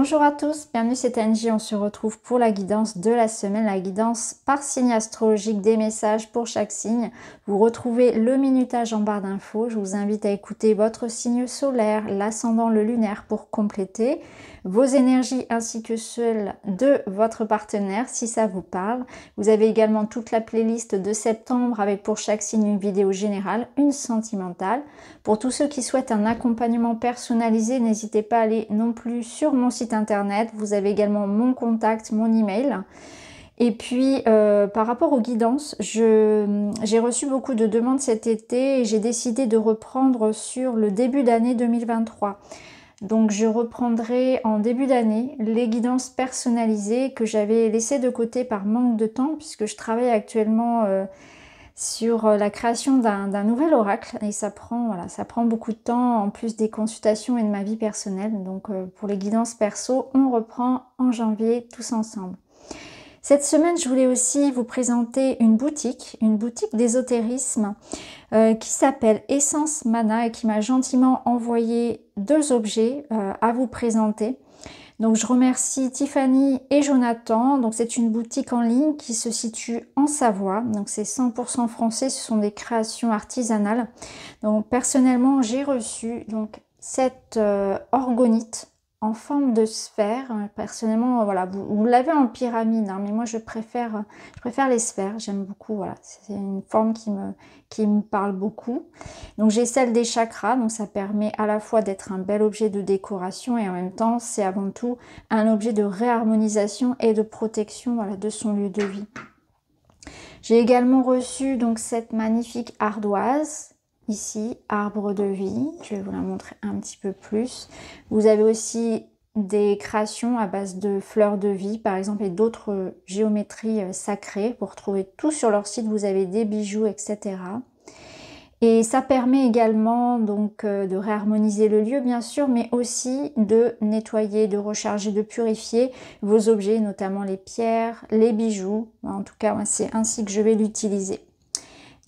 Bonjour à tous, bienvenue c'est Angie, on se retrouve pour la guidance de la semaine, la guidance par signe astrologique des messages pour chaque signe. Vous retrouvez le minutage en barre d'infos, je vous invite à écouter votre signe solaire, l'ascendant, le lunaire pour compléter vos énergies ainsi que celles de votre partenaire si ça vous parle. Vous avez également toute la playlist de septembre avec pour chaque signe une vidéo générale, une sentimentale. Pour tous ceux qui souhaitent un accompagnement personnalisé, n'hésitez pas à aller non plus sur mon site internet. Vous avez également mon contact, mon email. Et puis par rapport aux guidances, j'ai reçu beaucoup de demandes cet été et j'ai décidé de reprendre sur le début d'année 2023. Donc je reprendrai en début d'année les guidances personnalisées que j'avais laissées de côté par manque de temps puisque je travaille actuellement sur la création d'un nouvel oracle et ça prend beaucoup de temps en plus des consultations et de ma vie personnelle. Donc pour les guidances perso, on reprend en janvier tous ensemble. Cette semaine, je voulais aussi vous présenter une boutique d'ésotérisme qui s'appelle Essence Mana et qui m'a gentiment envoyé deux objets à vous présenter. Donc je remercie Tiffany et Jonathan. Donc c'est une boutique en ligne qui se situe en Savoie. Donc c'est 100% français, ce sont des créations artisanales. Donc personnellement, j'ai reçu donc cette orgonite en forme de sphère. Personnellement, voilà, vous l'avez en pyramide, hein, mais moi je préfère les sphères. J'aime beaucoup, voilà, c'est une forme qui me parle beaucoup. Donc j'ai celle des chakras, donc ça permet à la fois d'être un bel objet de décoration et en même temps c'est avant tout un objet de réharmonisation et de protection, voilà, de son lieu de vie. J'ai également reçu donc cette magnifique ardoise. Ici, arbre de vie, je vais vous la montrer un petit peu plus. Vous avez aussi des créations à base de fleurs de vie, par exemple, et d'autres géométries sacrées. Vous retrouvez tout sur leur site, vous avez des bijoux, etc. Et ça permet également donc de réharmoniser le lieu, bien sûr, mais aussi de nettoyer, de recharger, de purifier vos objets, notamment les pierres, les bijoux. En tout cas, c'est ainsi que je vais l'utiliser.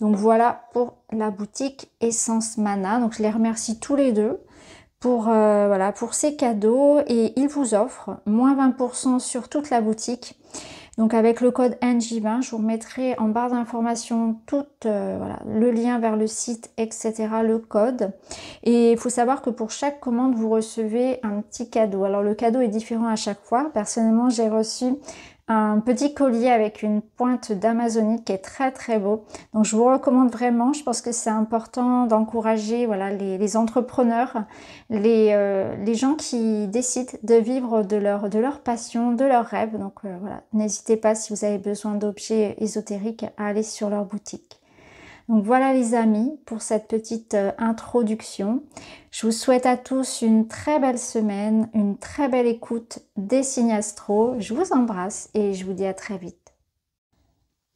Donc voilà pour la boutique Essence Mana. Donc je les remercie tous les deux pour, voilà, pour ces cadeaux et ils vous offrent moins 20% sur toute la boutique. Donc avec le code NJ20, je vous remettrai en barre d'informations tout voilà, le lien vers le site, etc., le code. Et il faut savoir que pour chaque commande, vous recevez un petit cadeau. Alors le cadeau est différent à chaque fois. Personnellement, j'ai reçu un petit collier avec une pointe d'amazonite qui est très très beau. Donc je vous recommande vraiment, je pense que c'est important d'encourager, voilà, les entrepreneurs, les gens qui décident de vivre de leur passion, de leurs rêves. Donc voilà, n'hésitez pas si vous avez besoin d'objets ésotériques à aller sur leur boutique. Donc voilà les amis pour cette petite introduction. Je vous souhaite à tous une très belle semaine, une très belle écoute des signes astro. Je vous embrasse et je vous dis à très vite.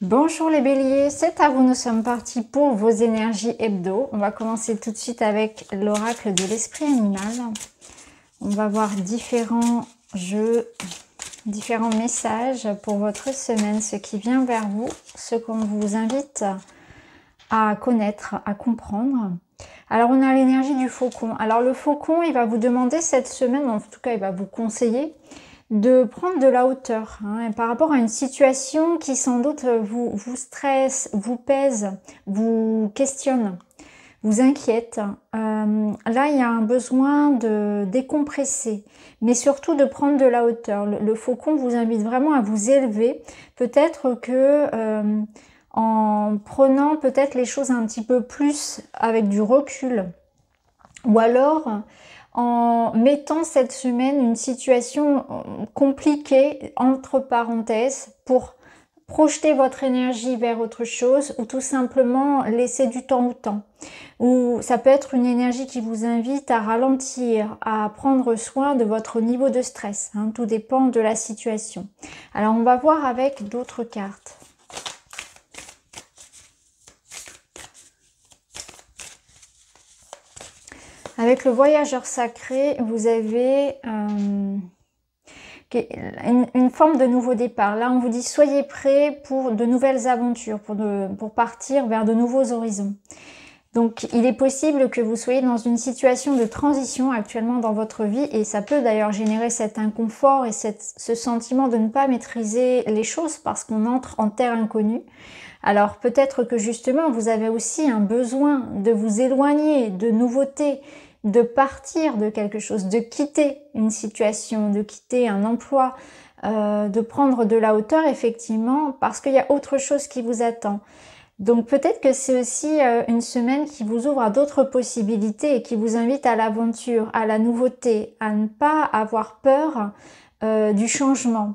Bonjour les béliers, c'est à vous, nous sommes partis pour vos énergies hebdo. On va commencer tout de suite avec l'oracle de l'esprit animal. On va voir différents jeux, différents messages pour votre semaine, ce qui vient vers vous, ce qu'on vous invite à connaître, à comprendre. Alors on a l'énergie du faucon. Alors le faucon, il va vous demander cette semaine, en tout cas il va vous conseiller de prendre de la hauteur par rapport à une situation qui sans doute vous stresse, vous pèse, vous questionne, vous inquiète. Là il y a un besoin de décompresser, mais surtout de prendre de la hauteur. Le faucon vous invite vraiment à vous élever. Peut-être que en prenant peut-être les choses un petit peu plus avec du recul, ou alors en mettant cette semaine une situation compliquée entre parenthèses pour projeter votre énergie vers autre chose, ou tout simplement laisser du temps au temps. Ou ça peut être une énergie qui vous invite à ralentir, à prendre soin de votre niveau de stress, tout dépend de la situation. Alors on va voir avec d'autres cartes. Avec le voyageur sacré, vous avez une forme de nouveau départ. Là, on vous dit soyez prêts pour de nouvelles aventures, pour partir vers de nouveaux horizons. Donc, il est possible que vous soyez dans une situation de transition actuellement dans votre vie et ça peut d'ailleurs générer cet inconfort et ce sentiment de ne pas maîtriser les choses parce qu'on entre en terre inconnue. Alors, peut-être que justement, vous avez aussi un besoin de vous éloigner de nouveautés, de partir de quelque chose, de quitter une situation, de quitter un emploi, de prendre de la hauteur effectivement parce qu'il y a autre chose qui vous attend. Donc peut-être que c'est aussi une semaine qui vous ouvre à d'autres possibilités et qui vous invite à l'aventure, à la nouveauté, à ne pas avoir peur du changement,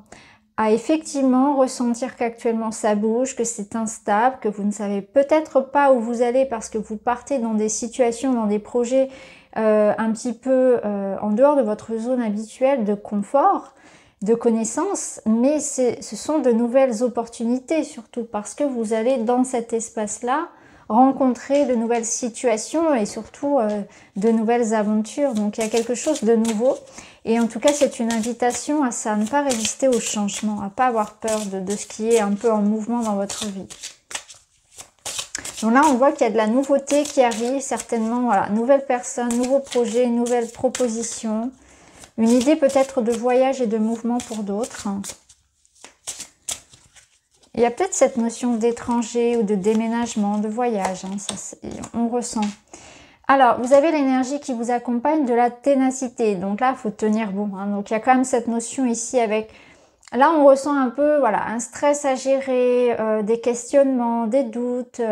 à effectivement ressentir qu'actuellement ça bouge, que c'est instable, que vous ne savez peut-être pas où vous allez parce que vous partez dans des situations, dans des projets un petit peu en dehors de votre zone habituelle de confort, de connaissances, mais ce sont de nouvelles opportunités surtout parce que vous allez dans cet espace-là rencontrer de nouvelles situations et surtout de nouvelles aventures. Donc il y a quelque chose de nouveau et en tout cas c'est une invitation à ça, à ne pas résister au changement, à pas avoir peur de ce qui est un peu en mouvement dans votre vie. Donc là on voit qu'il y a de la nouveauté qui arrive certainement, voilà, nouvelles personnes, nouveaux projets, nouvelles propositions. Une idée peut-être de voyage et de mouvement pour d'autres. Il y a peut-être cette notion d'étranger ou de déménagement, de voyage, hein, ça, on ressent. Alors, vous avez l'énergie qui vous accompagne de la ténacité. Donc là, il faut tenir bon. Hein. Donc il y a quand même cette notion ici avec... Là, on ressent un peu voilà, un stress à gérer, des questionnements, des doutes.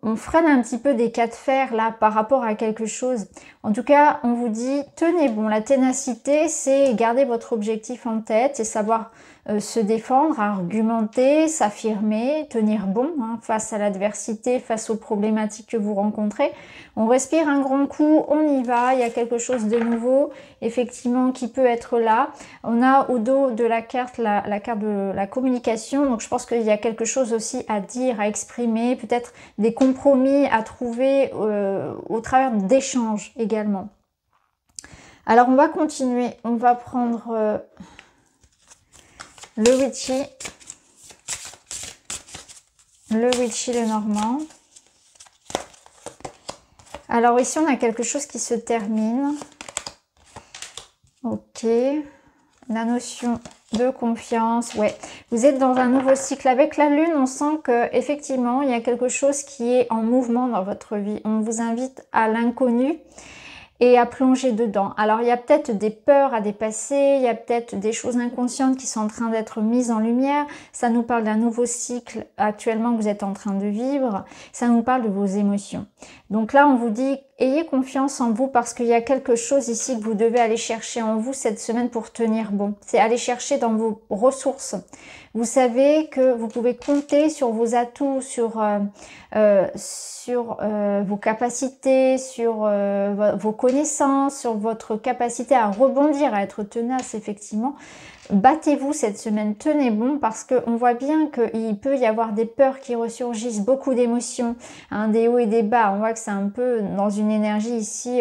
On freine un petit peu des cas de fer là par rapport à quelque chose. En tout cas, on vous dit, tenez bon. La ténacité, c'est garder votre objectif en tête, c'est savoir se défendre, argumenter, s'affirmer, tenir bon hein, face à l'adversité, face aux problématiques que vous rencontrez. On respire un grand coup, on y va, il y a quelque chose de nouveau, effectivement, qui peut être là. On a au dos de la carte, la carte de la communication, donc je pense qu'il y a quelque chose aussi à dire, à exprimer, peut-être des compromis à trouver au travers d'échanges également. Alors on va continuer, on va prendre... le Witchy, le Normand. Alors ici, on a quelque chose qui se termine. Ok. La notion de confiance. Ouais, vous êtes dans un nouveau cycle. Avec la Lune, on sent que effectivement, il y a quelque chose qui est en mouvement dans votre vie. On vous invite à l'inconnu et à plonger dedans. Alors il y a peut-être des peurs à dépasser, il y a peut-être des choses inconscientes qui sont en train d'être mises en lumière. Ça nous parle d'un nouveau cycle actuellement que vous êtes en train de vivre. Ça nous parle de vos émotions. Donc là on vous dit, ayez confiance en vous parce qu'il y a quelque chose ici que vous devez aller chercher en vous cette semaine pour tenir bon. C'est aller chercher dans vos ressources. Vous savez que vous pouvez compter sur vos atouts, sur vos capacités, sur vos connaissances, sur votre capacité à rebondir, à être tenace effectivement. Battez-vous cette semaine, tenez bon parce qu'on voit bien qu'il peut y avoir des peurs qui ressurgissent, beaucoup d'émotions, hein, des hauts et des bas. On voit que c'est un peu dans une énergie ici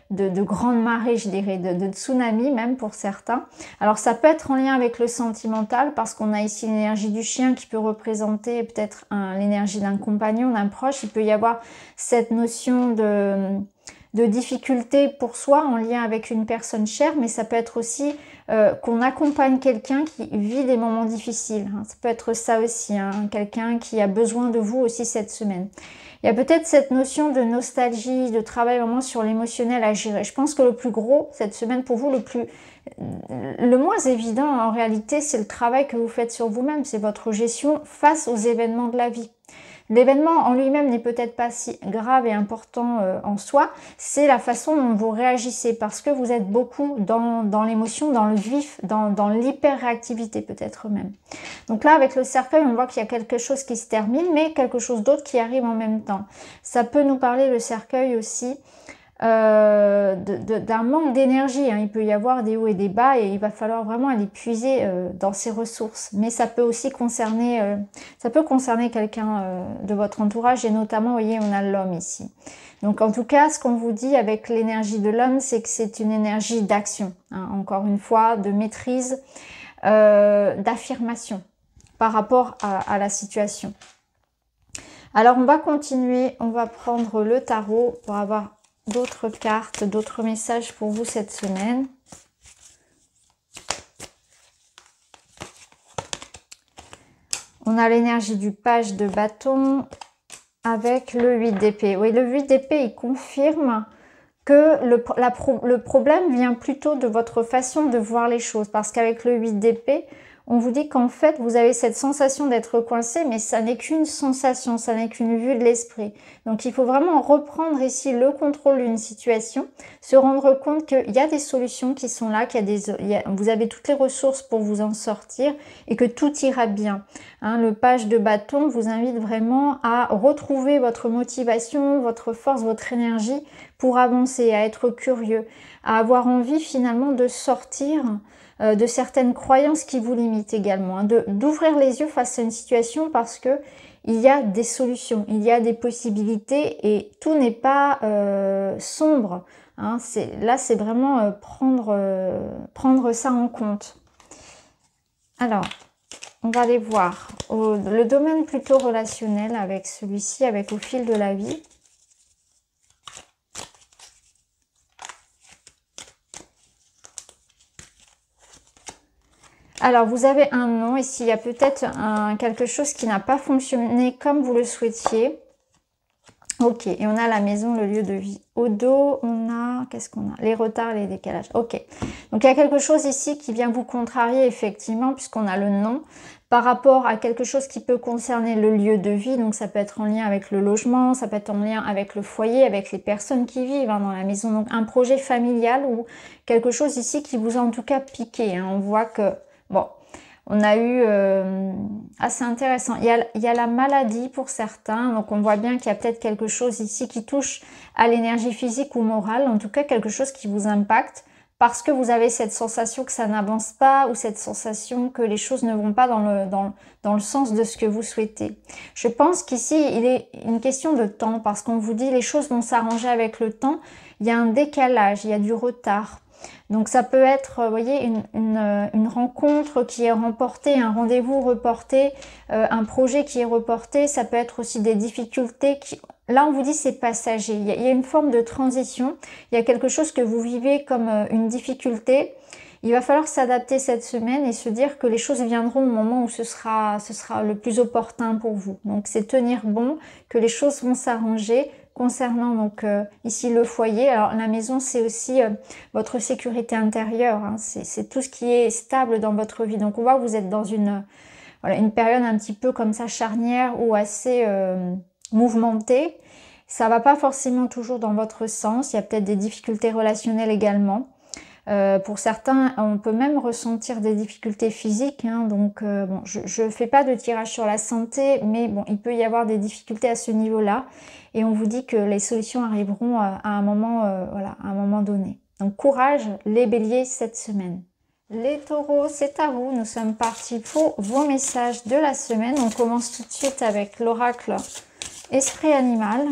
de grande marée, je dirais, de tsunami même pour certains. Alors ça peut être en lien avec le sentimental parce qu'on a ici l'énergie du chien qui peut représenter peut-être l'énergie d'un compagnon, d'un proche. Il peut y avoir cette notion de difficulté pour soi en lien avec une personne chère, mais ça peut être aussi qu'on accompagne quelqu'un qui vit des moments difficiles. Hein. Ça peut être ça aussi, hein, quelqu'un qui a besoin de vous aussi cette semaine. Il y a peut-être cette notion de nostalgie, de travail vraiment sur l'émotionnel à gérer. Je pense que le plus gros cette semaine pour vous, le moins évident en réalité, c'est le travail que vous faites sur vous-même, c'est votre gestion face aux événements de la vie. L'événement en lui-même n'est peut-être pas si grave et important en soi, c'est la façon dont vous réagissez parce que vous êtes beaucoup dans l'émotion, dans le vif, dans l'hyper-réactivité peut-être même. Donc là, avec le cercueil, on voit qu'il y a quelque chose qui se termine, mais quelque chose d'autre qui arrive en même temps. Ça peut nous parler, le cercueil aussi, d'un manque d'énergie. Hein. Il peut y avoir des hauts et des bas et il va falloir vraiment aller puiser dans ses ressources. Mais ça peut aussi concerner, quelqu'un de votre entourage et notamment, vous voyez, on a l'homme ici. Donc en tout cas, ce qu'on vous dit avec l'énergie de l'homme, c'est que c'est une énergie d'action. Hein. Encore une fois, de maîtrise, d'affirmation par rapport à la situation. Alors, on va continuer. On va prendre le tarot pour avoir d'autres cartes, d'autres messages pour vous cette semaine. On a l'énergie du page de bâton avec le 8 d'épée. Oui, le 8 d'épée, il confirme que le problème vient plutôt de votre façon de voir les choses. Parce qu'avec le 8 d'épée, on vous dit qu'en fait, vous avez cette sensation d'être coincé, mais ça n'est qu'une sensation, ça n'est qu'une vue de l'esprit. Donc, il faut vraiment reprendre ici le contrôle d'une situation, se rendre compte qu'il y a des solutions qui sont là, vous avez toutes les ressources pour vous en sortir et que tout ira bien. Hein, le page de bâton vous invite vraiment à retrouver votre motivation, votre force, votre énergie pour avancer, à être curieux, à avoir envie finalement de sortir de certaines croyances qui vous limitent également, hein, d'ouvrir les yeux face à une situation parce que il y a des solutions, il y a des possibilités et tout n'est pas sombre. Hein, là, c'est vraiment prendre ça en compte. Alors, on va aller voir le domaine plutôt relationnel avec celui-ci, avec au fil de la vie. Alors, vous avez un non, ici, il y a peut-être quelque chose qui n'a pas fonctionné comme vous le souhaitiez. Ok, et on a la maison, le lieu de vie. Au dos, on a, qu'est-ce qu'on a? Les retards, les décalages. Ok, donc il y a quelque chose ici qui vient vous contrarier, effectivement, puisqu'on a le non, par rapport à quelque chose qui peut concerner le lieu de vie. Donc ça peut être en lien avec le logement, ça peut être en lien avec le foyer, avec les personnes qui vivent hein, dans la maison. Donc un projet familial ou quelque chose ici qui vous a en tout cas piqué. Hein. On voit que... Bon, on a eu... c'est intéressant. Il y a la maladie pour certains. Donc, on voit bien qu'il y a peut-être quelque chose ici qui touche à l'énergie physique ou morale. En tout cas, quelque chose qui vous impacte parce que vous avez cette sensation que ça n'avance pas ou cette sensation que les choses ne vont pas dans le sens de ce que vous souhaitez. Je pense qu'ici, il est une question de temps parce qu'on vous dit les choses vont s'arranger avec le temps. Il y a un décalage, il y a du retard. Donc ça peut être, vous voyez, une rencontre qui est reportée, un rendez-vous reporté, un projet qui est reporté. Ça peut être aussi des difficultés. Là, on vous dit c'est passager. Il y a une forme de transition. Il y a quelque chose que vous vivez comme une difficulté. Il va falloir s'adapter cette semaine et se dire que les choses viendront au moment où ce sera le plus opportun pour vous. Donc c'est tenir bon, que les choses vont s'arranger. Concernant donc ici le foyer, alors la maison c'est aussi votre sécurité intérieure, hein, c'est tout ce qui est stable dans votre vie. Donc on voit que vous êtes dans une période un petit peu comme ça charnière ou assez mouvementée. Ça va pas forcément toujours dans votre sens, il y a peut-être des difficultés relationnelles également. Pour certains, on peut même ressentir des difficultés physiques. Hein, donc, bon, je ne fais pas de tirage sur la santé, mais bon, il peut y avoir des difficultés à ce niveau-là. Et on vous dit que les solutions arriveront à un moment, voilà, à un moment donné. Donc, courage, les béliers, cette semaine. Les taureaux, c'est à vous. Nous sommes partis pour vos messages de la semaine. On commence tout de suite avec l'oracle Esprit Animal.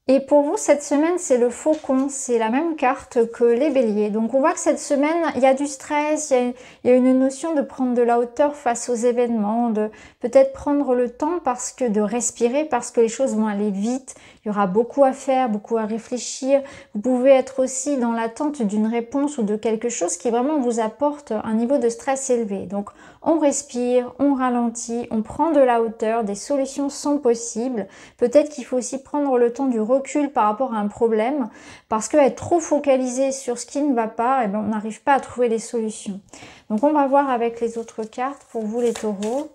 Et pour vous, cette semaine, c'est le faucon. C'est la même carte que les béliers. Donc, on voit que cette semaine, il y a du stress, il y a une notion de prendre de la hauteur face aux événements, de peut-être prendre le temps de respirer, parce que les choses vont aller vite. Il y aura beaucoup à faire, beaucoup à réfléchir. Vous pouvez être aussi dans l'attente d'une réponse ou de quelque chose qui vraiment vous apporte un niveau de stress élevé. Donc, on respire, on ralentit, on prend de la hauteur, des solutions sont possibles. Peut-être qu'il faut aussi prendre le temps du recul par rapport à un problème, parce qu'être trop focalisé sur ce qui ne va pas, eh bien, on n'arrive pas à trouver les solutions. Donc on va voir avec les autres cartes pour vous les taureaux.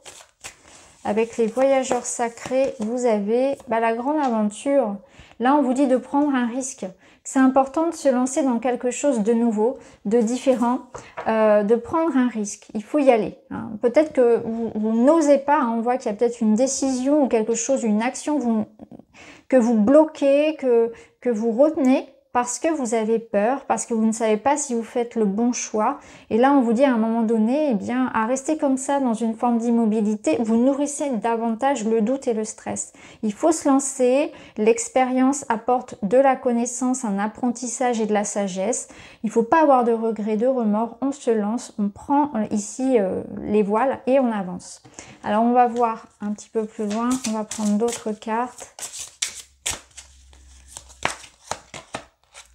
Avec les voyageurs sacrés, vous avez la grande aventure. Là, on vous dit de prendre un risque. C'est important de se lancer dans quelque chose de nouveau, de différent, de prendre un risque. Il faut y aller. Hein. Peut-être que vous n'osez pas. Hein. On voit qu'il y a peut-être une décision ou quelque chose, une action que vous bloquez, que vous retenez. parce que vous avez peur, parce que vous ne savez pas si vous faites le bon choix. Et là, on vous dit à un moment donné, eh bien, à rester comme ça dans une forme d'immobilité, vous nourrissez davantage le doute et le stress. Il faut se lancer, l'expérience apporte de la connaissance, un apprentissage et de la sagesse. Il ne faut pas avoir de regrets, de remords, on se lance, on prend ici les voiles et on avance. Alors, on va voir un petit peu plus loin, on va prendre d'autres cartes.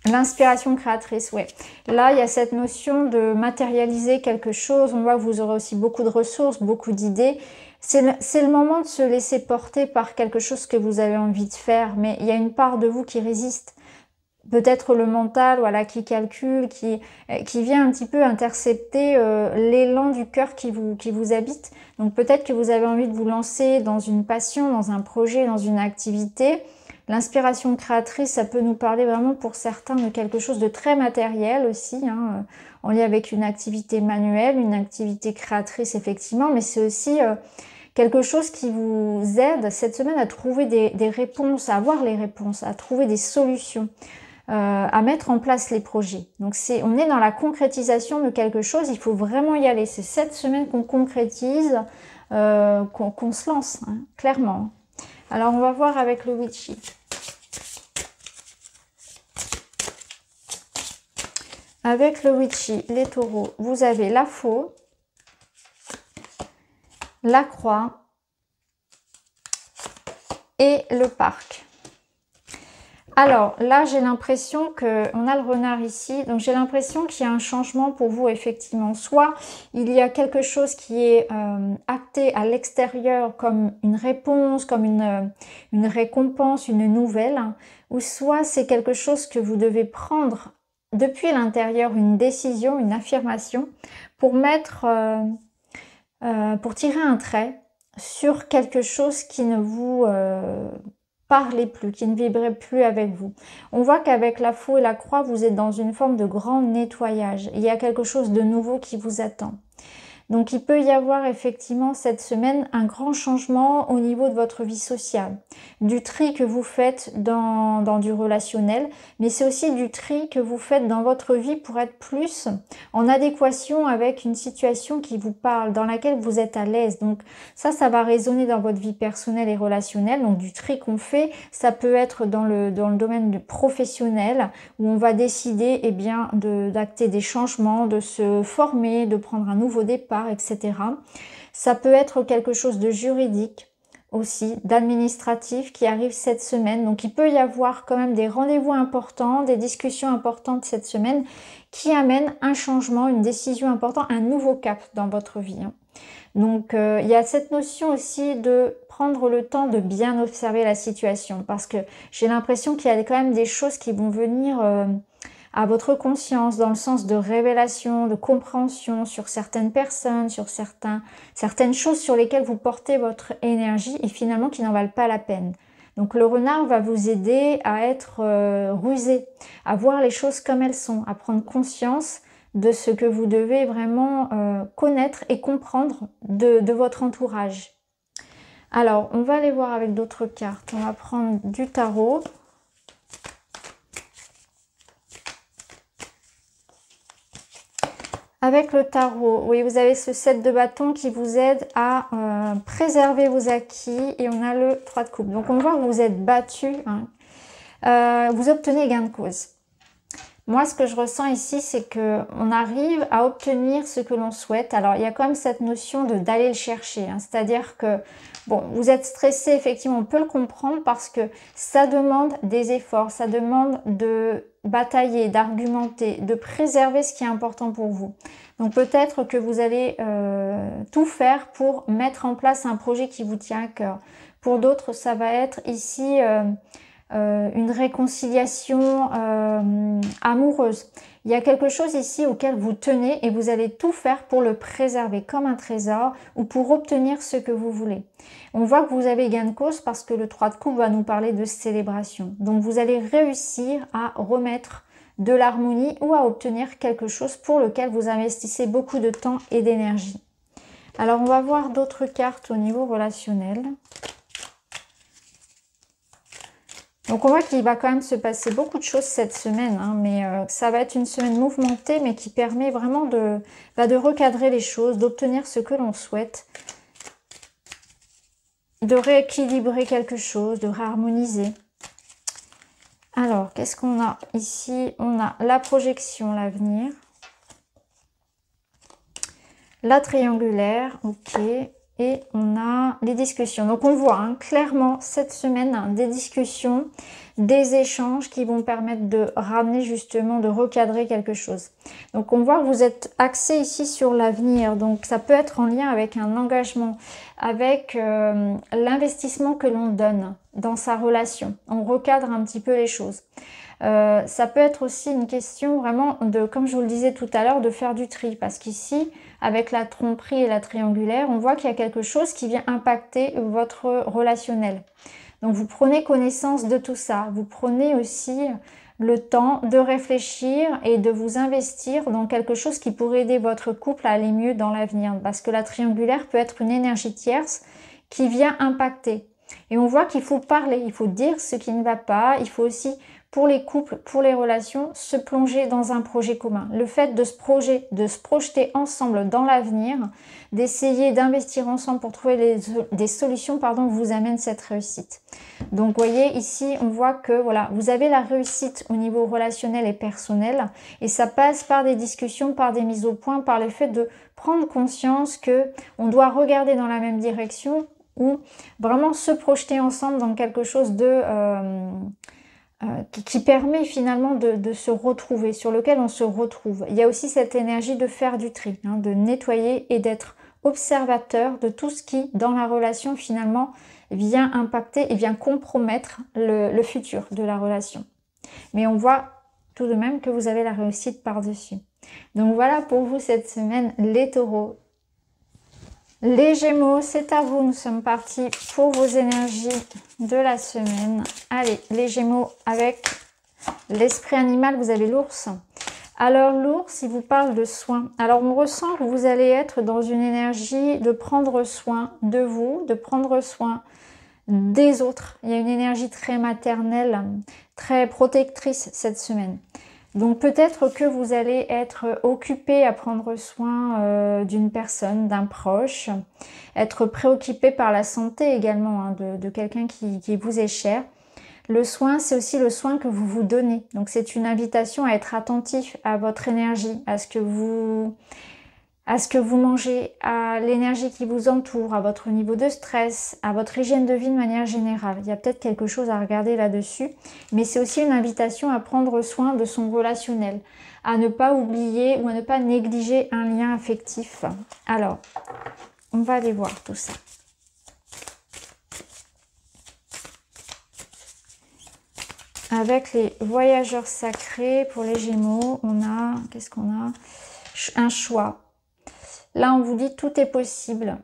L'inspiration créatrice, oui. Là, il y a cette notion de matérialiser quelque chose. On voit que vous aurez aussi beaucoup de ressources, beaucoup d'idées. C'est le moment de se laisser porter par quelque chose que vous avez envie de faire, mais il y a une part de vous qui résiste. Peut-être le mental, voilà, qui calcule, qui vient un petit peu intercepter l'élan du cœur qui vous habite. Donc peut-être que vous avez envie de vous lancer dans une passion, dans un projet, dans une activité. L'inspiration créatrice, ça peut nous parler vraiment pour certains de quelque chose de très matériel aussi, hein, en lien avec une activité manuelle, une activité créatrice effectivement, mais c'est aussi quelque chose qui vous aide cette semaine à trouver des réponses, à avoir les réponses, à trouver des solutions, à mettre en place les projets. Donc on est dans la concrétisation de quelque chose, il faut vraiment y aller. C'est cette semaine qu'on concrétise, qu'on se lance, hein, clairement. Alors on va voir avec le Witchy. Avec le Witchy, les taureaux, vous avez la faux, la croix et le parc. Alors là, j'ai l'impression qu'on a le renard ici, donc j'ai l'impression qu'il y a un changement pour vous effectivement. Soit il y a quelque chose qui est acté à l'extérieur comme une réponse, comme une récompense, une nouvelle, ou soit c'est quelque chose que vous devez prendre depuis l'intérieur, une décision, une affirmation, pour pour tirer un trait sur quelque chose qui ne vous parlez plus, qui ne vibrait plus avec vous. On voit qu'avec la faux et la croix, vous êtes dans une forme de grand nettoyage. Il y a quelque chose de nouveau qui vous attend. Donc il peut y avoir effectivement cette semaine un grand changement au niveau de votre vie sociale, du tri que vous faites dans du relationnel, mais c'est aussi du tri que vous faites dans votre vie pour être plus en adéquation avec une situation qui vous parle, dans laquelle vous êtes à l'aise. Donc ça va résonner dans votre vie personnelle et relationnelle. Donc du tri qu'on fait, ça peut être dans le domaine du professionnel, où on va décider eh bien d'acter des changements, de se former, de prendre un nouveau départ, etc. Ça peut être quelque chose de juridique aussi, d'administratif qui arrive cette semaine. Donc il peut y avoir quand même des rendez-vous importants, des discussions importantes cette semaine qui amènent un changement, une décision importante, un nouveau cap dans votre vie. Donc il y a cette notion aussi de prendre le temps de bien observer la situation, parce que j'ai l'impression qu'il y a quand même des choses qui vont venir à votre conscience, dans le sens de révélation, de compréhension sur certaines personnes, sur certaines choses sur lesquelles vous portez votre énergie et finalement qui n'en valent pas la peine. Donc le renard va vous aider à être rusé, à voir les choses comme elles sont, à prendre conscience de ce que vous devez vraiment connaître et comprendre de votre entourage. Alors, on va aller voir avec d'autres cartes. On va prendre du tarot. Avec le tarot, oui, vous avez ce 7 de bâton qui vous aide à préserver vos acquis. Et on a le 3 de coupe. Donc, on voit que vous êtes battu. Hein. Vous obtenez gain de cause. Moi, ce que je ressens ici, c'est qu'on arrive à obtenir ce que l'on souhaite. Alors, il y a quand même cette notion d'aller le chercher. Hein. C'est-à-dire que, bon, vous êtes stressé, effectivement, on peut le comprendre parce que ça demande des efforts, ça demande de batailler, d'argumenter, de préserver ce qui est important pour vous. Donc, peut-être que vous allez tout faire pour mettre en place un projet qui vous tient à cœur. Pour d'autres, ça va être ici... une réconciliation amoureuse. Il y a quelque chose ici auquel vous tenez et vous allez tout faire pour le préserver comme un trésor ou pour obtenir ce que vous voulez. On voit que vous avez gain de cause parce que le 3 de coupe va nous parler de célébration. Donc vous allez réussir à remettre de l'harmonie ou à obtenir quelque chose pour lequel vous investissez beaucoup de temps et d'énergie. Alors on va voir d'autres cartes au niveau relationnel. Donc on voit qu'il va quand même se passer beaucoup de choses cette semaine, hein, mais ça va être une semaine mouvementée, mais qui permet vraiment de recadrer les choses, d'obtenir ce que l'on souhaite, de rééquilibrer quelque chose, de réharmoniser. Alors, qu'est-ce qu'on a ici? On a la projection, l'avenir, la triangulaire, ok, et on a les discussions. Donc on voit hein, clairement cette semaine hein, des discussions, des échanges qui vont permettre de ramener justement, de recadrer quelque chose. Donc on voit que vous êtes axé ici sur l'avenir, donc ça peut être en lien avec un engagement, avec l'investissement que l'on donne dans sa relation. On recadre un petit peu les choses. Ça peut être aussi une question vraiment de, comme je vous le disais tout à l'heure, de faire du tri. Parce qu'ici, avec la tromperie et la triangulaire, on voit qu'il y a quelque chose qui vient impacter votre relationnel. Donc vous prenez connaissance de tout ça. Vous prenez aussi le temps de réfléchir et de vous investir dans quelque chose qui pourrait aider votre couple à aller mieux dans l'avenir. Parce que la triangulaire peut être une énergie tierce qui vient impacter. Et on voit qu'il faut parler, il faut dire ce qui ne va pas, il faut aussi, pour les couples, pour les relations, se plonger dans un projet commun. Le fait de se projeter ensemble dans l'avenir, d'essayer d'investir ensemble pour trouver des solutions, vous amène cette réussite. Donc, vous voyez, ici, on voit que voilà, vous avez la réussite au niveau relationnel et personnel, et ça passe par des discussions, par des mises au point, par le fait de prendre conscience que on doit regarder dans la même direction, ou vraiment se projeter ensemble dans quelque chose de qui permet finalement de se retrouver, sur lequel on se retrouve. Il y a aussi cette énergie de faire du tri, hein, de nettoyer et d'être observateur de tout ce qui, dans la relation, finalement, vient impacter et vient compromettre le futur de la relation. Mais on voit tout de même que vous avez la réussite par-dessus. Donc voilà pour vous cette semaine, les taureaux. Les Gémeaux, c'est à vous, nous sommes partis pour vos énergies de la semaine. Allez, les Gémeaux, avec l'esprit animal, vous avez l'ours. Alors l'ours, il vous parle de soins. Alors on ressent que vous allez être dans une énergie de prendre soin de vous, de prendre soin des autres. Il y a une énergie très maternelle, très protectrice cette semaine. Donc peut-être que vous allez être occupé à prendre soin d'une personne, d'un proche, être préoccupé par la santé également hein, de quelqu'un qui vous est cher. Le soin, c'est aussi le soin que vous vous donnez. Donc c'est une invitation à être attentif à votre énergie, à ce que vous mangez, à l'énergie qui vous entoure, à votre niveau de stress, à votre hygiène de vie de manière générale. Il y a peut-être quelque chose à regarder là-dessus, mais c'est aussi une invitation à prendre soin de son relationnel, à ne pas oublier ou à ne pas négliger un lien affectif. Alors, on va aller voir tout ça. Avec les voyageurs sacrés, pour les Gémeaux, on a, qu'est-ce qu'on a? Un choix. Là, on vous dit tout est possible.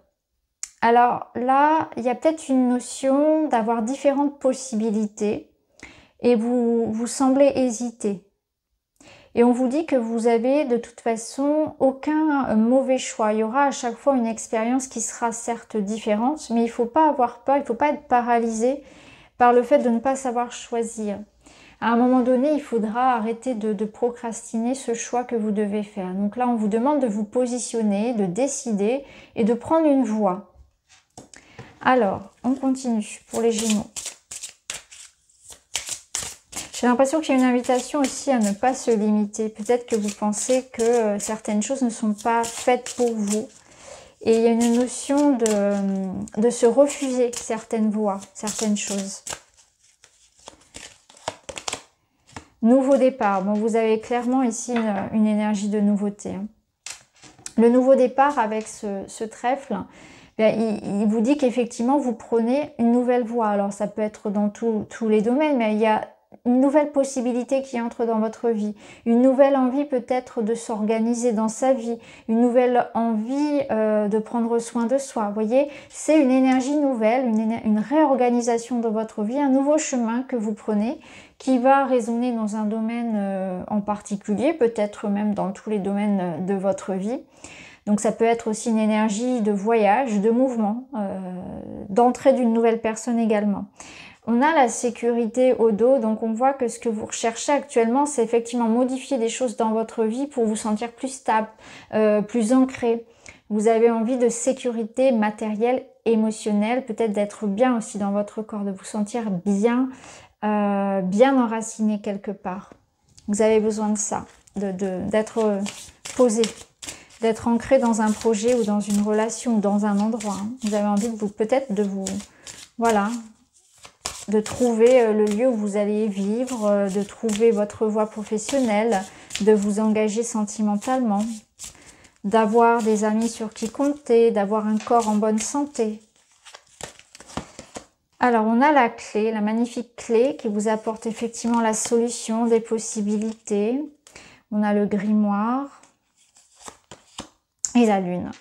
Alors là, il y a peut-être une notion d'avoir différentes possibilités et vous semblez hésiter. Et on vous dit que vous avez de toute façon aucun mauvais choix. Il y aura à chaque fois une expérience qui sera certes différente, mais il ne faut pas avoir peur, il ne faut pas être paralysé par le fait de ne pas savoir choisir. À un moment donné, il faudra arrêter de procrastiner ce choix que vous devez faire. Donc là, on vous demande de vous positionner, de décider et de prendre une voie. Alors, on continue pour les Gémeaux. J'ai l'impression qu'il y a une invitation aussi à ne pas se limiter. Peut-être que vous pensez que certaines choses ne sont pas faites pour vous. Et il y a une notion de se refuser certaines voies, certaines choses. Nouveau départ. Bon, vous avez clairement ici une énergie de nouveauté. Le nouveau départ avec ce trèfle, il vous dit qu'effectivement, vous prenez une nouvelle voie. Alors, ça peut être dans tous les domaines, mais il y a une nouvelle possibilité qui entre dans votre vie. Une nouvelle envie peut-être de s'organiser dans sa vie. Une nouvelle envie de prendre soin de soi. Vous voyez, c'est une énergie nouvelle, une réorganisation de votre vie, un nouveau chemin que vous prenez qui va résonner dans un domaine en particulier, peut-être même dans tous les domaines de votre vie. Donc ça peut être aussi une énergie de voyage, de mouvement, d'entrée d'une nouvelle personne également. On a la sécurité au dos, donc on voit que ce que vous recherchez actuellement, c'est effectivement modifier des choses dans votre vie pour vous sentir plus stable, plus ancré. Vous avez envie de sécurité matérielle, émotionnelle, peut-être d'être bien aussi dans votre corps, de vous sentir bien, bien enraciné quelque part. Vous avez besoin de ça, d'être posé, d'être ancré dans un projet ou dans une relation ou dans un endroit. Vous avez envie de vous, peut-être de vous, voilà, de trouver le lieu où vous allez vivre, de trouver votre voie professionnelle, de vous engager sentimentalement, d'avoir des amis sur qui compter, d'avoir un corps en bonne santé. Alors, on a la clé, la magnifique clé qui vous apporte effectivement la solution, des possibilités. On a le grimoire et la lune.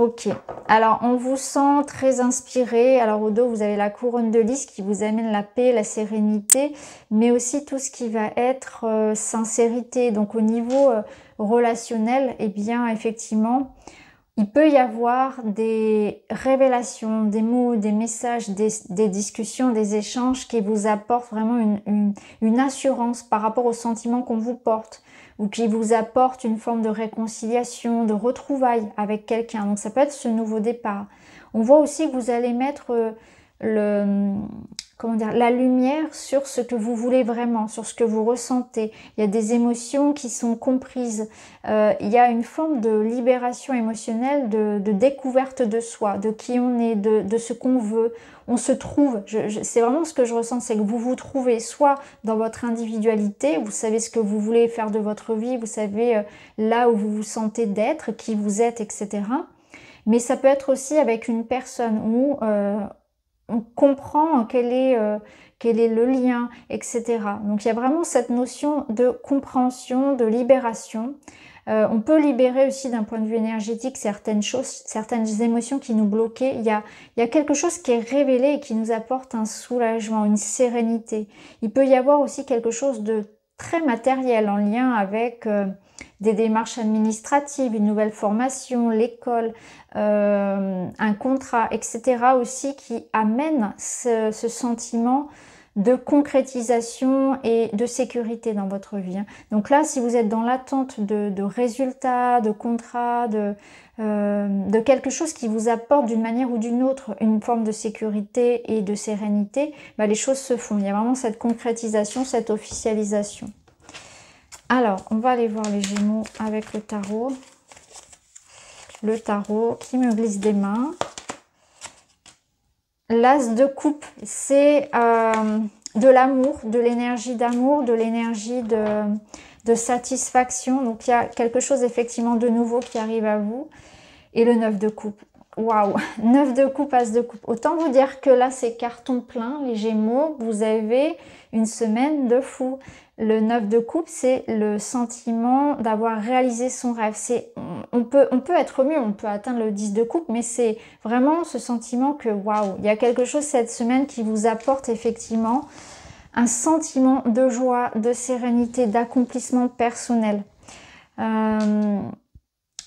Ok, alors on vous sent très inspiré. Alors au dos, vous avez la couronne de lys qui vous amène la paix, la sérénité, mais aussi tout ce qui va être sincérité. Donc au niveau relationnel, eh bien effectivement, il peut y avoir des révélations, des mots, des messages, des discussions, des échanges qui vous apportent vraiment une assurance par rapport aux sentiments qu'on vous porte, ou qui vous apportent une forme de réconciliation, de retrouvailles avec quelqu'un. Donc ça peut être ce nouveau départ. On voit aussi que vous allez mettre la lumière sur ce que vous voulez vraiment, sur ce que vous ressentez. Il y a des émotions qui sont comprises. Il y a une forme de libération émotionnelle, de découverte de soi, de qui on est, de ce qu'on veut. On se trouve, c'est vraiment ce que je ressens, c'est que vous vous trouvez soit dans votre individualité, vous savez ce que vous voulez faire de votre vie, vous savez là où vous vous sentez d'être, qui vous êtes, etc. Mais ça peut être aussi avec une personne où on comprend quel est le lien, etc. Donc il y a vraiment cette notion de compréhension, de libération. On peut libérer aussi d'un point de vue énergétique certaines choses, certaines émotions qui nous bloquaient. Il y a quelque chose qui est révélé et qui nous apporte un soulagement, une sérénité. Il peut y avoir aussi quelque chose de très matériel en lien avec des démarches administratives, une nouvelle formation, l'école, un contrat, etc. aussi qui amène ce sentiment de concrétisation et de sécurité dans votre vie. Donc là, si vous êtes dans l'attente de résultats, de contrats, de quelque chose qui vous apporte d'une manière ou d'une autre une forme de sécurité et de sérénité, bah, les choses se font. Il y a vraiment cette concrétisation, cette officialisation. Alors, on va aller voir les Gémeaux avec le tarot. Le tarot qui me glisse des mains. L'As de coupe, c'est de l'amour, de l'énergie d'amour, de l'énergie de satisfaction. Donc, il y a quelque chose effectivement de nouveau qui arrive à vous. Et le 9 de coupe. Waouh, 9 de coupe, As de coupe. Autant vous dire que là, c'est carton plein. Les Gémeaux, vous avez une semaine de fou. Le 9 de coupe, c'est le sentiment d'avoir réalisé son rêve. On peut être mieux, on peut atteindre le 10 de coupe, mais c'est vraiment ce sentiment que waouh, il y a quelque chose cette semaine qui vous apporte effectivement un sentiment de joie, de sérénité, d'accomplissement personnel.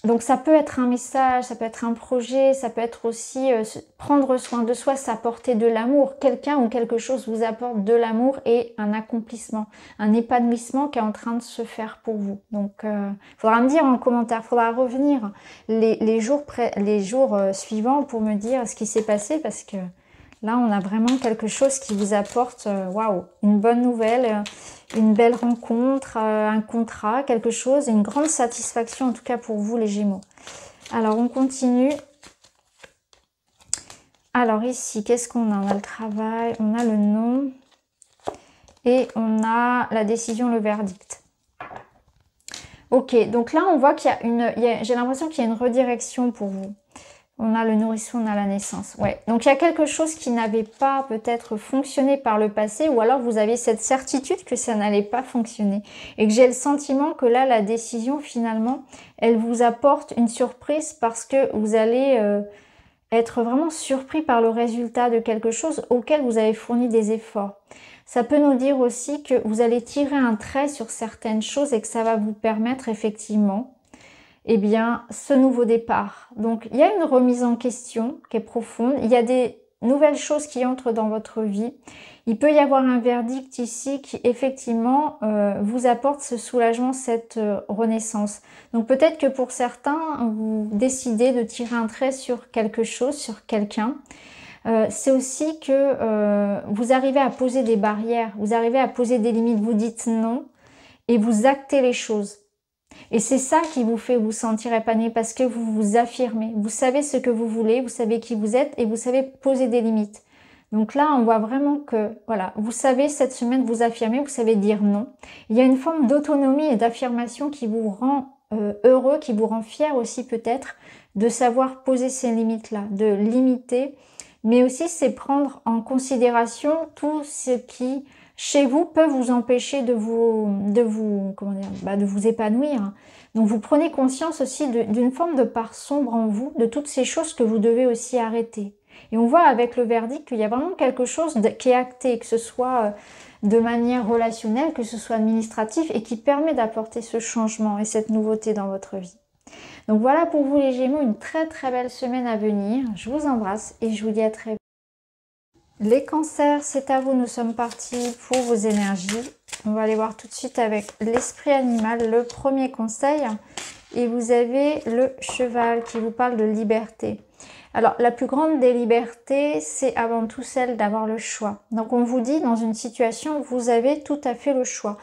Donc ça peut être un message, ça peut être un projet, ça peut être aussi prendre soin de soi, s'apporter de l'amour. Quelqu'un ou quelque chose vous apporte de l'amour et un accomplissement, un épanouissement qui est en train de se faire pour vous. Donc il faudra me dire en commentaire, il faudra revenir les jours suivants pour me dire ce qui s'est passé, parce que là on a vraiment quelque chose qui vous apporte waouh, une bonne nouvelle, une belle rencontre, un contrat, quelque chose, une grande satisfaction en tout cas pour vous les Gémeaux. Alors on continue. Alors ici, qu'est-ce qu'on a? On a le travail, on a le non et on a la décision, le verdict. Ok, donc là on voit qu'il y a j'ai l'impression qu'il y a une redirection pour vous. On a le nourrisson, on a la naissance. Ouais. Donc, il y a quelque chose qui n'avait pas peut-être fonctionné par le passé, ou alors vous avez cette certitude que ça n'allait pas fonctionner. Et que j'ai le sentiment que là, la décision, finalement, elle vous apporte une surprise parce que vous allez être vraiment surpris par le résultat de quelque chose auquel vous avez fourni des efforts. Ça peut nous dire aussi que vous allez tirer un trait sur certaines choses et que ça va vous permettre effectivement eh bien, ce nouveau départ. Donc, il y a une remise en question qui est profonde. Il y a des nouvelles choses qui entrent dans votre vie. Il peut y avoir un verdict ici qui effectivement vous apporte ce soulagement, cette renaissance. Donc peut-être que pour certains, vous décidez de tirer un trait sur quelque chose, sur quelqu'un. C'est aussi que vous arrivez à poser des barrières, vous arrivez à poser des limites, vous dites non et vous actez les choses. Et c'est ça qui vous fait vous sentir épanoui parce que vous vous affirmez. Vous savez ce que vous voulez, vous savez qui vous êtes et vous savez poser des limites. Donc là, on voit vraiment que, voilà, vous savez cette semaine vous affirmer, vous savez dire non. Il y a une forme d'autonomie et d'affirmation qui vous rend heureux, qui vous rend fier aussi peut-être de savoir poser ces limites-là, de limiter. Mais aussi, c'est prendre en considération tout ce qui chez vous peut vous empêcher de vous comment dire, de vous épanouir. Donc vous prenez conscience aussi d'une forme de part sombre en vous, de toutes ces choses que vous devez aussi arrêter. Et on voit avec le verdict qu'il y a vraiment quelque chose qui est acté, que ce soit de manière relationnelle, que ce soit administratif, et qui permet d'apporter ce changement et cette nouveauté dans votre vie. Donc voilà pour vous les Gémeaux, une très très belle semaine à venir. Je vous embrasse et je vous dis à très vite. Les cancers, c'est à vous, nous sommes partis pour vos énergies. On va aller voir tout de suite avec l'esprit animal, le premier conseil. Et vous avez le cheval qui vous parle de liberté. Alors, la plus grande des libertés, c'est avant tout celle d'avoir le choix. Donc, on vous dit, dans une situation, vous avez tout à fait le choix.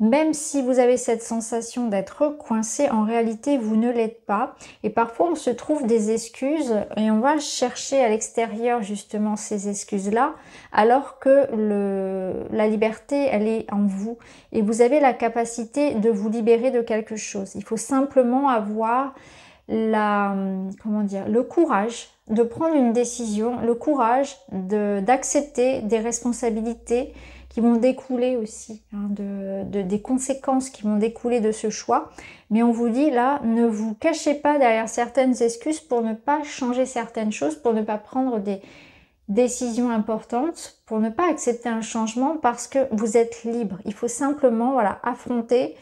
Même si vous avez cette sensation d'être coincé, en réalité, vous ne l'êtes pas. Et parfois, on se trouve des excuses et on va chercher à l'extérieur justement ces excuses-là, alors que la liberté, elle est en vous. Et vous avez la capacité de vous libérer de quelque chose. Il faut simplement avoir le courage de prendre une décision, le courage d'accepter des responsabilités qui vont découler aussi, des conséquences qui vont découler de ce choix. Mais on vous dit là, ne vous cachez pas derrière certaines excuses pour ne pas changer certaines choses, pour ne pas prendre des décisions importantes, pour ne pas accepter un changement parce que vous êtes libre. Il faut simplement affronter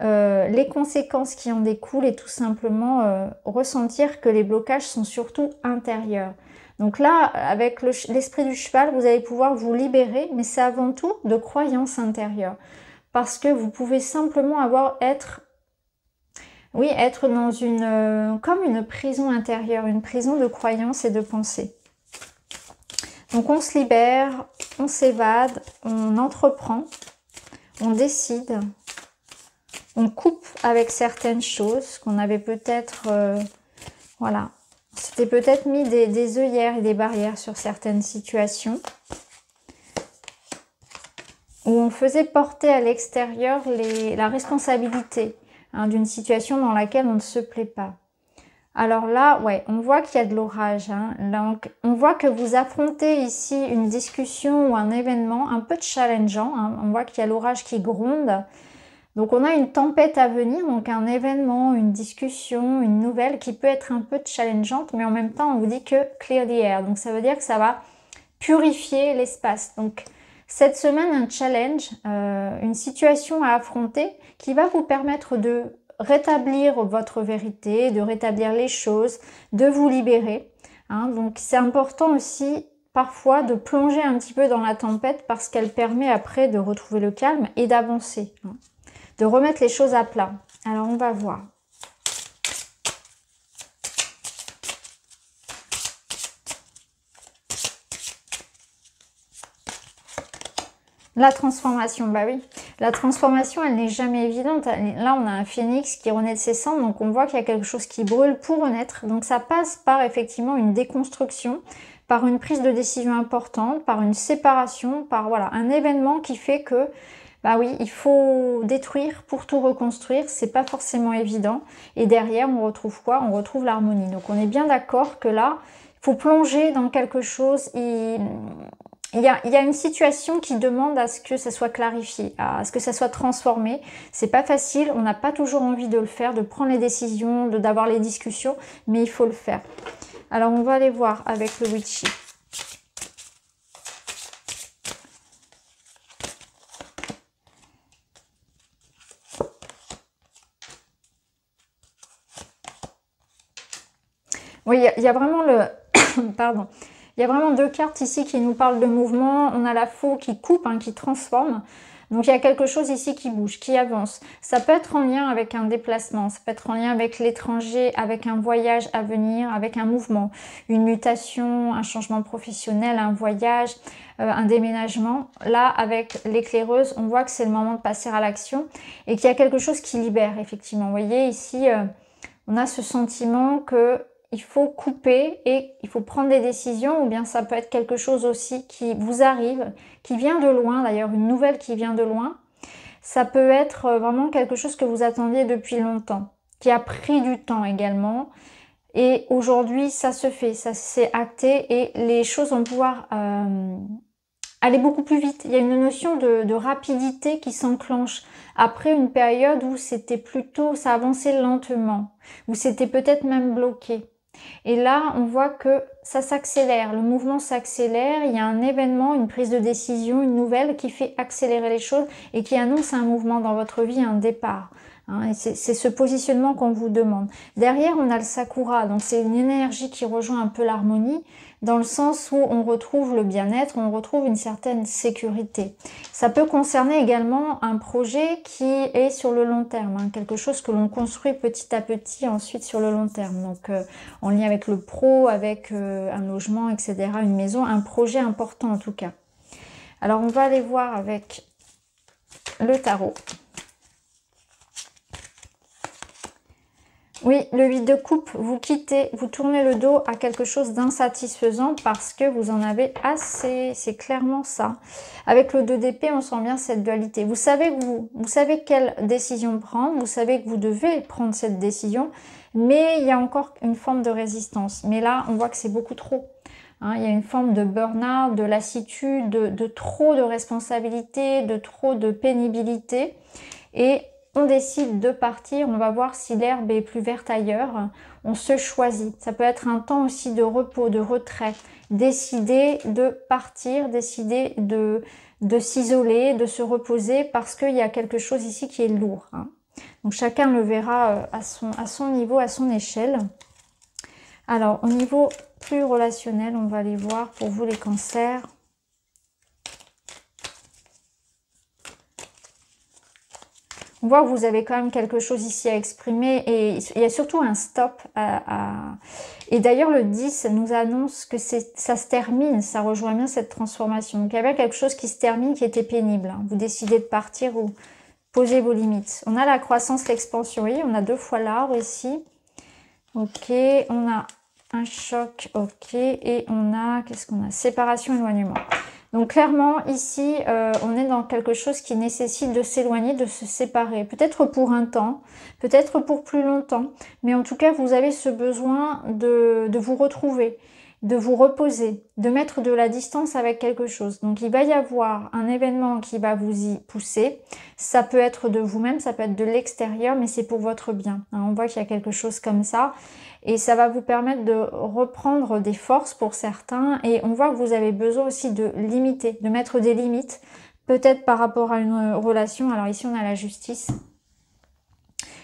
les conséquences qui en découlent et tout simplement ressentir que les blocages sont surtout intérieurs. Donc là, avec l'esprit du cheval, vous allez pouvoir vous libérer, mais c'est avant tout de croyances intérieures. Parce que vous pouvez simplement être dans comme une prison intérieure, une prison de croyances et de pensées. Donc on se libère, on s'évade, on entreprend, on décide, on coupe avec certaines choses qu'on avait peut-être, c'était peut-être mis des œillères et des barrières sur certaines situations où on faisait porter à l'extérieur la responsabilité d'une situation dans laquelle on ne se plaît pas. Alors là, ouais, on voit qu'il y a de l'orage. Donc, on voit que vous affrontez ici une discussion ou un événement un peu challengeant. On voit qu'il y a l'orage qui gronde. Donc on a une tempête à venir, donc un événement, une discussion, une nouvelle qui peut être un peu challengeante, mais en même temps on vous dit que clear the air, donc ça veut dire que ça va purifier l'espace. Donc cette semaine, un challenge, une situation à affronter qui va vous permettre de rétablir votre vérité, de rétablir les choses, de vous libérer. Donc c'est important aussi parfois de plonger un petit peu dans la tempête parce qu'elle permet après de retrouver le calme et d'avancer. De remettre les choses à plat. Alors, on va voir. La transformation, bah oui. La transformation, elle n'est jamais évidente. Là, on a un phénix qui renaît de ses cendres, donc on voit qu'il y a quelque chose qui brûle pour renaître. Donc, ça passe par effectivement une déconstruction, par une prise de décision importante, par une séparation, par un événement qui fait que bah oui, il faut détruire pour tout reconstruire, c'est pas forcément évident. Et derrière, on retrouve quoi? On retrouve l'harmonie. Donc on est bien d'accord que là, il faut plonger dans quelque chose. Il y a une situation qui demande à ce que ça soit clarifié, à ce que ça soit transformé. C'est pas facile, on n'a pas toujours envie de le faire, de prendre les décisions, d'avoir les discussions, mais il faut le faire. Alors on va aller voir avec le Witchy. Oui, il y a vraiment pardon. Il y a vraiment deux cartes ici qui nous parlent de mouvement. On a la faux qui coupe, hein, qui transforme. Donc il y a quelque chose ici qui bouge, qui avance. Ça peut être en lien avec un déplacement, ça peut être en lien avec l'étranger, avec un voyage à venir, avec un mouvement, une mutation, un changement professionnel, un voyage, un déménagement. Là, avec l'éclaireuse, on voit que c'est le moment de passer à l'action et qu'il y a quelque chose qui libère, effectivement. Vous voyez, ici, on a ce sentiment que il faut couper et il faut prendre des décisions, ou bien ça peut être quelque chose aussi qui vous arrive, qui vient de loin, d'ailleurs une nouvelle qui vient de loin. Ça peut être vraiment quelque chose que vous attendiez depuis longtemps, qui a pris du temps également. Et aujourd'hui, ça se fait, ça s'est acté et les choses vont pouvoir aller beaucoup plus vite. Il y a une notion de rapidité qui s'enclenche après une période où c'était plutôt, ça avançait lentement, où c'était peut-être même bloqué. Et là, on voit que ça s'accélère, le mouvement s'accélère, il y a un événement, une prise de décision, une nouvelle qui fait accélérer les choses et qui annonce un mouvement dans votre vie, un départ. Hein, et c'est ce positionnement qu'on vous demande. Derrière, on a le sakura, donc c'est une énergie qui rejoint un peu l'harmonie, dans le sens où on retrouve le bien-être, on retrouve une certaine sécurité. Ça peut concerner également un projet qui est sur le long terme, hein, quelque chose que l'on construit petit à petit ensuite sur le long terme. Donc en lien avec le pro, avec un logement, etc., une maison, un projet important en tout cas. Alors on va aller voir avec le tarot. Oui, le 8 de coupe, vous quittez, vous tournez le dos à quelque chose d'insatisfaisant parce que vous en avez assez, c'est clairement ça. Avec le 2 d'épée, on sent bien cette dualité. Vous savez quelle décision prendre, vous savez que vous devez prendre cette décision, mais il y a encore une forme de résistance. Mais là, on voit que c'est beaucoup trop. Hein, il y a une forme de burn-out, de lassitude, de trop de responsabilité, de trop de pénibilité. Et on décide de partir, on va voir si l'herbe est plus verte ailleurs, on se choisit. Ça peut être un temps aussi de repos, de retrait, décider de partir, décider de s'isoler, de se reposer parce qu'il y a quelque chose ici qui est lourd. Hein. Donc chacun le verra à son niveau, à son échelle. Alors au niveau plus relationnel, on va aller voir pour vous les cancers. On voit que vous avez quand même quelque chose ici à exprimer et il y a surtout un stop. Et d'ailleurs, le 10 nous annonce que ça se termine, ça rejoint bien cette transformation. Donc, il y avait quelque chose qui se termine qui était pénible. Hein. Vous décidez de partir ou poser vos limites. On a la croissance, l'expansion. Oui, on a 2 fois l'arbre ici. Ok, on a un choc. Ok, et on a, qu'est-ce qu'on a? Séparation, éloignement. Donc clairement, ici, on est dans quelque chose qui nécessite de s'éloigner, de se séparer. Peut-être pour un temps, peut-être pour plus longtemps. Mais en tout cas, vous avez ce besoin de vous retrouver, de vous reposer, de mettre de la distance avec quelque chose. Donc il va y avoir un événement qui va vous y pousser. Ça peut être de vous-même, ça peut être de l'extérieur, mais c'est pour votre bien. Hein, on voit qu'il y a quelque chose comme ça. Et ça va vous permettre de reprendre des forces pour certains. Et on voit que vous avez besoin aussi de limiter, de mettre des limites. Peut-être par rapport à une relation. Alors ici, on a la justice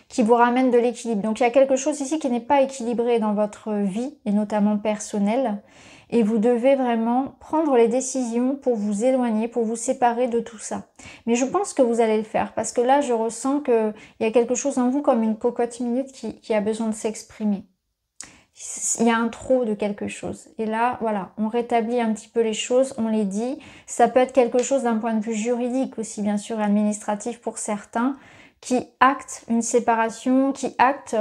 qui vous ramène de l'équilibre. Donc il y a quelque chose ici qui n'est pas équilibré dans votre vie, et notamment personnelle. Et vous devez vraiment prendre les décisions pour vous éloigner, pour vous séparer de tout ça. Mais je pense que vous allez le faire parce que là, je ressens qu'il y a quelque chose en vous comme une cocotte minute qui a besoin de s'exprimer. Il y a un trop de quelque chose. Et là, voilà, on rétablit un petit peu les choses, on les dit. Ça peut être quelque chose d'un point de vue juridique aussi, bien sûr, administratif pour certains, qui acte une séparation, qui acte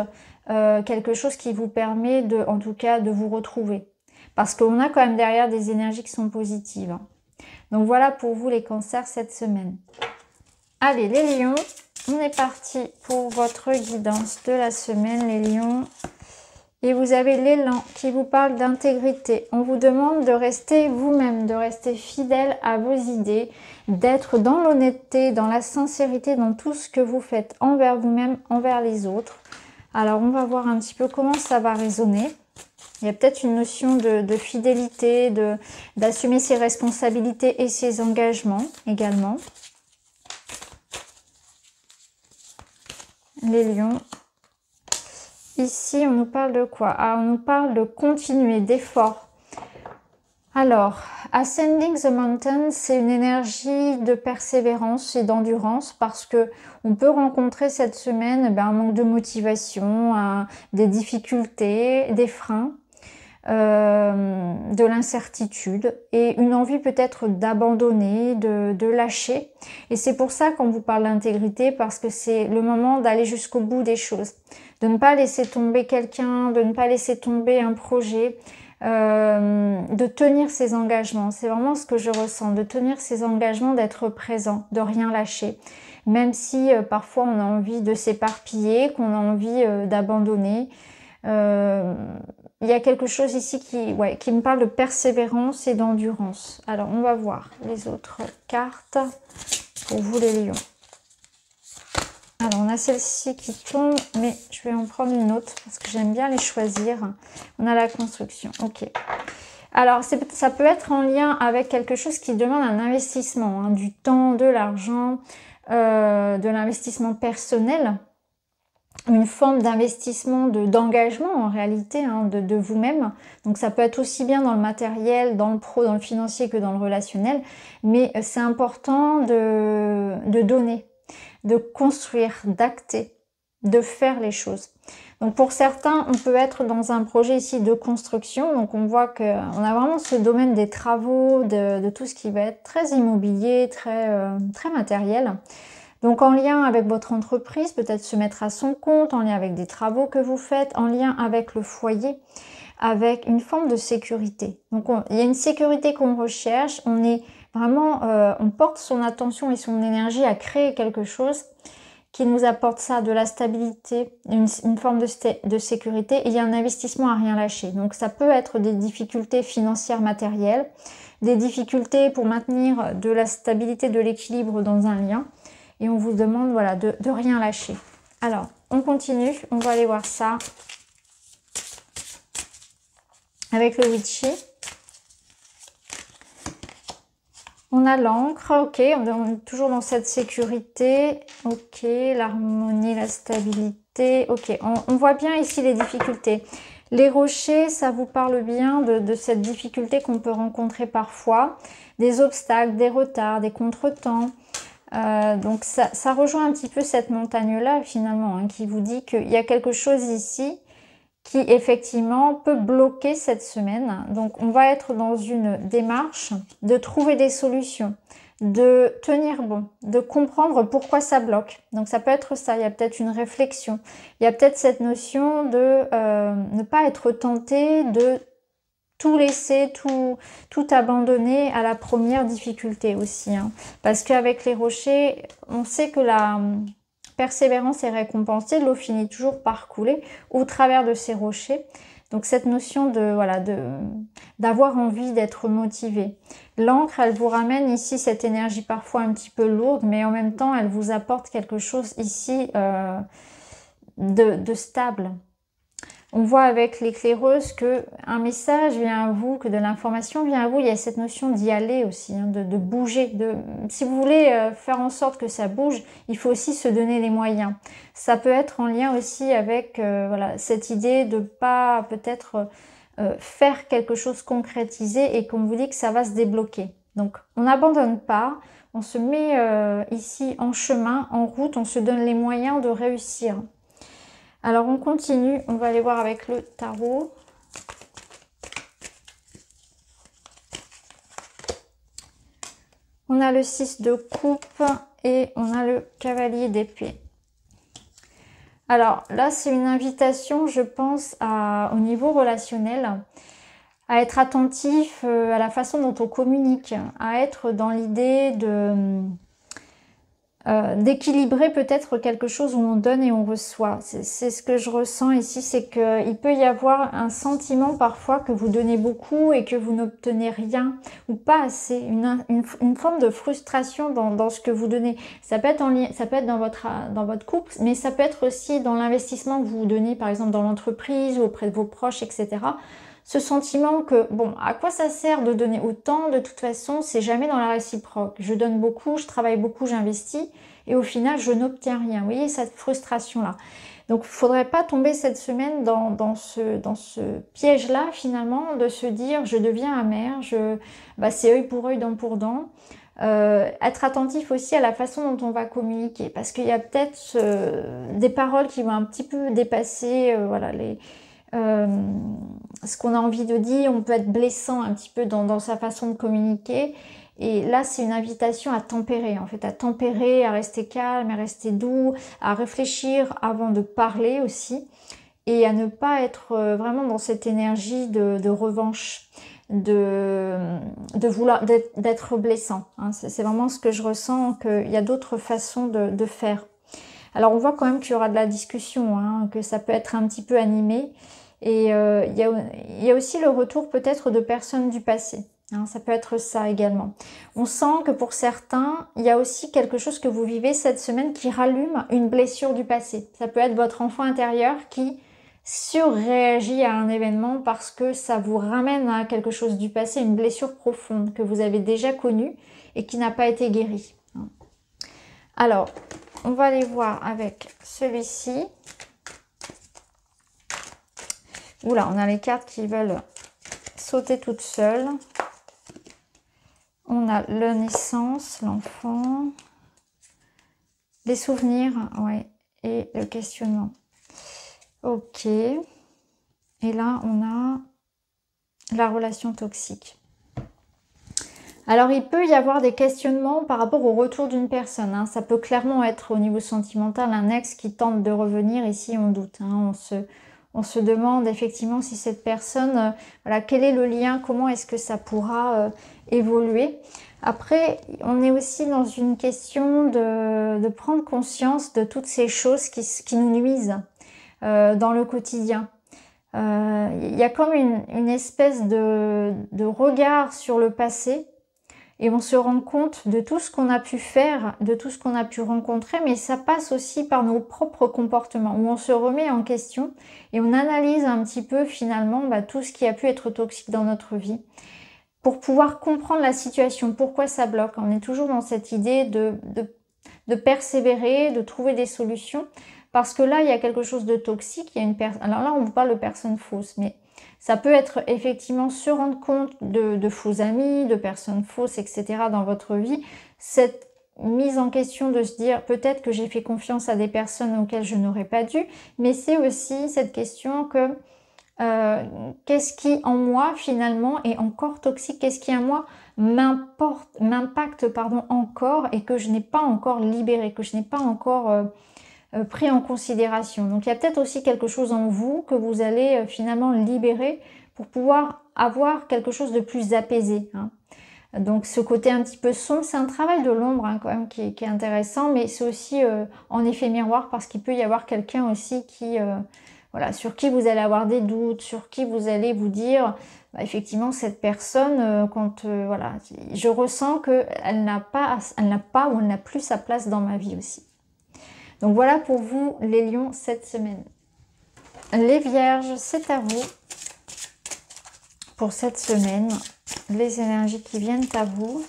quelque chose qui vous permet, en tout cas, de vous retrouver. Parce qu'on a quand même derrière des énergies qui sont positives. Hein. Donc voilà pour vous les cancers cette semaine. Allez, les lions, on est parti pour votre guidance de la semaine, les lions. Et vous avez l'élan qui vous parle d'intégrité. On vous demande de rester vous-même, de rester fidèle à vos idées, d'être dans l'honnêteté, dans la sincérité, dans tout ce que vous faites envers vous-même, envers les autres. Alors, on va voir un petit peu comment ça va résonner. Il y a peut-être une notion de fidélité, d'assumer ses responsabilités et ses engagements également. Les lions. Ici, on nous parle de quoi? Ah, on nous parle de continuer, d'efforts. Alors, Ascending the Mountain, c'est une énergie de persévérance et d'endurance parce que on peut rencontrer cette semaine un manque de motivation, des difficultés, des freins, de l'incertitude et une envie peut-être d'abandonner, de lâcher. Et c'est pour ça qu'on vous parle d'intégrité, parce que c'est le moment d'aller jusqu'au bout des choses, de ne pas laisser tomber quelqu'un, de ne pas laisser tomber un projet, de tenir ses engagements. C'est vraiment ce que je ressens, de tenir ses engagements, d'être présent, de rien lâcher. Même si parfois on a envie de s'éparpiller, qu'on a envie d'abandonner. Il y a quelque chose ici qui me parle de persévérance et d'endurance. Alors, on va voir les autres cartes pour vous les lions. Alors, on a celle-ci qui tombe, mais je vais en prendre une autre parce que j'aime bien les choisir. On a la construction, ok. Alors, ça peut être en lien avec quelque chose qui demande un investissement, hein, du temps, de l'argent, de l'investissement personnel, une forme d'investissement, d'engagement en réalité, hein, de vous-même. Donc, ça peut être aussi bien dans le matériel, dans le pro, dans le financier que dans le relationnel, mais c'est important de donner, de construire, d'acter, de faire les choses. Donc pour certains, on peut être dans un projet ici de construction. Donc on voit qu'on a vraiment ce domaine des travaux, de tout ce qui va être très immobilier, très matériel. Donc en lien avec votre entreprise, peut-être se mettre à son compte, en lien avec des travaux que vous faites, en lien avec le foyer, avec une forme de sécurité. Donc il y a une sécurité qu'on recherche, on est vraiment, on porte son attention et son énergie à créer quelque chose qui nous apporte ça, de la stabilité, une forme de sécurité, et il y a un investissement à rien lâcher. Donc ça peut être des difficultés financières matérielles, des difficultés pour maintenir de la stabilité, de l'équilibre dans un lien, et on vous demande voilà, de rien lâcher. Alors, on continue, on va aller voir ça avec le Witchy. On a l'encre, ok, on est toujours dans cette sécurité, ok, l'harmonie, la stabilité, ok, on voit bien ici les difficultés. Les rochers, ça vous parle bien de cette difficulté qu'on peut rencontrer parfois, des obstacles, des retards, des contretemps. Donc ça rejoint un petit peu cette montagne-là finalement, hein, qui vous dit qu'il y a quelque chose ici qui effectivement peut bloquer cette semaine. Donc on va être dans une démarche de trouver des solutions, de tenir bon, de comprendre pourquoi ça bloque. Donc ça peut être ça, il y a peut-être une réflexion, il y a peut-être cette notion de ne pas être tenté de tout laisser, tout abandonner à la première difficulté aussi, hein. Parce qu'avec les rochers, on sait que la persévérance est récompensée, l'eau finit toujours par couler au travers de ces rochers. Donc cette notion d'avoir envie d'être motivé. L'encre, elle vous ramène ici cette énergie parfois un petit peu lourde, mais en même temps, elle vous apporte quelque chose ici de stable. On voit avec l'éclaireuse que un message vient à vous, que de l'information vient à vous. Il y a cette notion d'y aller aussi, hein, de bouger. Si vous voulez faire en sorte que ça bouge, il faut aussi se donner les moyens. Ça peut être en lien aussi avec voilà, cette idée de pas peut-être faire quelque chose concrétisé et qu'on vous dit que ça va se débloquer. Donc on n'abandonne pas, on se met ici en chemin, en route, on se donne les moyens de réussir. Alors on continue, on va aller voir avec le tarot. On a le 6 de coupe et on a le cavalier d'épée. Alors là, c'est une invitation, je pense, au niveau relationnel, à être attentif à la façon dont on communique, à être dans l'idée d'équilibrer peut-être quelque chose où on donne et on reçoit. C'est ce que je ressens ici, c'est qu'il peut y avoir un sentiment parfois que vous donnez beaucoup et que vous n'obtenez rien ou pas assez, une forme de frustration dans ce que vous donnez. Ça peut être ça peut être dans votre couple, mais ça peut être aussi dans l'investissement que vous donnez, par exemple dans l'entreprise ou auprès de vos proches, etc. Ce sentiment que, bon, à quoi ça sert de donner autant? De toute façon, c'est jamais dans la réciproque. Je donne beaucoup, je travaille beaucoup, j'investis, et au final, je n'obtiens rien. Vous voyez, cette frustration-là. Donc, il ne faudrait pas tomber cette semaine dans ce piège-là, finalement, de se dire, je deviens amer, c'est œil pour œil, dent pour dent. Être attentif aussi à la façon dont on va communiquer, parce qu'il y a peut-être des paroles qui vont un petit peu dépasser ce qu'on a envie de dire. On peut être blessant un petit peu dans sa façon de communiquer. Et là, c'est une invitation à tempérer, en fait, à tempérer, à rester calme, à rester doux, à réfléchir avant de parler aussi, et à ne pas être vraiment dans cette énergie de revanche, de vouloir d'être blessant. Hein. C'est vraiment ce que je ressens, qu'il y a d'autres façons de faire. Alors, on voit quand même qu'il y aura de la discussion, hein, que ça peut être un petit peu animé. Et il y a aussi le retour peut-être de personnes du passé. Hein, ça peut être ça également. On sent que pour certains, il y a aussi quelque chose que vous vivez cette semaine qui rallume une blessure du passé. Ça peut être votre enfant intérieur qui surréagit à un événement parce que ça vous ramène à quelque chose du passé, une blessure profonde que vous avez déjà connue et qui n'a pas été guérie. Alors, on va aller voir avec celui-ci. Oula, on a les cartes qui veulent sauter toutes seules. On a la naissance, l'enfant, les souvenirs, ouais, et le questionnement. Ok. Et là, on a la relation toxique. Alors, il peut y avoir des questionnements par rapport au retour d'une personne. Hein. Ça peut clairement être au niveau sentimental un ex qui tente de revenir. Ici, on doute. Hein. On se demande effectivement si cette personne, voilà, quel est le lien, comment est-ce que ça pourra évoluer. Après, on est aussi dans une question de prendre conscience de toutes ces choses qui nous nuisent dans le quotidien. Il y a comme une espèce de regard sur le passé et on se rend compte de tout ce qu'on a pu faire, de tout ce qu'on a pu rencontrer, mais ça passe aussi par nos propres comportements, où on se remet en question et on analyse un petit peu finalement tout ce qui a pu être toxique dans notre vie, pour pouvoir comprendre la situation, pourquoi ça bloque. On est toujours dans cette idée de persévérer, de trouver des solutions, parce que là, il y a quelque chose de toxique, il y a une personne. Alors là, on vous parle de personnes fausses, mais ça peut être effectivement se rendre compte de faux amis, de personnes fausses, etc. dans votre vie. Cette mise en question de se dire peut-être que j'ai fait confiance à des personnes auxquelles je n'aurais pas dû, mais c'est aussi cette question que qu'est-ce qui en moi finalement est encore toxique, qu'est-ce qui en moi m'impacte encore et que je n'ai pas encore libéré, que je n'ai pas encore pris en considération. Donc il y a peut-être aussi quelque chose en vous que vous allez finalement libérer pour pouvoir avoir quelque chose de plus apaisé. Hein. Donc ce côté un petit peu sombre, c'est un travail de l'ombre hein, quand même qui est intéressant, mais c'est aussi en effet miroir parce qu'il peut y avoir quelqu'un aussi qui, voilà, sur qui vous allez avoir des doutes, sur qui vous allez vous dire, effectivement cette personne, voilà, je ressens qu'elle n'a pas ou elle n'a plus sa place dans ma vie aussi. Donc voilà pour vous les lions cette semaine. Les vierges, c'est à vous pour cette semaine. Les énergies qui viennent à vous.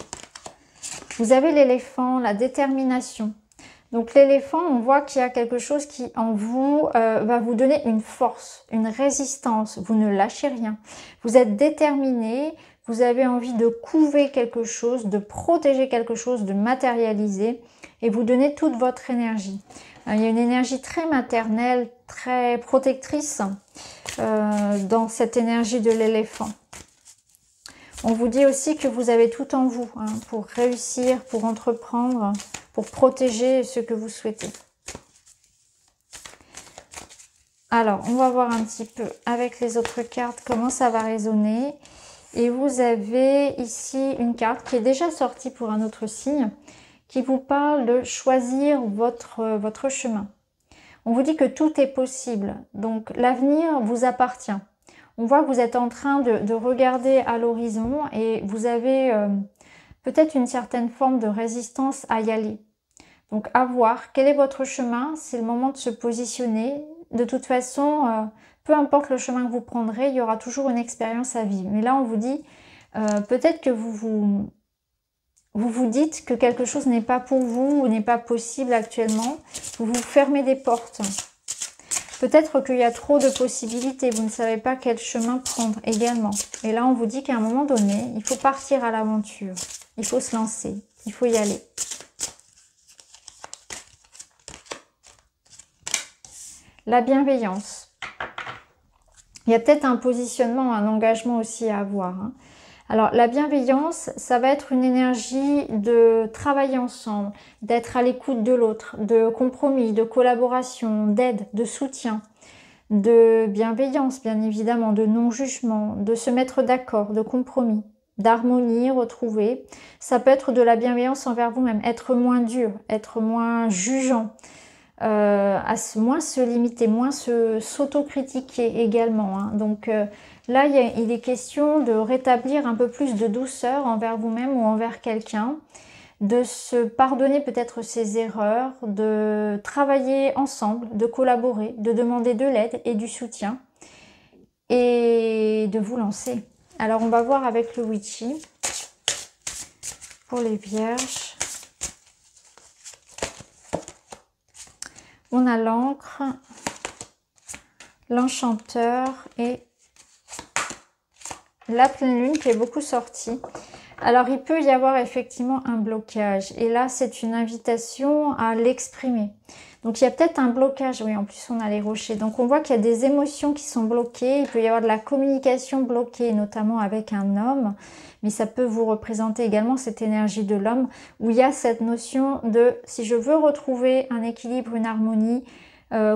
Vous avez l'éléphant, la détermination. Donc l'éléphant, on voit qu'il y a quelque chose qui en vous va vous donner une force, une résistance. Vous ne lâchez rien. Vous êtes déterminé, vous avez envie de couver quelque chose, de protéger quelque chose, de matérialiser et vous donnez toute votre énergie. Il y a une énergie très maternelle, très protectrice dans cette énergie de l'éléphant. On vous dit aussi que vous avez tout en vous hein, pour réussir, pour entreprendre, pour protéger ce que vous souhaitez. Alors, on va voir un petit peu avec les autres cartes comment ça va résonner. Et vous avez ici une carte qui est déjà sortie pour un autre signe, qui vous parle de choisir votre chemin. On vous dit que tout est possible, donc l'avenir vous appartient. On voit que vous êtes en train de regarder à l'horizon et vous avez peut-être une certaine forme de résistance à y aller. Donc à voir, quel est votre chemin? C'est le moment de se positionner. De toute façon, peu importe le chemin que vous prendrez, il y aura toujours une expérience à vivre. Mais là, on vous dit, peut-être que vous vous dites que quelque chose n'est pas pour vous ou n'est pas possible actuellement. Vous vous fermez des portes. Peut-être qu'il y a trop de possibilités, vous ne savez pas quel chemin prendre également. Et là, on vous dit qu'à un moment donné, il faut partir à l'aventure. Il faut se lancer, il faut y aller. La bienveillance. Il y a peut-être un positionnement, un engagement aussi à avoir, hein. Alors, la bienveillance, ça va être une énergie de travailler ensemble, d'être à l'écoute de l'autre, de compromis, de collaboration, d'aide, de soutien, de bienveillance, bien évidemment, de non-jugement, de se mettre d'accord, de compromis, d'harmonie retrouvée. Ça peut être de la bienveillance envers vous-même, être moins dur, être moins jugeant, moins se limiter, moins s'autocritiquer également, hein. Donc là, il est question de rétablir un peu plus de douceur envers vous-même ou envers quelqu'un, de se pardonner peut-être ses erreurs, de travailler ensemble, de collaborer, de demander de l'aide et du soutien et de vous lancer. Alors, on va voir avec le Witchy pour les Vierges. On a l'Ancre, l'Enchanteur et la pleine lune qui est beaucoup sortie. Alors, il peut y avoir effectivement un blocage. Et là, c'est une invitation à l'exprimer. Donc, il y a peut-être un blocage. Oui, en plus, on a les rochers. Donc, on voit qu'il y a des émotions qui sont bloquées. Il peut y avoir de la communication bloquée, notamment avec un homme. Mais ça peut vous représenter également cette énergie de l'homme, où il y a cette notion de, si je veux retrouver un équilibre, une harmonie,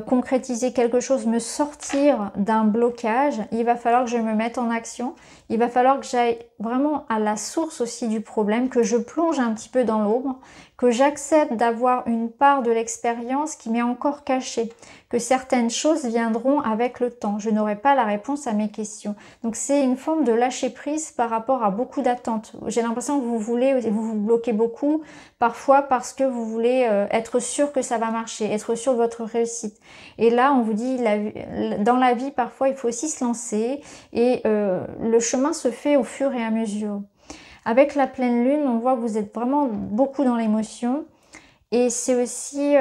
concrétiser quelque chose, me sortir d'un blocage, il va falloir que je me mette en action, il va falloir que j'aille vraiment à la source aussi du problème, que je plonge un petit peu dans l'ombre, que j'accepte d'avoir une part de l'expérience qui m'est encore cachée, que certaines choses viendront avec le temps, je n'aurai pas la réponse à mes questions. Donc c'est une forme de lâcher prise par rapport à beaucoup d'attentes. J'ai l'impression que vous vous bloquez beaucoup, parfois parce que vous voulez être sûr que ça va marcher, être sûr de votre réussite. Et là, on vous dit, dans la vie, parfois, il faut aussi se lancer et le chemin se fait au fur et à mesure. Avec la pleine lune, on voit que vous êtes vraiment beaucoup dans l'émotion et c'est aussi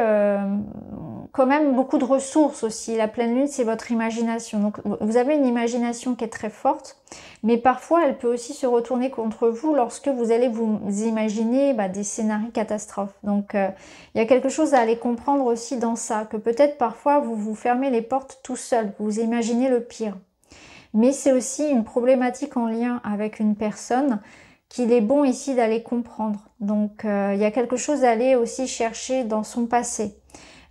quand même beaucoup de ressources aussi. La pleine lune, c'est votre imagination. Donc, vous avez une imagination qui est très forte, mais parfois, elle peut aussi se retourner contre vous lorsque vous allez vous imaginer des scénarios catastrophes. Donc, il y a quelque chose à aller comprendre aussi dans ça, que peut-être parfois, vous vous fermez les portes tout seul, vous imaginez le pire. Mais c'est aussi une problématique en lien avec une personne qu'il est bon ici d'aller comprendre. Donc, il y a quelque chose à aller aussi chercher dans son passé.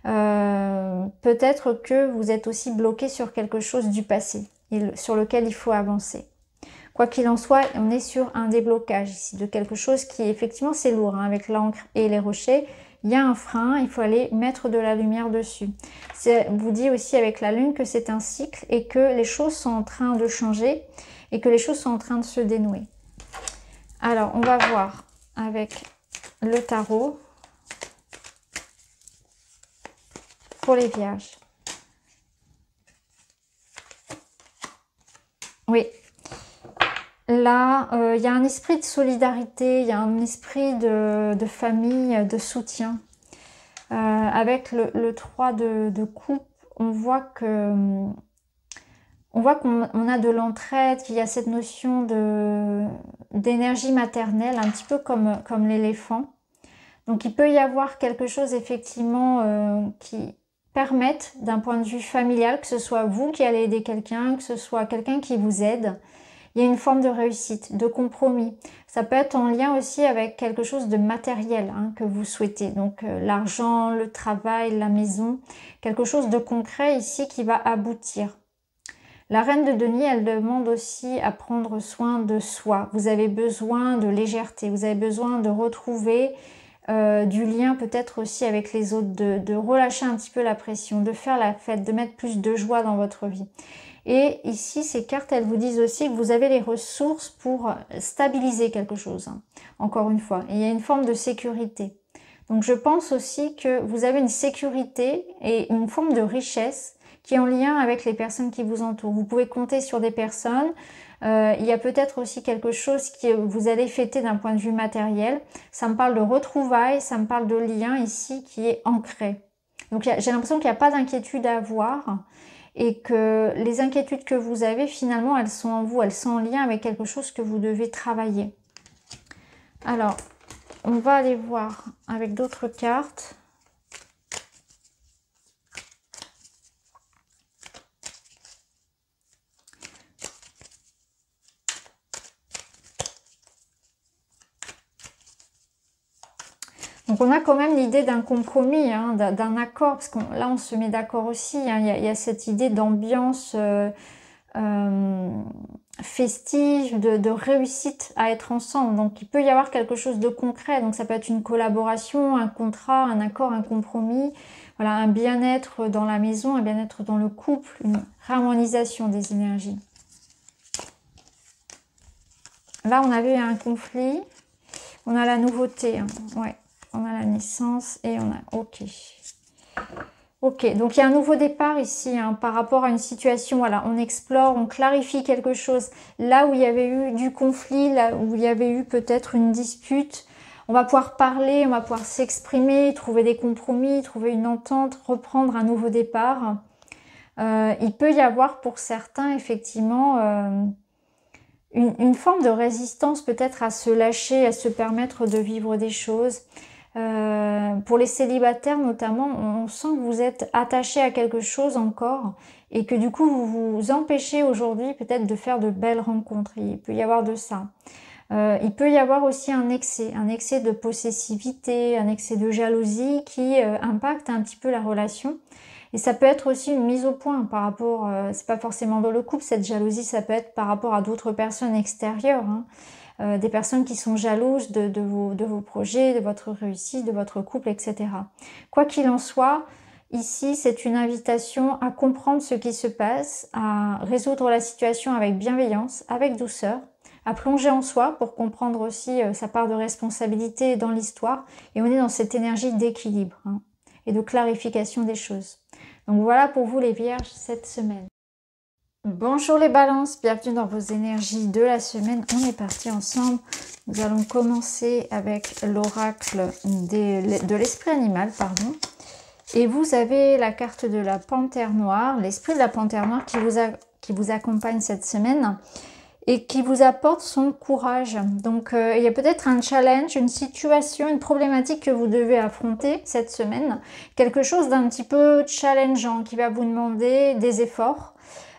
Peut-être que vous êtes aussi bloqué sur quelque chose du passé sur lequel il faut avancer. Quoi qu'il en soit, on est sur un déblocage ici de quelque chose qui, effectivement, c'est lourd, hein, avec l'encre et les rochers. Il y a un frein, il faut aller mettre de la lumière dessus. Vous dit aussi avec la lune que c'est un cycle et que les choses sont en train de changer et que les choses sont en train de se dénouer. Alors, on va voir avec le tarot pour les Vierges. Oui. Là, il y a un esprit de solidarité, il y a un esprit de famille, de soutien. Avec le 3 de coupe, on voit qu'on a de l'entraide, qu'il y a cette notion d'énergie maternelle, un petit peu comme l'éléphant. Donc il peut y avoir quelque chose effectivement qui permette d'un point de vue familial, que ce soit vous qui allez aider quelqu'un, que ce soit quelqu'un qui vous aide. Il y a une forme de réussite, de compromis. Ça peut être en lien aussi avec quelque chose de matériel que vous souhaitez. Donc l'argent, le travail, la maison, quelque chose de concret ici qui va aboutir. La reine de denier, elle demande aussi à prendre soin de soi. Vous avez besoin de légèreté, vous avez besoin de retrouver du lien peut-être aussi avec les autres, de relâcher un petit peu la pression, de faire la fête, de mettre plus de joie dans votre vie. Et ici, ces cartes, elles vous disent aussi que vous avez les ressources pour stabiliser quelque chose, encore une fois. Et il y a une forme de sécurité. Donc, je pense aussi que vous avez une sécurité et une forme de richesse qui est en lien avec les personnes qui vous entourent. Vous pouvez compter sur des personnes. Il y a peut-être aussi quelque chose que vous allez fêter d'un point de vue matériel. Ça me parle de retrouvailles, ça me parle de lien ici qui est ancré. Donc j'ai l'impression qu'il n'y a pas d'inquiétude à avoir et que les inquiétudes que vous avez, finalement, elles sont en vous, elles sont en lien avec quelque chose que vous devez travailler. Alors, on va aller voir avec d'autres cartes. Donc on a quand même l'idée d'un compromis, hein, d'un accord, parce que là on se met d'accord aussi, hein, il y a cette idée d'ambiance festive, de réussite à être ensemble. Donc il peut y avoir quelque chose de concret, donc ça peut être une collaboration, un contrat, un accord, un compromis, voilà, un bien-être dans la maison, un bien-être dans le couple, une harmonisation des énergies. Là on avait un conflit, on a la nouveauté, hein, ouais. On a la naissance et on a... Ok. Ok, donc il y a un nouveau départ ici, hein, par rapport à une situation. Voilà, on explore, on clarifie quelque chose. Là où il y avait eu du conflit, là où il y avait eu peut-être une dispute, on va pouvoir parler, on va pouvoir s'exprimer, trouver des compromis, trouver une entente, reprendre un nouveau départ. Il peut y avoir pour certains, effectivement... une forme de résistance peut-être à se lâcher, à se permettre de vivre des choses. Pour les célibataires notamment, on sent que vous êtes attaché à quelque chose encore et que du coup vous vous empêchez aujourd'hui peut-être de faire de belles rencontres. Il peut y avoir de ça. Il peut y avoir aussi un excès de possessivité, un excès de jalousie qui impacte un petit peu la relation. Et ça peut être aussi une mise au point par rapport, c'est pas forcément dans le couple, cette jalousie, ça peut être par rapport à d'autres personnes extérieures, hein. Des personnes qui sont jalouses de vos projets, de votre réussite, de votre couple, etc. Quoi qu'il en soit, ici, c'est une invitation à comprendre ce qui se passe, à résoudre la situation avec bienveillance, avec douceur, à plonger en soi pour comprendre aussi sa part de responsabilité dans l'histoire. Et on est dans cette énergie d'équilibre, hein, et de clarification des choses. Donc voilà pour vous les Vierges cette semaine. Bonjour les balances, bienvenue dans vos énergies de la semaine. On est parti ensemble. Nous allons commencer avec l'oracle de l'esprit animal, pardon. Et vous avez la carte de la panthère noire, l'esprit de la panthère noire qui vous accompagne cette semaine et qui vous apporte son courage. Donc il y a peut-être un challenge, une situation, une problématique que vous devez affronter cette semaine. Quelque chose d'un petit peu challengeant qui va vous demander des efforts.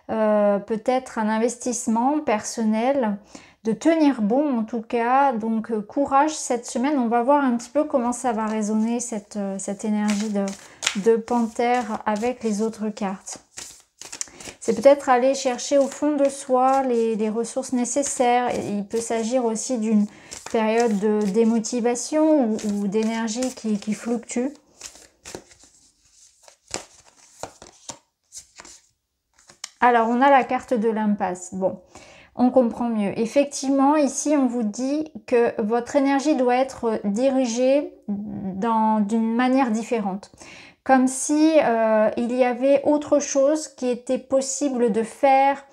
Peut-être un investissement personnel, de tenir bon en tout cas. Donc courage cette semaine. On va voir un petit peu comment ça va résonner cette énergie de panthère avec les autres cartes. C'est peut-être aller chercher au fond de soi les ressources nécessaires. Il peut s'agir aussi d'une période de démotivation ou d'énergie qui fluctue. Alors, on a la carte de l'impasse. Bon, on comprend mieux. Effectivement, ici, on vous dit que votre énergie doit être dirigée d'une manière différente. Comme si il y avait autre chose qui était possible de faire,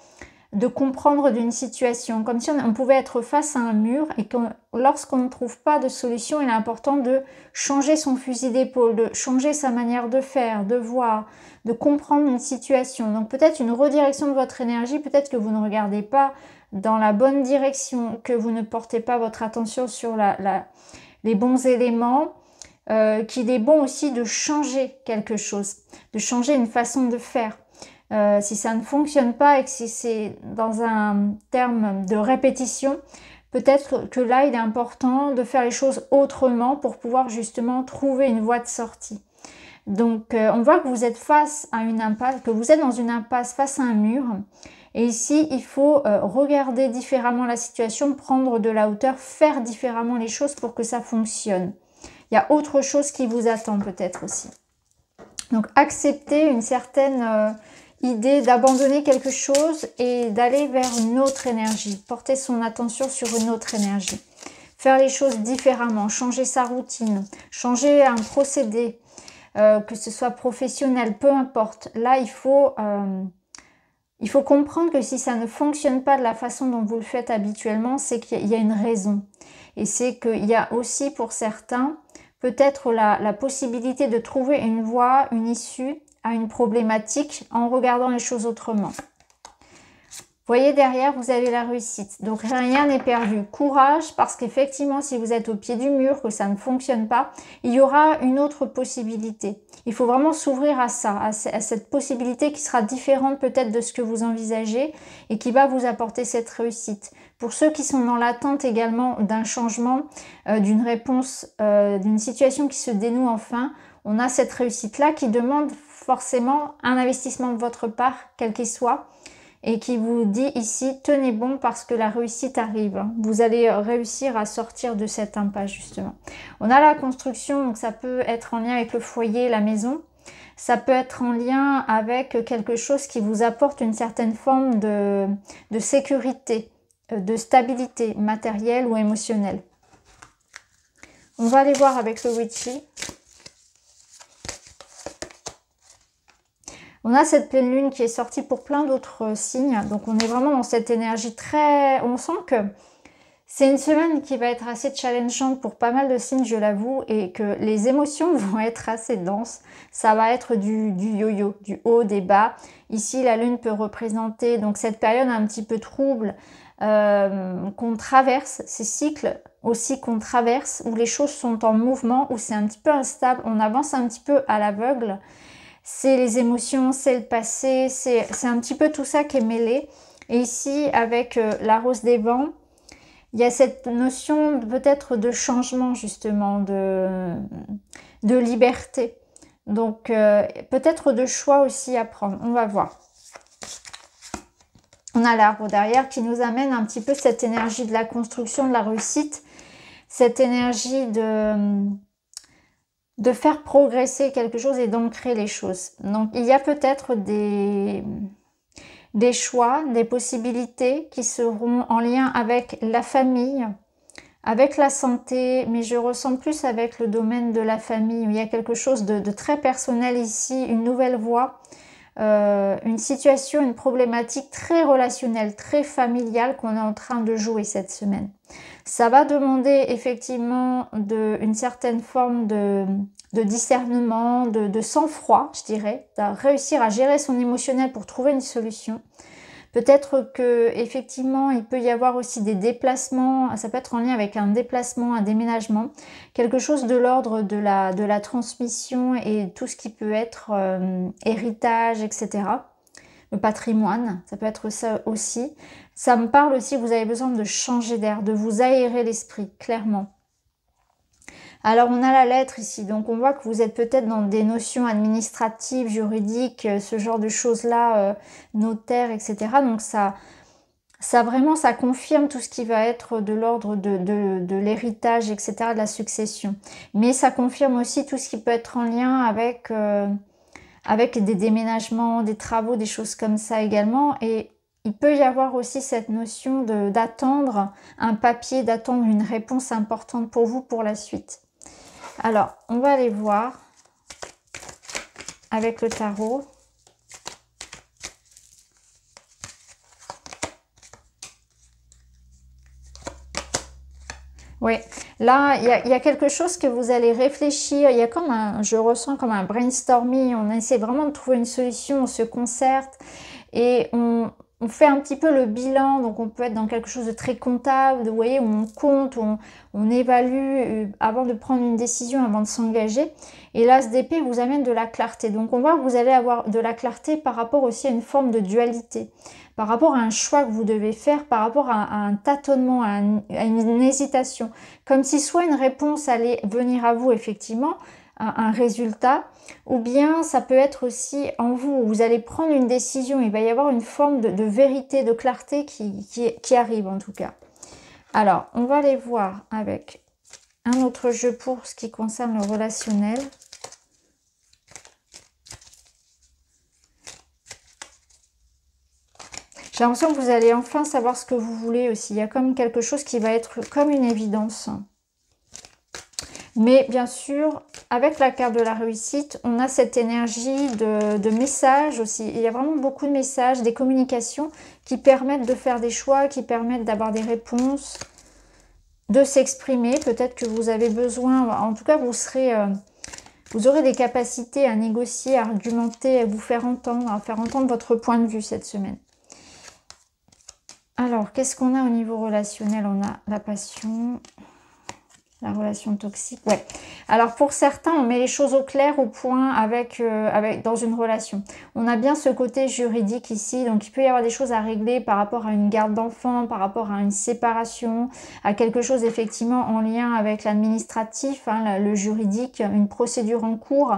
de comprendre d'une situation. Comme si on pouvait être face à un mur et que lorsqu'on ne trouve pas de solution, il est important de changer son fusil d'épaule, de changer sa manière de faire, de voir, de comprendre une situation. Donc peut-être une redirection de votre énergie, peut-être que vous ne regardez pas dans la bonne direction, que vous ne portez pas votre attention sur les bons éléments, qu'il est bon aussi de changer quelque chose, de changer une façon de faire. Si ça ne fonctionne pas et que si c'est dans un terme de répétition, peut-être que là il est important de faire les choses autrement pour pouvoir justement trouver une voie de sortie. Donc on voit que vous êtes face à une impasse, que vous êtes dans une impasse face à un mur. Et ici il faut regarder différemment la situation, prendre de la hauteur, faire différemment les choses pour que ça fonctionne. Il y a autre chose qui vous attend peut-être aussi. Donc accepter une certaine idée d'abandonner quelque chose et d'aller vers une autre énergie. Porter son attention sur une autre énergie. Faire les choses différemment, changer sa routine, changer un procédé, que ce soit professionnel, peu importe. Là, il faut comprendre que si ça ne fonctionne pas de la façon dont vous le faites habituellement, c'est qu'il y a une raison. Et c'est qu'il y a aussi pour certains peut-être la possibilité de trouver une voie, une issue à une problématique en regardant les choses autrement. Vous voyez derrière, vous avez la réussite. Donc rien n'est perdu. Courage, parce qu'effectivement, si vous êtes au pied du mur, que ça ne fonctionne pas, il y aura une autre possibilité. Il faut vraiment s'ouvrir à ça, à cette possibilité qui sera différente peut-être de ce que vous envisagez et qui va vous apporter cette réussite. Pour ceux qui sont dans l'attente également d'un changement, d'une réponse, d'une situation qui se dénoue enfin, on a cette réussite-là qui demande forcément un investissement de votre part, quel qu'il soit, et qui vous dit ici, tenez bon parce que la réussite arrive. Vous allez réussir à sortir de cette impasse justement. On a la construction, donc ça peut être en lien avec le foyer, la maison. Ça peut être en lien avec quelque chose qui vous apporte une certaine forme de sécurité, de stabilité matérielle ou émotionnelle. On va aller voir avec le Witchy. On a cette pleine lune qui est sortie pour plein d'autres signes. Donc on est vraiment dans cette énergie très... On sent que c'est une semaine qui va être assez challengeante pour pas mal de signes, je l'avoue. Et que les émotions vont être assez denses. Ça va être du yo-yo, du haut, des bas. Ici, la lune peut représenter donc cette période un petit peu trouble qu'on traverse. Ces cycles aussi qu'on traverse, où les choses sont en mouvement, où c'est un petit peu instable. On avance un petit peu à l'aveugle. C'est les émotions, c'est le passé, c'est un petit peu tout ça qui est mêlé. Et ici, avec la rose des vents, il y a cette notion peut-être de changement justement, de liberté. Donc peut-être de choix aussi à prendre, on va voir. On a l'arbre derrière qui nous amène un petit peu cette énergie de la construction, de la réussite, cette énergie de faire progresser quelque chose et d'ancrer les choses. Donc il y a peut-être des choix, des possibilités qui seront en lien avec la famille, avec la santé, mais je ressens plus avec le domaine de la famille, où il y a quelque chose de très personnel ici, une nouvelle voie, une situation, une problématique très relationnelle, très familiale qu'on est en train de jouer cette semaine. Ça va demander effectivement une certaine forme de discernement, de sang-froid, je dirais, de réussir à gérer son émotionnel pour trouver une solution. Peut-être que effectivement il peut y avoir aussi des déplacements, ça peut être en lien avec un déplacement, un déménagement, quelque chose de l'ordre de la transmission et tout ce qui peut être héritage, etc. Le patrimoine, ça peut être ça aussi. Ça me parle aussi, vous avez besoin de changer d'air, de vous aérer l'esprit, clairement. Alors on a la lettre ici, donc on voit que vous êtes peut-être dans des notions administratives, juridiques, ce genre de choses-là, notaire, etc. Donc ça vraiment, ça confirme tout ce qui va être de l'ordre de l'héritage, etc., de la succession. Mais ça confirme aussi tout ce qui peut être en lien avec des déménagements, des travaux, des choses comme ça également. Et il peut y avoir aussi cette notion d'attendre un papier, d'attendre une réponse importante pour vous pour la suite. Alors, on va aller voir avec le tarot. Oui, là, il y a quelque chose que vous allez réfléchir. Il y a comme je ressens comme un brainstorming. On essaie vraiment de trouver une solution, on se concerte et on fait un petit peu le bilan. Donc, on peut être dans quelque chose de très comptable, vous voyez, où on compte, on évalue avant de prendre une décision, avant de s'engager. Et l'As d'épée vous amène de la clarté. Donc, on voit que vous allez avoir de la clarté par rapport aussi à une forme de dualité, par rapport à un choix que vous devez faire, par rapport à un tâtonnement, à une hésitation. Comme si soit une réponse allait venir à vous, effectivement, un résultat, ou bien ça peut être aussi en vous, vous allez prendre une décision, il va y avoir une forme de vérité, de clarté qui arrive en tout cas. Alors, on va aller voir avec un autre jeu pour ce qui concerne le relationnel. J'ai l'impression que vous allez enfin savoir ce que vous voulez aussi. Il y a comme quelque chose qui va être comme une évidence. Mais bien sûr, avec la carte de la réussite, on a cette énergie de messages aussi. Il y a vraiment beaucoup de messages, des communications qui permettent de faire des choix, qui permettent d'avoir des réponses. de s'exprimer. Peut-être que vous avez besoin, en tout cas, vous aurez des capacités à négocier, à argumenter, à vous faire entendre, à faire entendre votre point de vue cette semaine. Alors, qu'est-ce qu'on a au niveau relationnel? On a la passion, la relation toxique. Ouais. Alors, pour certains, on met les choses au clair, au point dans une relation. On a bien ce côté juridique ici. Donc, il peut y avoir des choses à régler par rapport à une garde d'enfants, par rapport à une séparation, à quelque chose effectivement en lien avec l'administratif, hein, le juridique, une procédure en cours.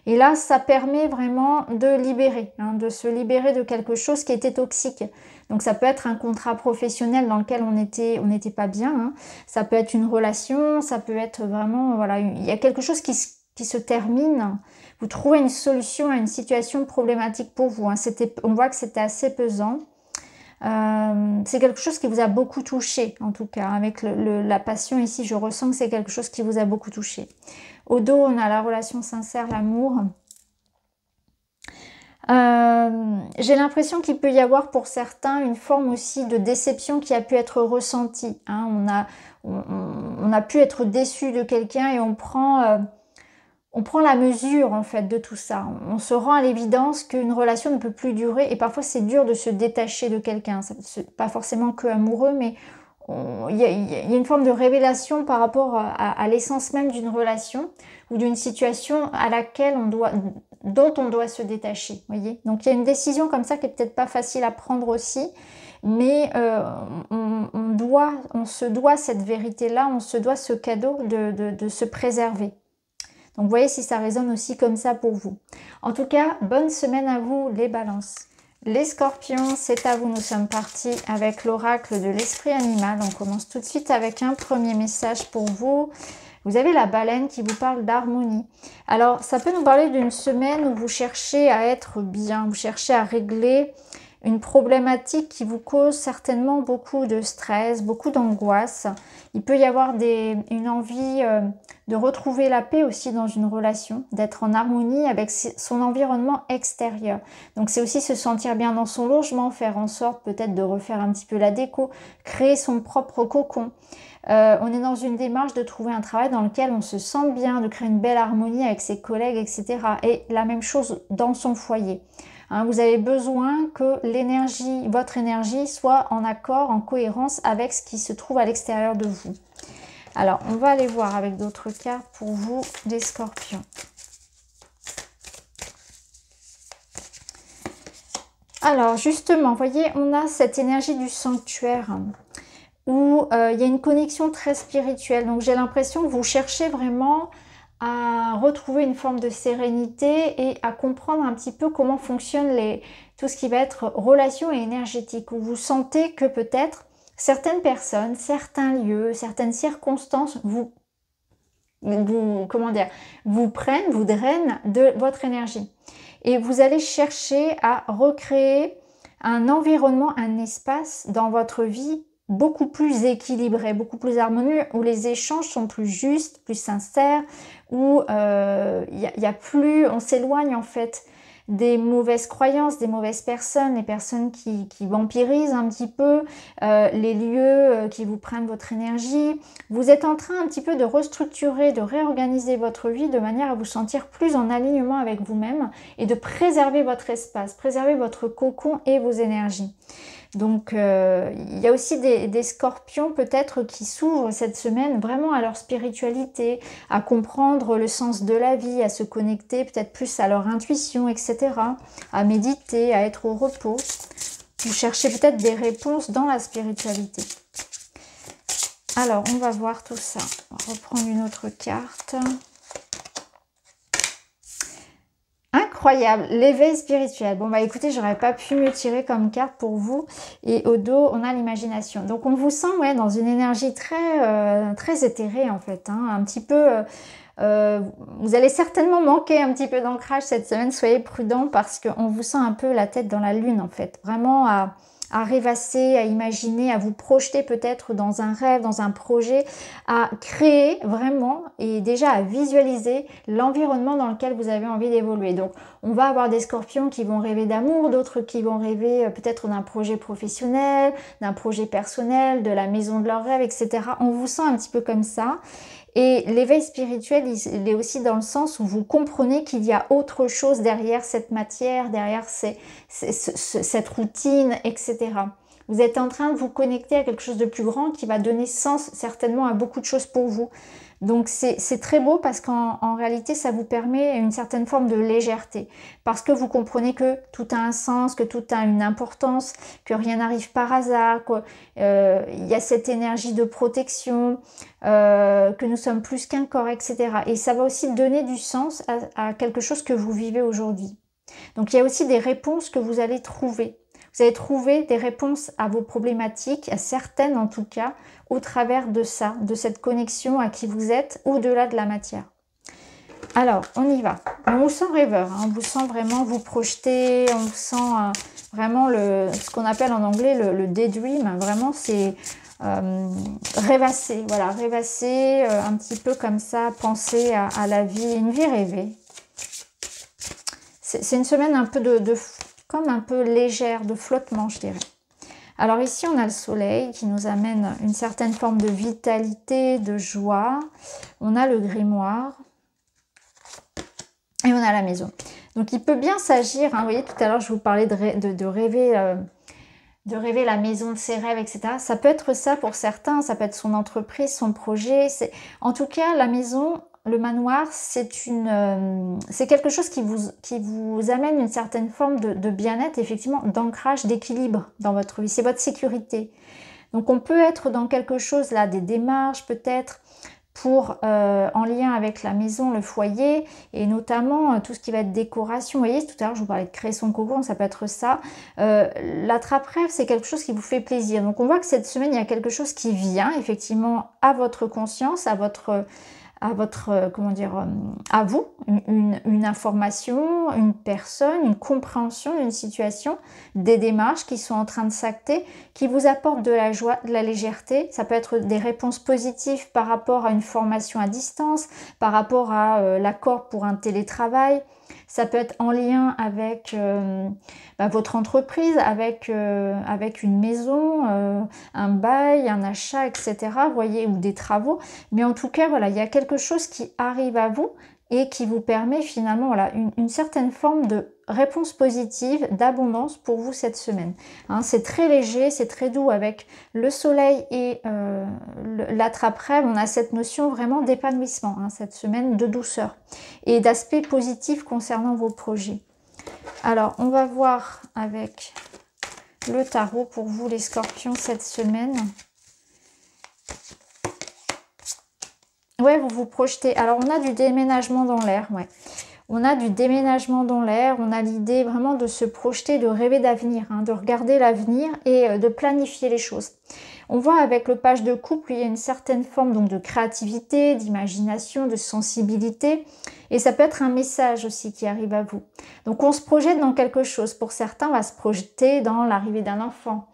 Et là, ça permet vraiment de libérer, hein, de se libérer de quelque chose qui était toxique. Donc ça peut être un contrat professionnel dans lequel on n'était pas bien, hein. Ça peut être une relation, ça peut être vraiment, voilà, il y a quelque chose qui se termine. Vous trouvez une solution à une situation problématique pour vous, hein. On voit que c'était assez pesant. C'est quelque chose qui vous a beaucoup touché, en tout cas. Avec la passion ici, je ressens que c'est quelque chose qui vous a beaucoup touché. Au dos, on a la relation sincère, l'amour. J'ai l'impression qu'il peut y avoir pour certains une forme aussi de déception qui a pu être ressentie, hein. On a pu être déçu de quelqu'un et on prend la mesure en fait de tout ça. On se rend à l'évidence qu'une relation ne peut plus durer et parfois c'est dur de se détacher de quelqu'un. Pas forcément que amoureux, mais il y a une forme de révélation par rapport à l'essence même d'une relation ou d'une situation dont on doit se détacher, voyez. Donc il y a une décision comme ça qui est peut-être pas facile à prendre aussi, mais on se doit cette vérité-là, on se doit ce cadeau de se préserver. Donc vous voyez si ça résonne aussi comme ça pour vous. En tout cas, bonne semaine à vous les balances. Les scorpions, c'est à vous, nous sommes partis avec l'oracle de l'esprit animal. On commence tout de suite avec un premier message pour vous. Vous avez la baleine qui vous parle d'harmonie. Alors, ça peut nous parler d'une semaine où vous cherchez à être bien, vous cherchez à régler une problématique qui vous cause certainement beaucoup de stress, beaucoup d'angoisse. Il peut y avoir une envie de retrouver la paix aussi dans une relation, d'être en harmonie avec son environnement extérieur. Donc c'est aussi se sentir bien dans son logement, faire en sorte peut-être de refaire un petit peu la déco, créer son propre cocon. On est dans une démarche de trouver un travail dans lequel on se sente bien, de créer une belle harmonie avec ses collègues, etc. Et la même chose dans son foyer. Hein, vous avez besoin que votre énergie soit en accord, en cohérence avec ce qui se trouve à l'extérieur de vous. Alors, on va aller voir avec d'autres cartes pour vous, les scorpions. Alors, justement, vous voyez, on a cette énergie du sanctuaire où il y a une connexion très spirituelle. Donc, j'ai l'impression que vous cherchez vraiment à retrouver une forme de sérénité et à comprendre un petit peu comment fonctionne tout ce qui va être relation et énergétique, où vous sentez que peut-être certaines personnes, certains lieux, certaines circonstances vous prennent, vous drainent de votre énergie. Et vous allez chercher à recréer un environnement, un espace dans votre vie beaucoup plus équilibré, beaucoup plus harmonieux, où les échanges sont plus justes, plus sincères, où on s'éloigne en fait des mauvaises croyances, des mauvaises personnes, les personnes qui vampirisent un petit peu, les lieux qui vous prennent votre énergie. Vous êtes en train un petit peu de restructurer, de réorganiser votre vie de manière à vous sentir plus en alignement avec vous-même et de préserver votre espace, préserver votre cocon et vos énergies. Donc, il y a aussi des scorpions peut-être qui s'ouvrent cette semaine vraiment à leur spiritualité, à comprendre le sens de la vie, à se connecter peut-être plus à leur intuition, etc. À méditer, à être au repos. Vous cherchez peut-être des réponses dans la spiritualité. Alors, on va voir tout ça. On va reprendre une autre carte. Incroyable, l'éveil spirituel. Bon bah écoutez, j'aurais pas pu mieux tirer comme carte pour vous. Et au dos, on a l'imagination. Donc on vous sent dans une énergie très éthérée en fait. Hein, un petit peu, vous allez certainement manquer un petit peu d'ancrage cette semaine. Soyez prudents parce qu'on vous sent un peu la tête dans la lune en fait. Vraiment à rêvasser, à imaginer, à vous projeter peut-être dans un rêve, dans un projet, à créer vraiment et déjà à visualiser l'environnement dans lequel vous avez envie d'évoluer. Donc on va avoir des scorpions qui vont rêver d'amour, d'autres qui vont rêver peut-être d'un projet professionnel, d'un projet personnel, de la maison de leurs rêves, etc. On vous sent un petit peu comme ça. Et l'éveil spirituel, il est aussi dans le sens où vous comprenez qu'il y a autre chose derrière cette matière, derrière cette routine, etc. Vous êtes en train de vous connecter à quelque chose de plus grand qui va donner sens certainement à beaucoup de choses pour vous. Donc c'est très beau parce qu'en réalité, ça vous permet une certaine forme de légèreté. Parce que vous comprenez que tout a un sens, que tout a une importance, que rien n'arrive par hasard, qu'il y a cette énergie de protection, que nous sommes plus qu'un corps, etc. Et ça va aussi donner du sens à quelque chose que vous vivez aujourd'hui. Donc il y a aussi des réponses que vous allez trouver. Vous allez trouver des réponses à vos problématiques, à certaines en tout cas, au travers de ça, de cette connexion à qui vous êtes, au-delà de la matière. Alors, on y va. On vous sent rêveur, hein, on vous sent vraiment vous projeter, on vous sent vraiment ce qu'on appelle en anglais le daydream. Vraiment, c'est rêvasser, voilà, rêvasser un petit peu comme ça, penser à la vie, une vie rêvée. C'est une semaine un peu comme un peu légère, de flottement, je dirais. Alors ici, on a le soleil qui nous amène une certaine forme de vitalité, de joie. On a le grimoire. Et on a la maison. Donc il peut bien s'agir, hein, vous voyez, tout à l'heure, je vous parlais de rêver la maison de ses rêves, etc. Ça peut être ça pour certains, ça peut être son entreprise, son projet. En tout cas, la maison, le manoir, c'est quelque chose qui vous amène une certaine forme de bien-être, effectivement, d'ancrage, d'équilibre dans votre vie. C'est votre sécurité. Donc on peut être dans quelque chose là, des démarches peut-être en lien avec la maison, le foyer, et notamment tout ce qui va être décoration. Vous voyez, tout à l'heure je vous parlais de créer son cocon, ça peut être ça. L'attrape-rêve, c'est quelque chose qui vous fait plaisir. Donc on voit que cette semaine, il y a quelque chose qui vient effectivement à votre conscience, à vous, une information, une personne, une compréhension d'une situation, des démarches qui sont en train de s'acter, qui vous apportent de la joie, de la légèreté. Ça peut être des réponses positives par rapport à une formation à distance, par rapport à l'accord pour un télétravail. Ça peut être en lien avec votre entreprise, avec une maison, un bail, un achat, etc. Vous voyez, ou des travaux. Mais en tout cas, voilà, il y a quelque chose qui arrive à vous et qui vous permet finalement voilà, une certaine forme de réponse positive, d'abondance pour vous cette semaine. Hein, c'est très léger, c'est très doux avec le soleil et l'attrape-rêve. On a cette notion vraiment d'épanouissement, hein, cette semaine de douceur et d'aspect positif concernant vos projets. Alors, on va voir avec le tarot pour vous les scorpions cette semaine. Ouais, vous vous projetez. Alors, on a du déménagement dans l'air, ouais. On a du déménagement dans l'air, on a l'idée vraiment de se projeter, de rêver d'avenir, hein, de regarder l'avenir et de planifier les choses. On voit avec le page de couple, il y a une certaine forme donc de créativité, d'imagination, de sensibilité. Et ça peut être un message aussi qui arrive à vous. Donc on se projette dans quelque chose. Pour certains, on va se projeter dans l'arrivée d'un enfant.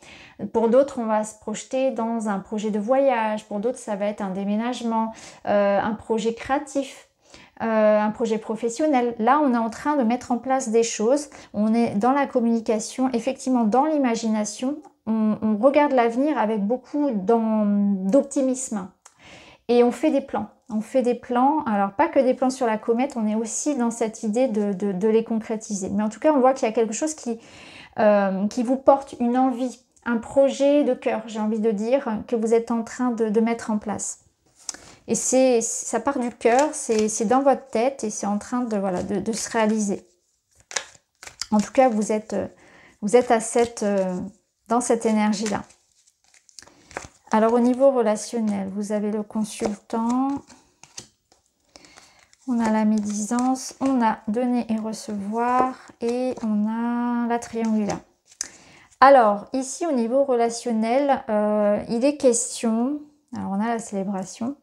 Pour d'autres, on va se projeter dans un projet de voyage. Pour d'autres, ça va être un déménagement, un projet créatif. Un projet professionnel. Là, on est en train de mettre en place des choses. On est dans la communication, effectivement dans l'imagination. On regarde l'avenir avec beaucoup d'optimisme. Et on fait des plans. On fait des plans, alors pas que des plans sur la comète, on est aussi dans cette idée de les concrétiser. Mais en tout cas, on voit qu'il y a quelque chose qui vous porte une envie, un projet de cœur, j'ai envie de dire, que vous êtes en train de mettre en place. Et ça part du cœur, c'est dans votre tête et c'est en train de se réaliser. En tout cas, vous êtes dans cette énergie-là. Alors, au niveau relationnel, vous avez le consultant, on a la médisance, on a donner et recevoir et on a la triangulaire. Alors, ici, au niveau relationnel, il est question, alors on a la célébration.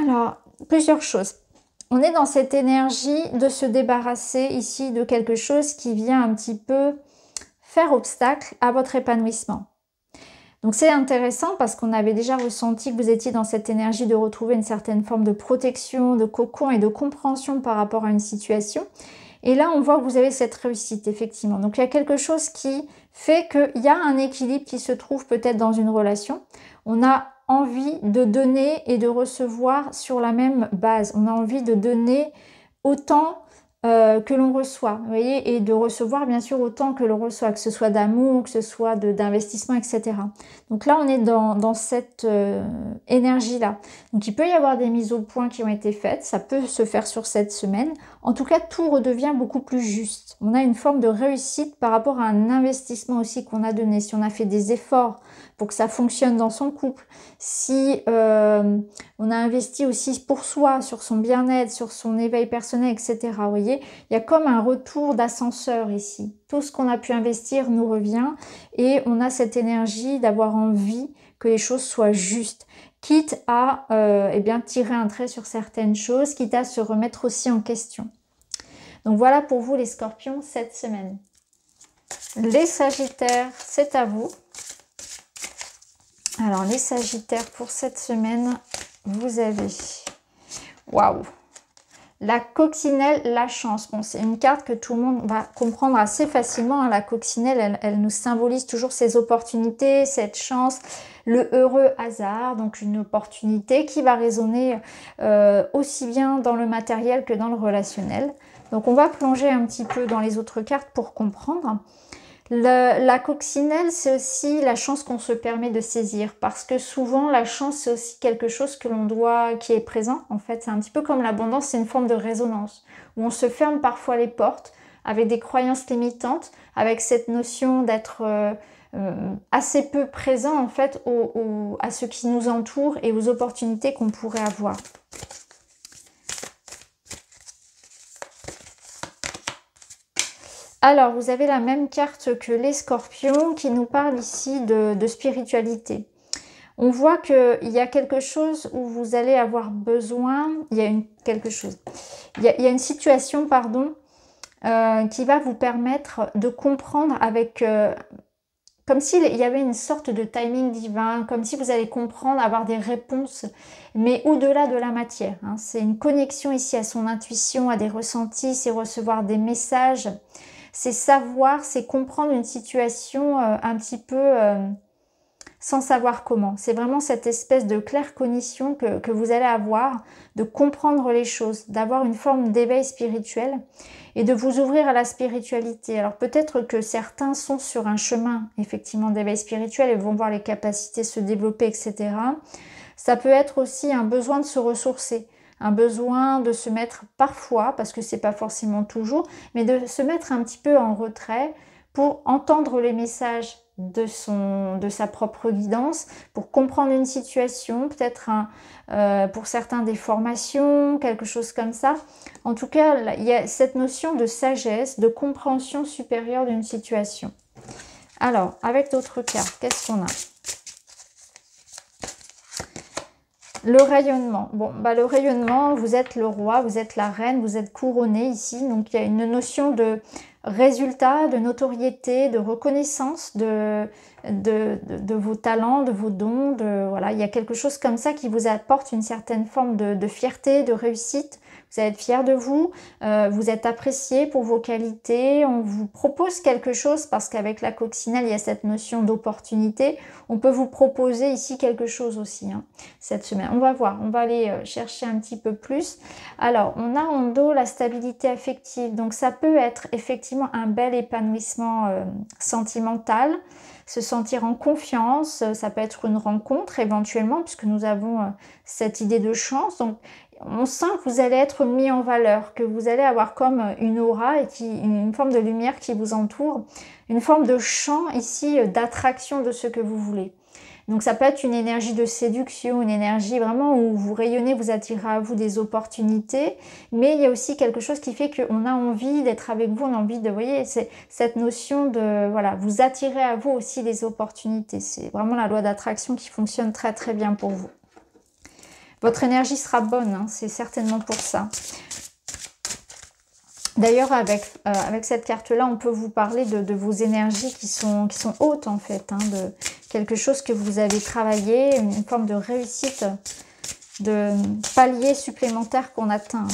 Alors, plusieurs choses. On est dans cette énergie de se débarrasser ici de quelque chose qui vient un petit peu faire obstacle à votre épanouissement. Donc c'est intéressant parce qu'on avait déjà ressenti que vous étiez dans cette énergie de retrouver une certaine forme de protection, de cocon et de compréhension par rapport à une situation. Et là, on voit que vous avez cette réussite, effectivement. Donc il y a quelque chose qui fait qu'il y a un équilibre qui se trouve peut-être dans une relation. On a envie de donner et de recevoir sur la même base. On a envie de donner autant que l'on reçoit, vous voyez, et de recevoir bien sûr autant que l'on reçoit, que ce soit d'amour, que ce soit d'investissement, etc. Donc là, on est dans cette énergie-là. Donc il peut y avoir des mises au point qui ont été faites, ça peut se faire sur cette semaine. En tout cas, tout redevient beaucoup plus juste. On a une forme de réussite par rapport à un investissement aussi qu'on a donné. Si on a fait des efforts pour que ça fonctionne dans son couple, si on a investi aussi pour soi, sur son bien-être, sur son éveil personnel, etc. Vous voyez, il y a comme un retour d'ascenseur ici. Tout ce qu'on a pu investir nous revient et on a cette énergie d'avoir envie que les choses soient justes, quitte à eh bien, tirer un trait sur certaines choses, quitte à se remettre aussi en question. Donc voilà pour vous les scorpions cette semaine. Les sagittaires, c'est à vous. Alors les sagittaires pour cette semaine, vous avez... Waouh! La coccinelle, la chance. Bon, c'est une carte que tout le monde va comprendre assez facilement. La coccinelle, elle nous symbolise toujours ces opportunités, cette chance, le heureux hasard. Donc une opportunité qui va résonner aussi bien dans le matériel que dans le relationnel. Donc on va plonger un petit peu dans les autres cartes pour comprendre. La coccinelle, c'est aussi la chance qu'on se permet de saisir, parce que souvent la chance, c'est aussi quelque chose que l'on doit, qui est présent. En fait, c'est un petit peu comme l'abondance, c'est une forme de résonance, où on se ferme parfois les portes avec des croyances limitantes, avec cette notion d'être assez peu présent en fait à ce qui nous entoure et aux opportunités qu'on pourrait avoir. Alors, vous avez la même carte que les scorpions qui nous parle ici de spiritualité. On voit qu'il y a quelque chose où vous allez avoir besoin, il y a une situation, pardon, qui va vous permettre de comprendre avec, comme s'il y avait une sorte de timing divin, comme si vous allez comprendre, avoir des réponses, mais au-delà de la matière. Hein. C'est une connexion ici à son intuition, à des ressentis, c'est recevoir des messages. C'est savoir, c'est comprendre une situation un petit peu sans savoir comment. C'est vraiment cette espèce de claire cognition que vous allez avoir, de comprendre les choses, d'avoir une forme d'éveil spirituel et de vous ouvrir à la spiritualité. Alors peut-être que certains sont sur un chemin effectivement d'éveil spirituel et vont voir les capacités se développer, etc. Ça peut être aussi un besoin de se ressourcer. Un besoin de se mettre parfois, parce que c'est pas forcément toujours, mais de se mettre un petit peu en retrait pour entendre les messages de sa propre guidance, pour comprendre une situation, peut-être pour certains des formations, quelque chose comme ça. En tout cas, il y a cette notion de sagesse, de compréhension supérieure d'une situation. Alors, avec d'autres cartes, qu'est-ce qu'on a ? Le rayonnement. Bon, bah le rayonnement, vous êtes le roi, vous êtes la reine, vous êtes couronné ici. Donc, il y a une notion de résultat, de notoriété, de reconnaissance de vos talents, de vos dons. Voilà, il y a quelque chose comme ça qui vous apporte une certaine forme de fierté, de réussite. Vous allez être fier de vous, vous êtes apprécié pour vos qualités, on vous propose quelque chose parce qu'avec la coccinelle, il y a cette notion d'opportunité. On peut vous proposer ici quelque chose aussi hein, cette semaine. On va voir, on va aller chercher un petit peu plus. Alors, on a en dos la stabilité affective. Donc, ça peut être effectivement un bel épanouissement sentimental, se sentir en confiance. Ça peut être une rencontre éventuellement puisque nous avons cette idée de chance. Donc, on sent que vous allez être mis en valeur, que vous allez avoir comme une aura et une forme de lumière qui vous entoure, une forme de champ ici d'attraction de ce que vous voulez. Donc ça peut être une énergie de séduction, une énergie vraiment où vous rayonnez, vous attirez à vous des opportunités, mais il y a aussi quelque chose qui fait qu'on a envie d'être avec vous, on a envie de, vous voyez, c'est cette notion de, voilà, vous attirez à vous aussi des opportunités. C'est vraiment la loi d'attraction qui fonctionne très très bien pour vous. Votre énergie sera bonne, hein, c'est certainement pour ça. D'ailleurs, avec cette carte-là, on peut vous parler de vos énergies qui sont hautes, en fait, hein, de quelque chose que vous avez travaillé, une forme de réussite, de palier supplémentaire qu'on atteint.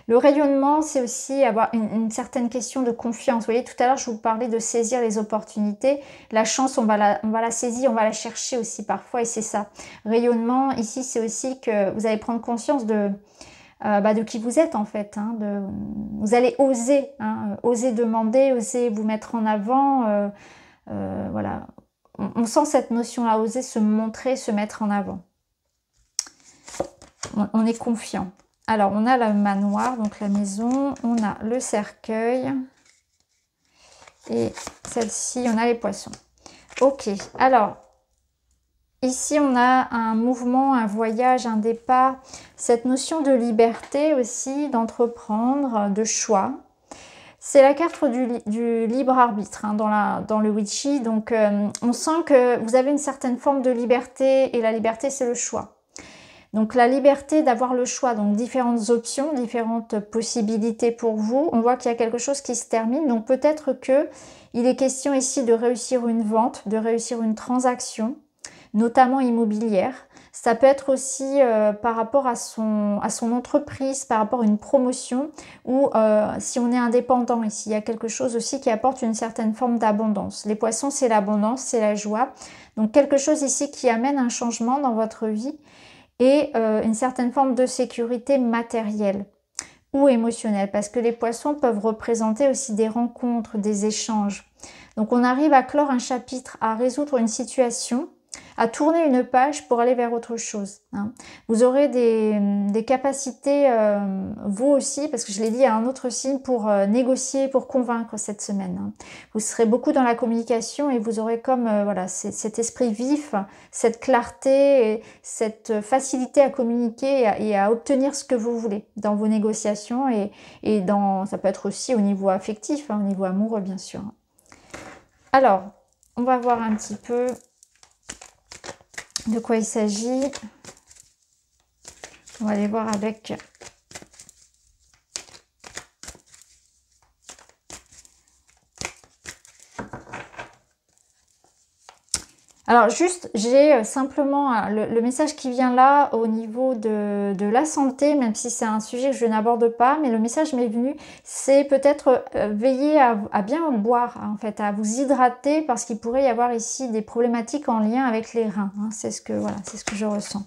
Le rayonnement, c'est aussi avoir une certaine question de confiance. Vous voyez, tout à l'heure, je vous parlais de saisir les opportunités. La chance, on va la saisir, on va la chercher aussi parfois, et c'est ça. Rayonnement, ici, c'est aussi que vous allez prendre conscience de qui vous êtes, en fait. Hein, vous allez oser, hein, oser demander, oser vous mettre en avant. Voilà. On sent cette notion-là, oser se montrer, se mettre en avant. On est confiant. Alors, on a le manoir, donc la maison, on a le cercueil, et celle-ci, on a les poissons. Ok, alors, ici, on a un mouvement, un voyage, un départ, cette notion de liberté aussi, d'entreprendre, de choix. C'est la carte du libre arbitre, hein, dans le Witchy, donc on sent que vous avez une certaine forme de liberté, et la liberté, c'est le choix. Donc la liberté d'avoir le choix, donc différentes options, différentes possibilités pour vous. On voit qu'il y a quelque chose qui se termine, donc peut-être que il est question ici de réussir une vente, de réussir une transaction, notamment immobilière. Ça peut être aussi par rapport à son entreprise, par rapport à une promotion, ou si on est indépendant ici, il y a quelque chose aussi qui apporte une certaine forme d'abondance. Les poissons, c'est l'abondance, c'est la joie. Donc quelque chose ici qui amène un changement dans votre vie, et une certaine forme de sécurité matérielle ou émotionnelle, parce que les poissons peuvent représenter aussi des rencontres, des échanges. Donc on arrive à clore un chapitre, à résoudre une situation, à tourner une page pour aller vers autre chose. Hein. Vous aurez des capacités, vous aussi, parce que je l'ai dit à un autre signe, pour négocier, pour convaincre cette semaine. Hein. Vous serez beaucoup dans la communication, et vous aurez comme voilà, cet esprit vif, cette clarté, et cette facilité à communiquer et à obtenir ce que vous voulez dans vos négociations, et ça peut être aussi au niveau affectif, hein, au niveau amoureux bien sûr. Alors, on va voir un petit peu de quoi il s'agit. On va aller voir avec alors juste, j'ai simplement le message qui vient là au niveau de la santé, même si c'est un sujet que je n'aborde pas, mais le message m'est venu, c'est peut-être veiller à bien boire, en fait, à vous hydrater, parce qu'il pourrait y avoir ici des problématiques en lien avec les reins. Hein, c'est ce que je ressens.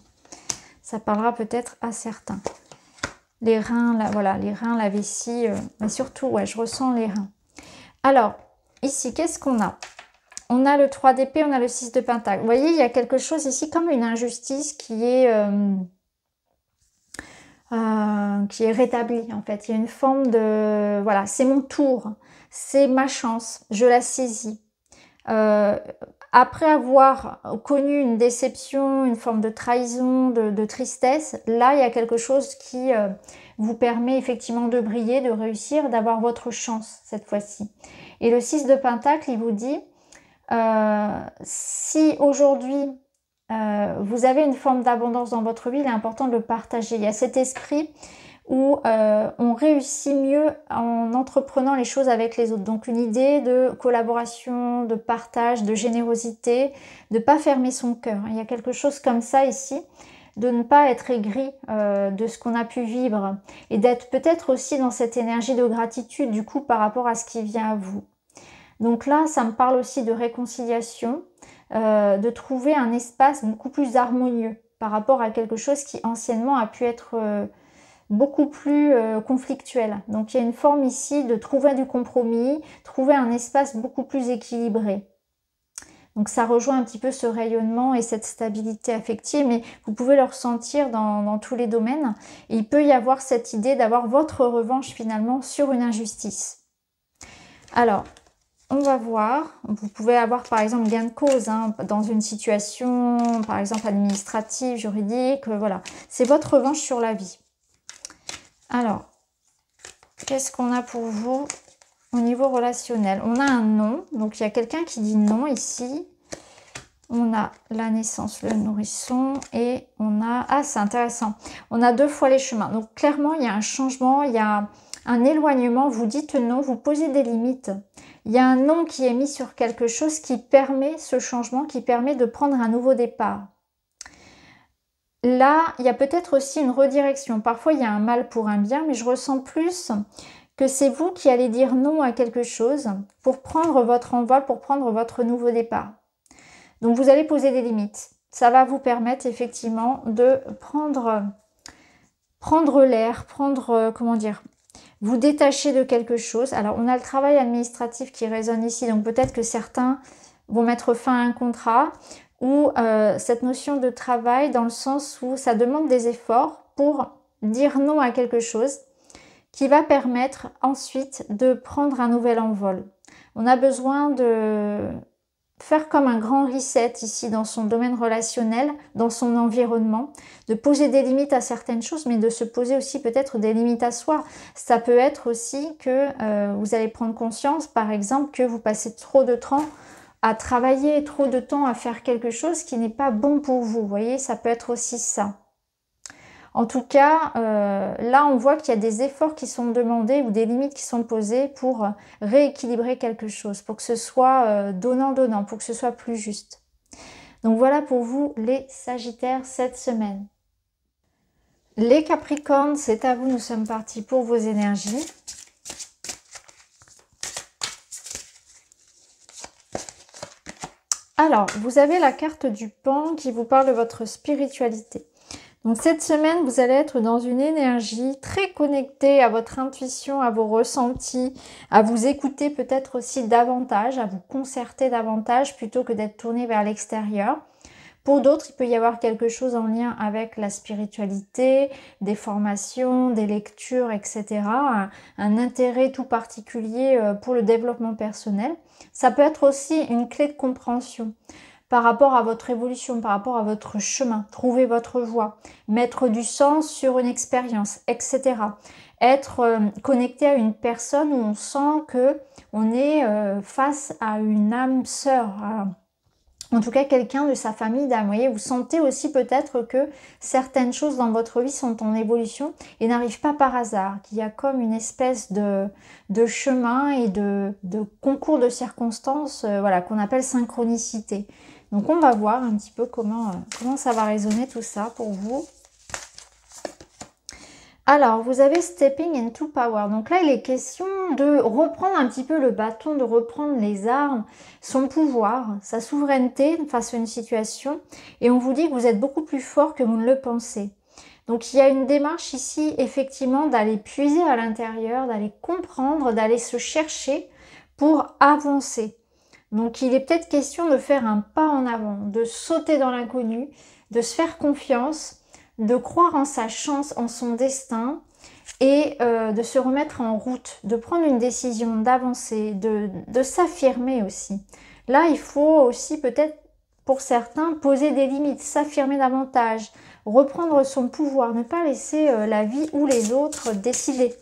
Ça parlera peut-être à certains. Les reins, voilà, les reins, la vessie, mais surtout, ouais, je ressens les reins. Alors, ici, qu'est-ce qu'on a ? On a le 3 d'épée, on a le 6 de pentacle. Vous voyez, il y a quelque chose ici comme une injustice qui est rétablie, en fait. Il y a une forme de... Voilà, c'est mon tour, c'est ma chance, je la saisis. Après avoir connu une déception, une forme de trahison, de tristesse, là, il y a quelque chose qui vous permet effectivement de briller, de réussir, d'avoir votre chance cette fois-ci. Et le 6 de pentacle, il vous dit... si aujourd'hui vous avez une forme d'abondance dans votre vie, il est important de le partager. Il y a cet esprit où on réussit mieux en entreprenant les choses avec les autres. Donc une idée de collaboration, de partage, de générosité, de ne pas fermer son cœur. Il y a quelque chose comme ça ici, de ne pas être aigri de ce qu'on a pu vivre, et d'être peut-être aussi dans cette énergie de gratitude du coup par rapport à ce qui vient à vous. Donc là, ça me parle aussi de réconciliation, de trouver un espace beaucoup plus harmonieux par rapport à quelque chose qui anciennement a pu être beaucoup plus conflictuel. Donc il y a une forme ici de trouver du compromis, trouver un espace beaucoup plus équilibré. Donc ça rejoint un petit peu ce rayonnement et cette stabilité affective, mais vous pouvez le ressentir dans tous les domaines. Et il peut y avoir cette idée d'avoir votre revanche finalement sur une injustice. Alors, on va voir, vous pouvez avoir par exemple gain de cause hein, dans une situation par exemple administrative, juridique, voilà. C'est votre revanche sur la vie. Alors, qu'est-ce qu'on a pour vous au niveau relationnel? On a un non, donc il y a quelqu'un qui dit non ici. On a la naissance, le nourrisson et on a... Ah, c'est intéressant. On a 2 fois les chemins. Donc, clairement, il y a un changement, il y a un éloignement. Vous dites non, vous posez des limites. Il y a un non qui est mis sur quelque chose qui permet ce changement, qui permet de prendre un nouveau départ. Là, il y a peut-être aussi une redirection. Parfois, il y a un mal pour un bien, mais je ressens plus que c'est vous qui allez dire non à quelque chose pour prendre votre envol, pour prendre votre nouveau départ. Donc, vous allez poser des limites. Ça va vous permettre effectivement de prendre l'air, comment dire, vous détacher de quelque chose. Alors, on a le travail administratif qui résonne ici. Donc, peut-être que certains vont mettre fin à un contrat ou cette notion de travail dans le sens où ça demande des efforts pour dire non à quelque chose qui va permettre ensuite de prendre un nouvel envol. On a besoin de faire comme un grand reset ici dans son domaine relationnel, dans son environnement, de poser des limites à certaines choses, mais de se poser aussi peut-être des limites à soi. Ça peut être aussi que vous allez prendre conscience, par exemple, que vous passez trop de temps à travailler, trop de temps à faire quelque chose qui n'est pas bon pour vous. Vous voyez, ça peut être aussi ça. En tout cas, là, on voit qu'il y a des efforts qui sont demandés ou des limites qui sont posées pour rééquilibrer quelque chose, pour que ce soit donnant-donnant, pour que ce soit plus juste. Donc voilà pour vous les Sagittaires cette semaine. Les Capricornes, c'est à vous, nous sommes partis pour vos énergies. Alors, vous avez la carte du Pan qui vous parle de votre spiritualité. Donc cette semaine, vous allez être dans une énergie très connectée à votre intuition, à vos ressentis, à vous écouter peut-être aussi davantage, à vous concerter davantage plutôt que d'être tourné vers l'extérieur. Pour d'autres, il peut y avoir quelque chose en lien avec la spiritualité, des formations, des lectures, etc. Un intérêt tout particulier pour le développement personnel. Ça peut être aussi une clé de compréhension par rapport à votre évolution, par rapport à votre chemin, trouver votre voie, mettre du sens sur une expérience, etc. Être connecté à une personne où on sent que on est face à une âme sœur, en tout cas quelqu'un de sa famille d'âme. Vous voyez, vous sentez aussi peut-être que certaines choses dans votre vie sont en évolution et n'arrivent pas par hasard, qu'il y a comme une espèce de chemin et de concours de circonstances, voilà, qu'on appelle synchronicité. Donc on va voir un petit peu comment ça va résonner tout ça pour vous. Alors, vous avez Stepping into Power. Donc là, il est question de reprendre un petit peu le bâton, de reprendre les armes, son pouvoir, sa souveraineté face à une situation. Et on vous dit que vous êtes beaucoup plus fort que vous ne le pensez. Donc il y a une démarche ici, effectivement, d'aller puiser à l'intérieur, d'aller comprendre, d'aller se chercher pour avancer. Donc il est peut-être question de faire un pas en avant, de sauter dans l'inconnu, de se faire confiance, de croire en sa chance, en son destin et de se remettre en route, de prendre une décision, d'avancer, de s'affirmer aussi. Là, il faut aussi peut-être pour certains poser des limites, s'affirmer davantage, reprendre son pouvoir, ne pas laisser la vie ou les autres décider.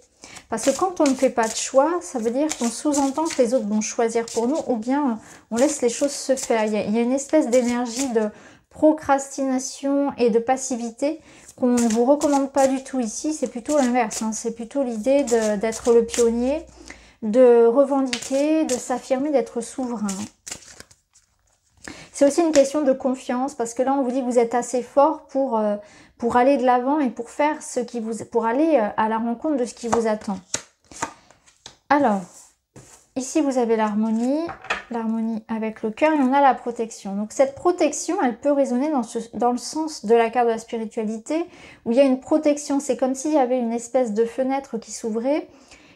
Parce que quand on ne fait pas de choix, ça veut dire qu'on sous-entend que les autres vont choisir pour nous ou bien on laisse les choses se faire. Il y a une espèce d'énergie de procrastination et de passivité qu'on ne vous recommande pas du tout ici. C'est plutôt l'inverse, hein. C'est plutôt l'idée d'être le pionnier, de revendiquer, de s'affirmer, d'être souverain. C'est aussi une question de confiance parce que là on vous dit que vous êtes assez fort pour aller de l'avant et pour faire pour aller à la rencontre de ce qui vous attend. Alors, ici vous avez l'harmonie avec le cœur et on a la protection. Donc cette protection, elle peut résonner dans le sens de la carte de la spiritualité où il y a une protection. C'est comme s'il y avait une espèce de fenêtre qui s'ouvrait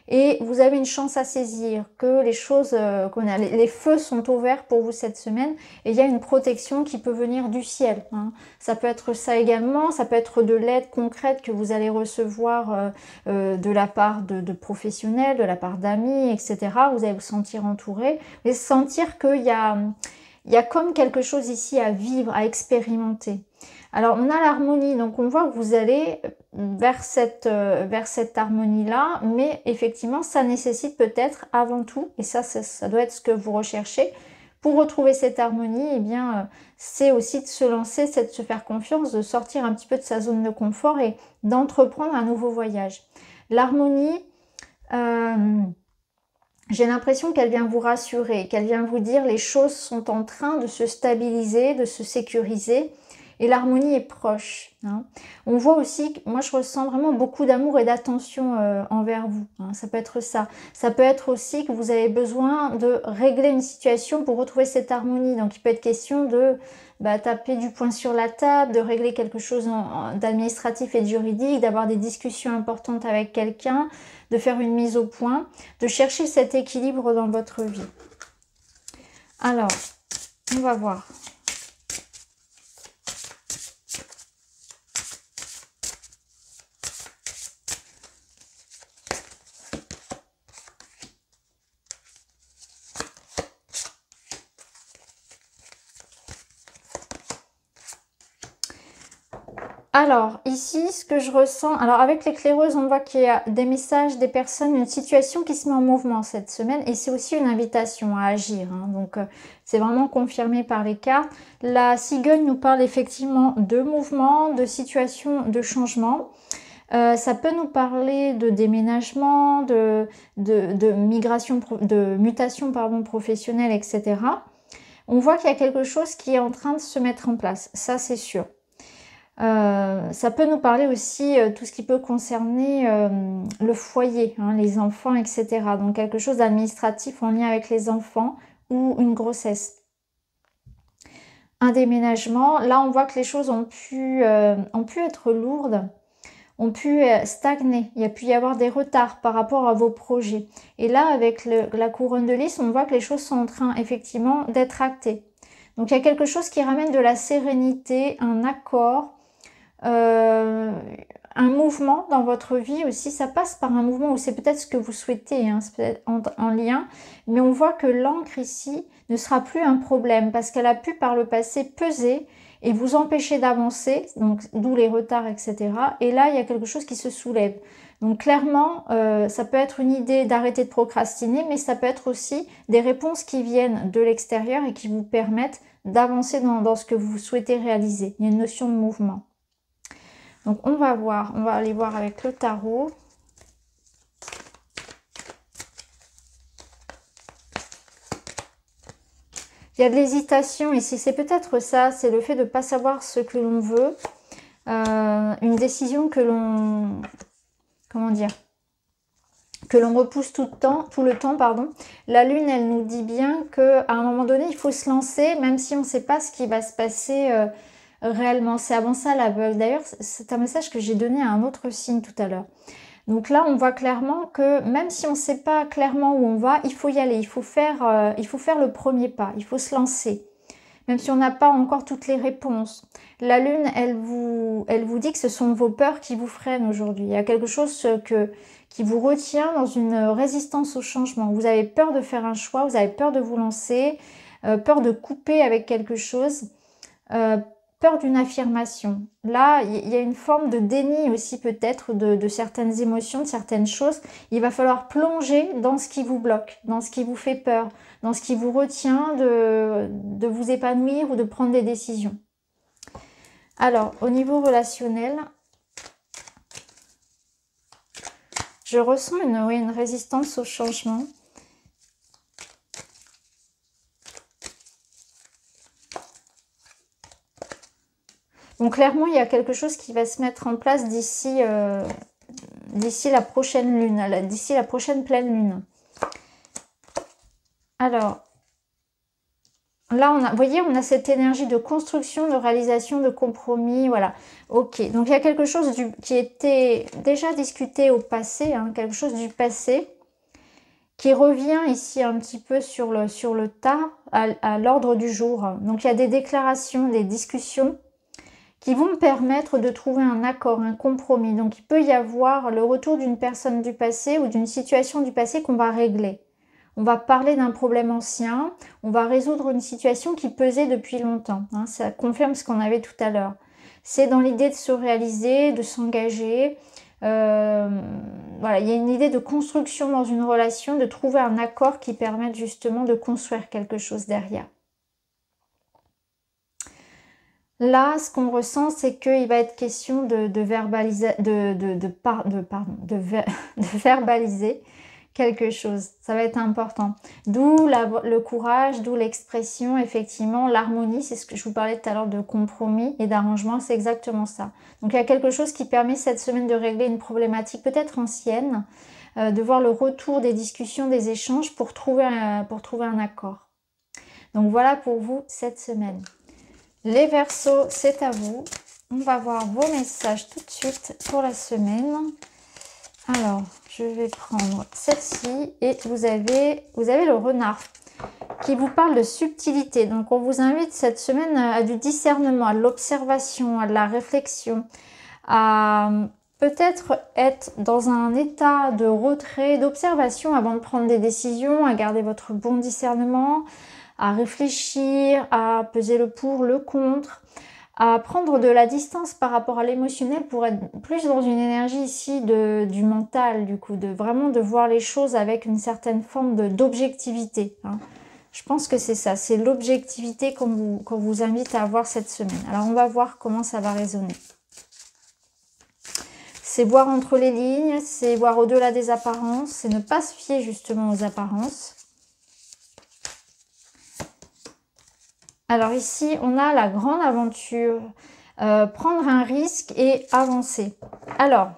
et vous avez une chance à saisir, que les choses, les feux sont ouverts pour vous cette semaine et il y a une protection qui peut venir du ciel, hein. Ça peut être ça également, ça peut être de l'aide concrète que vous allez recevoir de la part de professionnels, de la part d'amis, etc. Vous allez vous sentir entouré et sentir qu'il y a comme quelque chose ici à vivre, à expérimenter. Alors, on a l'harmonie, donc on voit que vous allez vers cette harmonie-là, mais effectivement, ça nécessite peut-être avant tout, et ça doit être ce que vous recherchez, pour retrouver cette harmonie, eh bien, c'est aussi de se lancer, c'est de se faire confiance, de sortir un petit peu de sa zone de confort et d'entreprendre un nouveau voyage. L'harmonie, j'ai l'impression qu'elle vient vous rassurer, qu'elle vient vous dire les choses sont en train de se stabiliser, de se sécuriser et l'harmonie est proche. Hein. On voit aussi, moi je ressens vraiment beaucoup d'amour et d'attention envers vous. Hein. Ça peut être ça. Ça peut être aussi que vous avez besoin de régler une situation pour retrouver cette harmonie. Donc il peut être question de taper du poing sur la table, de régler quelque chose d'administratif et de juridique, d'avoir des discussions importantes avec quelqu'un, de faire une mise au point, de chercher cet équilibre dans votre vie. Alors, on va voir. Alors, ici, ce que je ressens... Alors, avec l'éclaireuse, on voit qu'il y a des messages, des personnes, une situation qui se met en mouvement cette semaine. Et c'est aussi une invitation à agir. Hein. Donc, c'est vraiment confirmé par les cartes. La cigogne nous parle effectivement de mouvement, de situation, de changement. Ça peut nous parler de déménagement, de migration, de mutation professionnelle, etc. On voit qu'il y a quelque chose qui est en train de se mettre en place. Ça, c'est sûr. Ça peut nous parler aussi tout ce qui peut concerner le foyer, hein, les enfants, etc. Donc quelque chose d'administratif en lien avec les enfants ou une grossesse. Un déménagement, là on voit que les choses ont pu être lourdes, ont pu stagner, il y a pu y avoir des retards par rapport à vos projets. Et là avec la couronne de lys, on voit que les choses sont en train effectivement d'être actées. Donc il y a quelque chose qui ramène de la sérénité, un accord, un mouvement dans votre vie aussi. Ça passe par un mouvement où c'est peut-être ce que vous souhaitez, hein, c'est peut-être en lien, mais on voit que l'encre ici ne sera plus un problème parce qu'elle a pu par le passé peser et vous empêcher d'avancer, donc d'où les retards, etc. Et là, il y a quelque chose qui se soulève. Donc clairement, ça peut être une idée d'arrêter de procrastiner, mais ça peut être aussi des réponses qui viennent de l'extérieur et qui vous permettent d'avancer dans ce que vous souhaitez réaliser. Il y a une notion de mouvement. Donc on va voir, on va aller voir avec le tarot. Il y a de l'hésitation ici, c'est peut-être ça, c'est le fait de ne pas savoir ce que l'on veut. Une décision que l'on... Comment dire ? Que l'on repousse tout le temps, pardon. La lune, elle nous dit bien qu'à un moment donné, il faut se lancer, même si on ne sait pas ce qui va se passer réellement. C'est avant ça l'aveugle. D'ailleurs, c'est un message que j'ai donné à un autre signe tout à l'heure. Donc là, on voit clairement que même si on ne sait pas clairement où on va, il faut y aller. Il faut faire le premier pas. Il faut se lancer. Même si on n'a pas encore toutes les réponses. La lune, elle vous dit que ce sont vos peurs qui vous freinent aujourd'hui. Il y a quelque chose qui vous retient dans une résistance au changement. Vous avez peur de faire un choix, vous avez peur de vous lancer, peur de couper avec quelque chose, peur d'une affirmation. Là, il y a une forme de déni aussi peut-être de certaines émotions, de certaines choses. Il va falloir plonger dans ce qui vous bloque, dans ce qui vous fait peur, dans ce qui vous retient de vous épanouir ou de prendre des décisions. Alors, au niveau relationnel, je ressens une résistance au changement. Donc clairement, il y a quelque chose qui va se mettre en place d'ici la prochaine lune, d'ici la prochaine pleine lune. Alors, là, vous voyez, on a cette énergie de construction, de réalisation, de compromis, voilà. Ok, donc il y a quelque chose qui était déjà discuté au passé, hein, quelque chose du passé, qui revient ici un petit peu sur le tas, à l'ordre du jour. Donc il y a des déclarations, des discussions qui vont me permettre de trouver un accord, un compromis. Donc il peut y avoir le retour d'une personne du passé ou d'une situation du passé qu'on va régler. On va parler d'un problème ancien, on va résoudre une situation qui pesait depuis longtemps. Hein, ça confirme ce qu'on avait tout à l'heure. C'est dans l'idée de se réaliser, de s'engager. Voilà, il y a une idée de construction dans une relation, de trouver un accord qui permette justement de construire quelque chose derrière. Là, ce qu'on ressent, c'est qu'il va être question de verbaliser, de verbaliser quelque chose. Ça va être important. D'où le courage, d'où l'expression, effectivement, l'harmonie. C'est ce que je vous parlais tout à l'heure de compromis et d'arrangement. C'est exactement ça. Donc, il y a quelque chose qui permet cette semaine de régler une problématique peut-être ancienne, de voir le retour des discussions, des échanges pour trouver un accord. Donc, voilà pour vous cette semaine. Les Verseaux, c'est à vous. On va voir vos messages tout de suite pour la semaine. Alors, je vais prendre celle-ci et vous avez le renard qui vous parle de subtilité. Donc, on vous invite cette semaine à du discernement, à de l'observation, à de la réflexion, à peut-être être dans un état de retrait, d'observation avant de prendre des décisions, à garder votre bon discernement, à réfléchir, à peser le pour, le contre, à prendre de la distance par rapport à l'émotionnel pour être plus dans une énergie ici du mental, du coup, vraiment de voir les choses avec une certaine forme d'objectivité. Hein. Je pense que c'est ça, c'est l'objectivité qu'on vous invite à avoir cette semaine. Alors on va voir comment ça va résonner. C'est voir entre les lignes, c'est voir au-delà des apparences, c'est ne pas se fier justement aux apparences. Alors ici, on a la grande aventure, prendre un risque et avancer. Alors,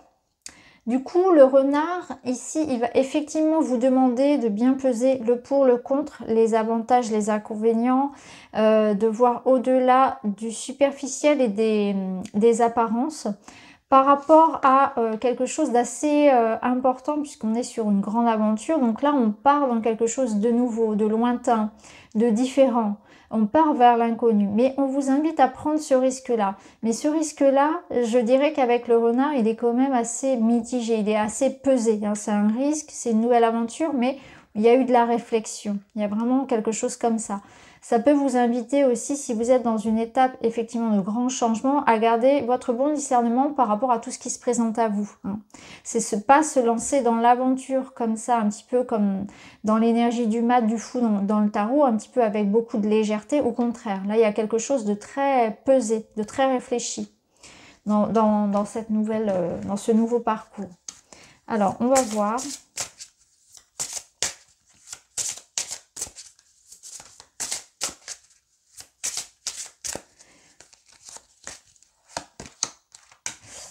du coup, le renard, ici, il va effectivement vous demander de bien peser le pour, le contre, les avantages, les inconvénients, de voir au-delà du superficiel et des apparences par rapport à quelque chose d'assez important puisqu'on est sur une grande aventure. Donc là, on part dans quelque chose de nouveau, de lointain, de différent. On part vers l'inconnu, mais on vous invite à prendre ce risque-là. Mais ce risque-là, je dirais qu'avec le renard, il est quand même assez mitigé, il est assez pesé. Hein. C'est un risque, c'est une nouvelle aventure, mais il y a eu de la réflexion. Il y a vraiment quelque chose comme ça. Ça peut vous inviter aussi, si vous êtes dans une étape effectivement de grand changement, à garder votre bon discernement par rapport à tout ce qui se présente à vous. Hein. C'est pas se lancer dans l'aventure comme ça, un petit peu comme dans l'énergie du mat, du fou dans le tarot, un petit peu avec beaucoup de légèreté. Au contraire, là il y a quelque chose de très pesé, de très réfléchi dans cette nouvelle, dans ce nouveau parcours. Alors, on va voir.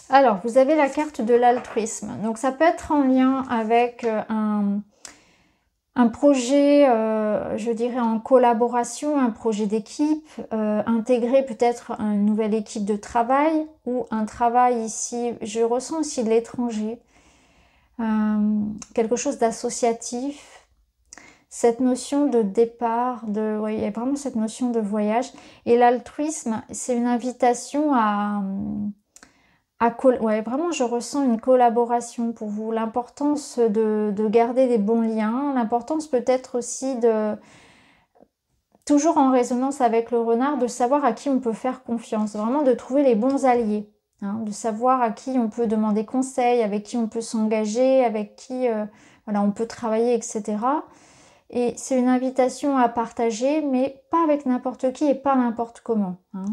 Alors, vous avez la carte de l'altruisme. Donc, ça peut être en lien avec un projet, je dirais en collaboration, un projet d'équipe, intégrer peut-être une nouvelle équipe de travail ou un travail ici, je ressens aussi de l'étranger, quelque chose d'associatif. Cette notion de départ, ouais, il y a vraiment cette notion de voyage. Et l'altruisme, c'est une invitation ouais, vraiment, je ressens une collaboration pour vous. L'importance de garder des bons liens. L'importance peut-être aussi toujours en résonance avec le renard, de savoir à qui on peut faire confiance. Vraiment de trouver les bons alliés. Hein, de savoir à qui on peut demander conseil, avec qui on peut s'engager, avec qui voilà, on peut travailler, etc. Et c'est une invitation à partager, mais pas avec n'importe qui et pas n'importe comment. Hein.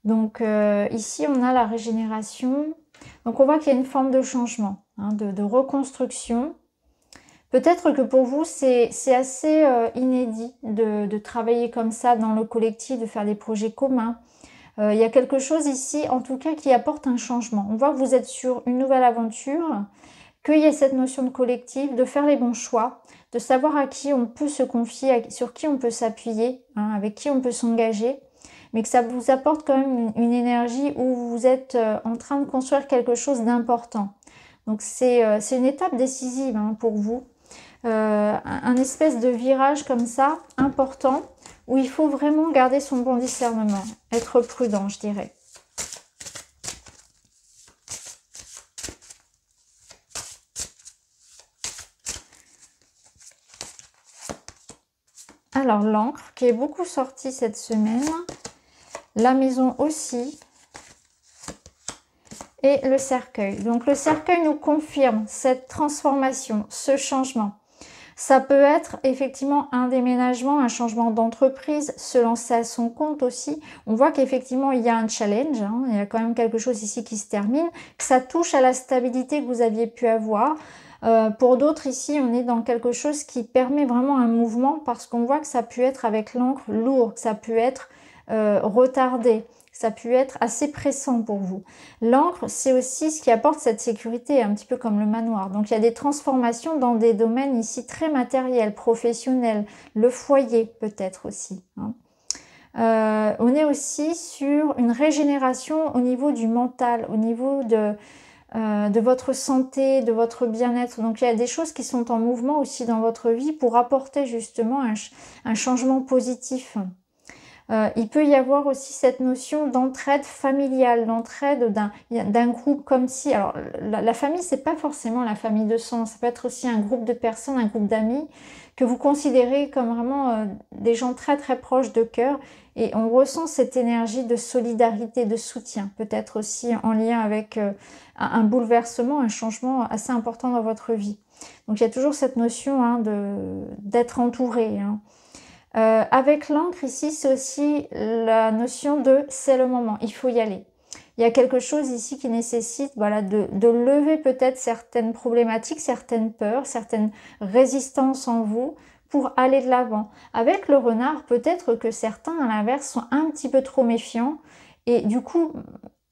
Donc ici, on a la régénération. Donc on voit qu'il y a une forme de changement, hein, de reconstruction. Peut-être que pour vous, c'est assez inédit de travailler comme ça dans le collectif, de faire des projets communs. Il y a quelque chose ici, en tout cas, qui apporte un changement. On voit que vous êtes sur une nouvelle aventure, qu'il y a cette notion de collectif, de faire les bons choix, de savoir à qui on peut se confier, sur qui on peut s'appuyer, hein, avec qui on peut s'engager, mais que ça vous apporte quand même une énergie où vous êtes en train de construire quelque chose d'important. Donc c'est une étape décisive hein, pour vous, un espèce de virage comme ça, important, où il faut vraiment garder son bon discernement, être prudent, je dirais. Alors l'encre qui est beaucoup sortie cette semaine, la maison aussi, et le cercueil. Donc le cercueil nous confirme cette transformation, ce changement. Ça peut être effectivement un déménagement, un changement d'entreprise, se lancer à son compte aussi. On voit qu'effectivement, il y a un challenge, hein, il y a quand même quelque chose ici qui se termine, que ça touche à la stabilité que vous aviez pu avoir. Pour d'autres ici, on est dans quelque chose qui permet vraiment un mouvement parce qu'on voit que ça peut être avec l'encre lourd, que ça peut être retardé. Ça a pu être assez pressant pour vous. L'encre, c'est aussi ce qui apporte cette sécurité, un petit peu comme le manoir. Donc, il y a des transformations dans des domaines ici très matériels, professionnels, le foyer peut-être aussi. Hein. On est aussi sur une régénération au niveau du mental, au niveau de votre santé, de votre bien-être. Donc, il y a des choses qui sont en mouvement aussi dans votre vie pour apporter justement un changement positif. Il peut y avoir aussi cette notion d'entraide familiale, d'entraide d'un groupe comme si... Alors, la famille, c'est pas forcément la famille de sang, ça peut être aussi un groupe de personnes, un groupe d'amis que vous considérez comme vraiment des gens très très proches de cœur. Et on ressent cette énergie de solidarité, de soutien, peut-être aussi en lien avec un bouleversement, un changement assez important dans votre vie. Donc, il y a toujours cette notion hein, d'être entouré, hein. Avec l'encre ici, c'est aussi la notion de c'est le moment, il faut y aller. Il y a quelque chose ici qui nécessite voilà, de lever peut-être certaines problématiques, certaines peurs, certaines résistances en vous pour aller de l'avant. Avec le renard, peut-être que certains, à l'inverse, sont un petit peu trop méfiants et du coup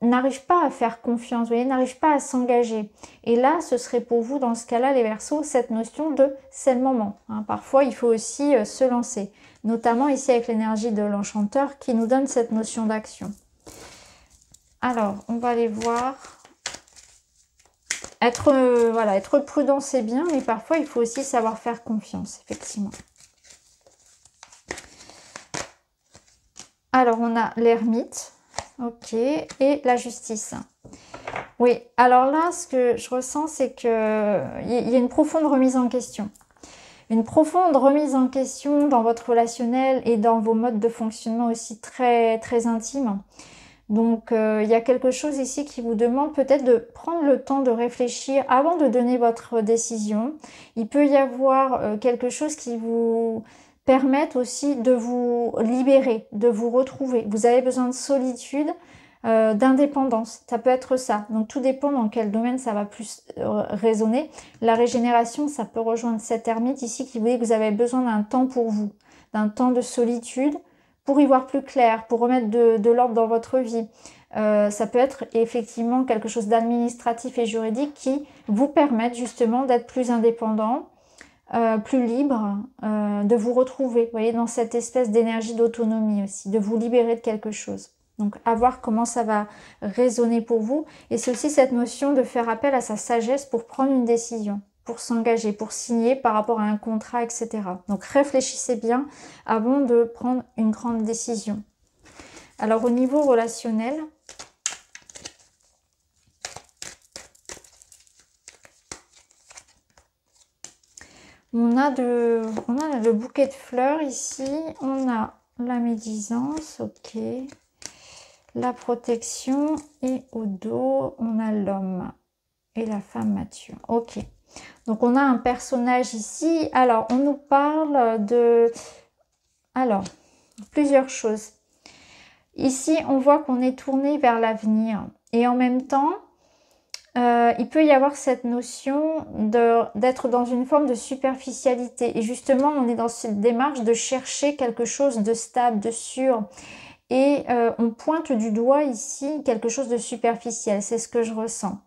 n'arrivent pas à faire confiance, vous voyez, n'arrivent pas à s'engager. Et là, ce serait pour vous, dans ce cas-là, les Verseaux, cette notion de c'est le moment. Hein. Parfois, il faut aussi se lancer, notamment ici avec l'énergie de l'enchanteur qui nous donne cette notion d'action. Alors, on va aller voir. Être prudent, c'est bien, mais parfois, il faut aussi savoir faire confiance, effectivement. Alors, on a l'ermite. Ok, et la justice. Oui, alors là, ce que je ressens, c'est qu'il y a une profonde remise en question. Une profonde remise en question dans votre relationnel et dans vos modes de fonctionnement aussi très, très intimes. Donc, il y a quelque chose ici qui vous demande peut-être de prendre le temps de réfléchir avant de donner votre décision. Il peut y avoir quelque chose qui vous permette aussi de vous libérer, de vous retrouver. Vous avez besoin de solitude, d'indépendance. Ça peut être ça. Donc, tout dépend dans quel domaine ça va plus résonner. La régénération, ça peut rejoindre cette ermite ici qui vous dit que vous avez besoin d'un temps pour vous, d'un temps de solitude, pour y voir plus clair, pour remettre de l'ordre dans votre vie. Ça peut être effectivement quelque chose d'administratif et juridique qui vous permettent justement d'être plus indépendant, plus libre, de vous retrouver, vous voyez, dans cette espèce d'énergie d'autonomie aussi, de vous libérer de quelque chose. Donc, à voir comment ça va résonner pour vous. Et c'est aussi cette notion de faire appel à sa sagesse pour prendre une décision, pour s'engager, pour signer par rapport à un contrat, etc. Donc, réfléchissez bien avant de prendre une grande décision. Alors, au niveau relationnel, on a le bouquet de fleurs ici, on a la médisance, ok, la protection et au dos, on a l'homme et la femme mature, ok. Donc, on a un personnage ici. Alors, on nous parle de... Alors, plusieurs choses. Ici, on voit qu'on est tourné vers l'avenir. Et en même temps, il peut y avoir cette notion d'être dans une forme de superficialité. Et justement, on est dans cette démarche de chercher quelque chose de stable, de sûr. Et on pointe du doigt ici quelque chose de superficiel. C'est ce que je ressens.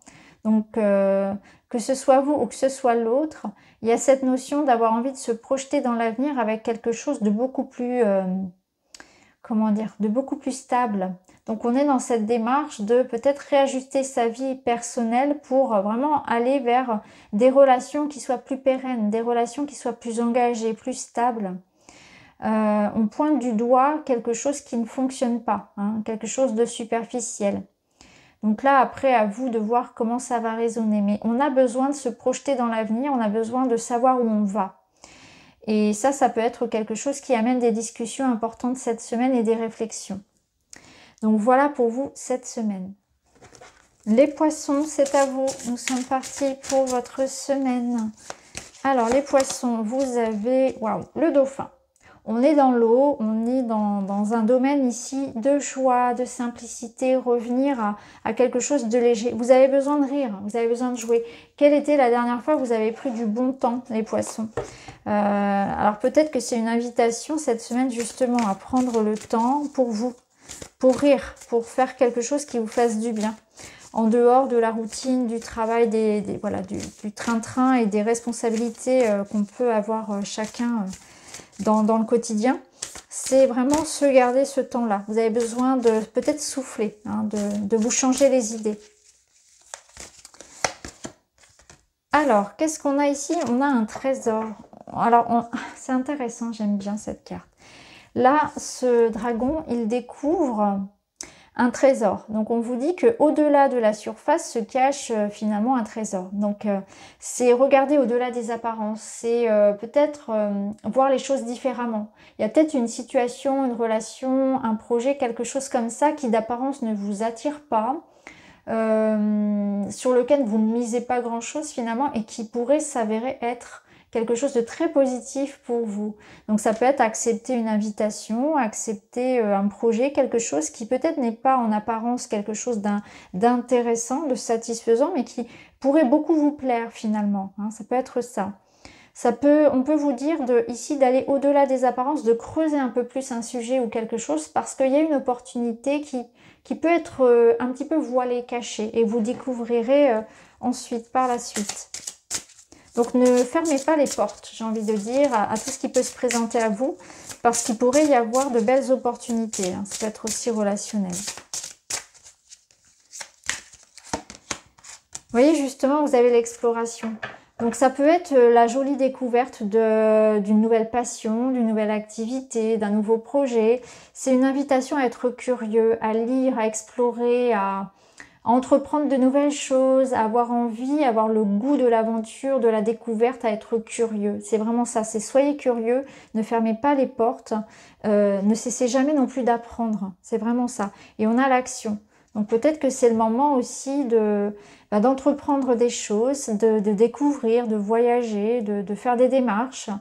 Donc, que ce soit vous ou que ce soit l'autre, il y a cette notion d'avoir envie de se projeter dans l'avenir avec quelque chose de beaucoup plus, comment dire, de beaucoup plus stable. Donc, on est dans cette démarche de peut-être réajuster sa vie personnelle pour vraiment aller vers des relations qui soient plus pérennes, des relations qui soient plus engagées, plus stables. On pointe du doigt quelque chose qui ne fonctionne pas, hein, quelque chose de superficiel. Donc là, après, à vous de voir comment ça va résonner. Mais on a besoin de se projeter dans l'avenir, on a besoin de savoir où on va. Et ça peut être quelque chose qui amène des discussions importantes cette semaine et des réflexions. Donc voilà pour vous cette semaine. Les poissons, c'est à vous. Nous sommes partis pour votre semaine. Alors, les poissons, vous avez waouh, le dauphin. On est dans l'eau, on est dans un domaine ici de joie, de simplicité, revenir à quelque chose de léger. Vous avez besoin de rire, vous avez besoin de jouer. Quelle était la dernière fois que vous avez pris du bon temps, les poissons? Alors peut-être que c'est une invitation cette semaine justement à prendre le temps pour vous, pour rire, pour faire quelque chose qui vous fasse du bien. En dehors de la routine, du travail, voilà, du train-train et des responsabilités qu'on peut avoir chacun dans le quotidien, c'est vraiment se garder ce temps-là. Vous avez besoin de peut-être souffler, hein, de vous changer les idées. Alors, qu'est-ce qu'on a ici? On a un trésor. Alors, c'est intéressant, j'aime bien cette carte. Là, ce dragon, il découvre un trésor. Donc on vous dit que au-delà de la surface se cache finalement un trésor. Donc c'est regarder au-delà des apparences, c'est peut-être voir les choses différemment. Il y a peut-être une situation, une relation, un projet, quelque chose comme ça qui d'apparence ne vous attire pas, sur lequel vous ne misez pas grand-chose finalement et qui pourrait s'avérer être quelque chose de très positif pour vous. Donc ça peut être accepter une invitation, accepter un projet, quelque chose qui peut-être n'est pas en apparence quelque chose d'intéressant, de satisfaisant, mais qui pourrait beaucoup vous plaire finalement. Hein, ça peut être ça. On peut vous dire ici d'aller au-delà des apparences, de creuser un peu plus un sujet ou quelque chose parce qu'il y a une opportunité qui peut être un petit peu voilée, cachée et vous découvrirez ensuite, par la suite. Donc ne fermez pas les portes, j'ai envie de dire, à tout ce qui peut se présenter à vous, parce qu'il pourrait y avoir de belles opportunités. Hein. Ça peut être aussi relationnel. Vous voyez, justement, vous avez l'exploration. Donc ça peut être la jolie découverte d'une nouvelle passion, d'une nouvelle activité, d'un nouveau projet. C'est une invitation à être curieux, à lire, à explorer, à entreprendre de nouvelles choses, à avoir envie, à avoir le goût de l'aventure, de la découverte, à être curieux. C'est vraiment ça, c'est soyez curieux, ne fermez pas les portes, ne cessez jamais non plus d'apprendre. C'est vraiment ça. Et on a l'action. Donc peut-être que c'est le moment aussi d'entreprendre des choses, de découvrir, de voyager, de faire des démarches,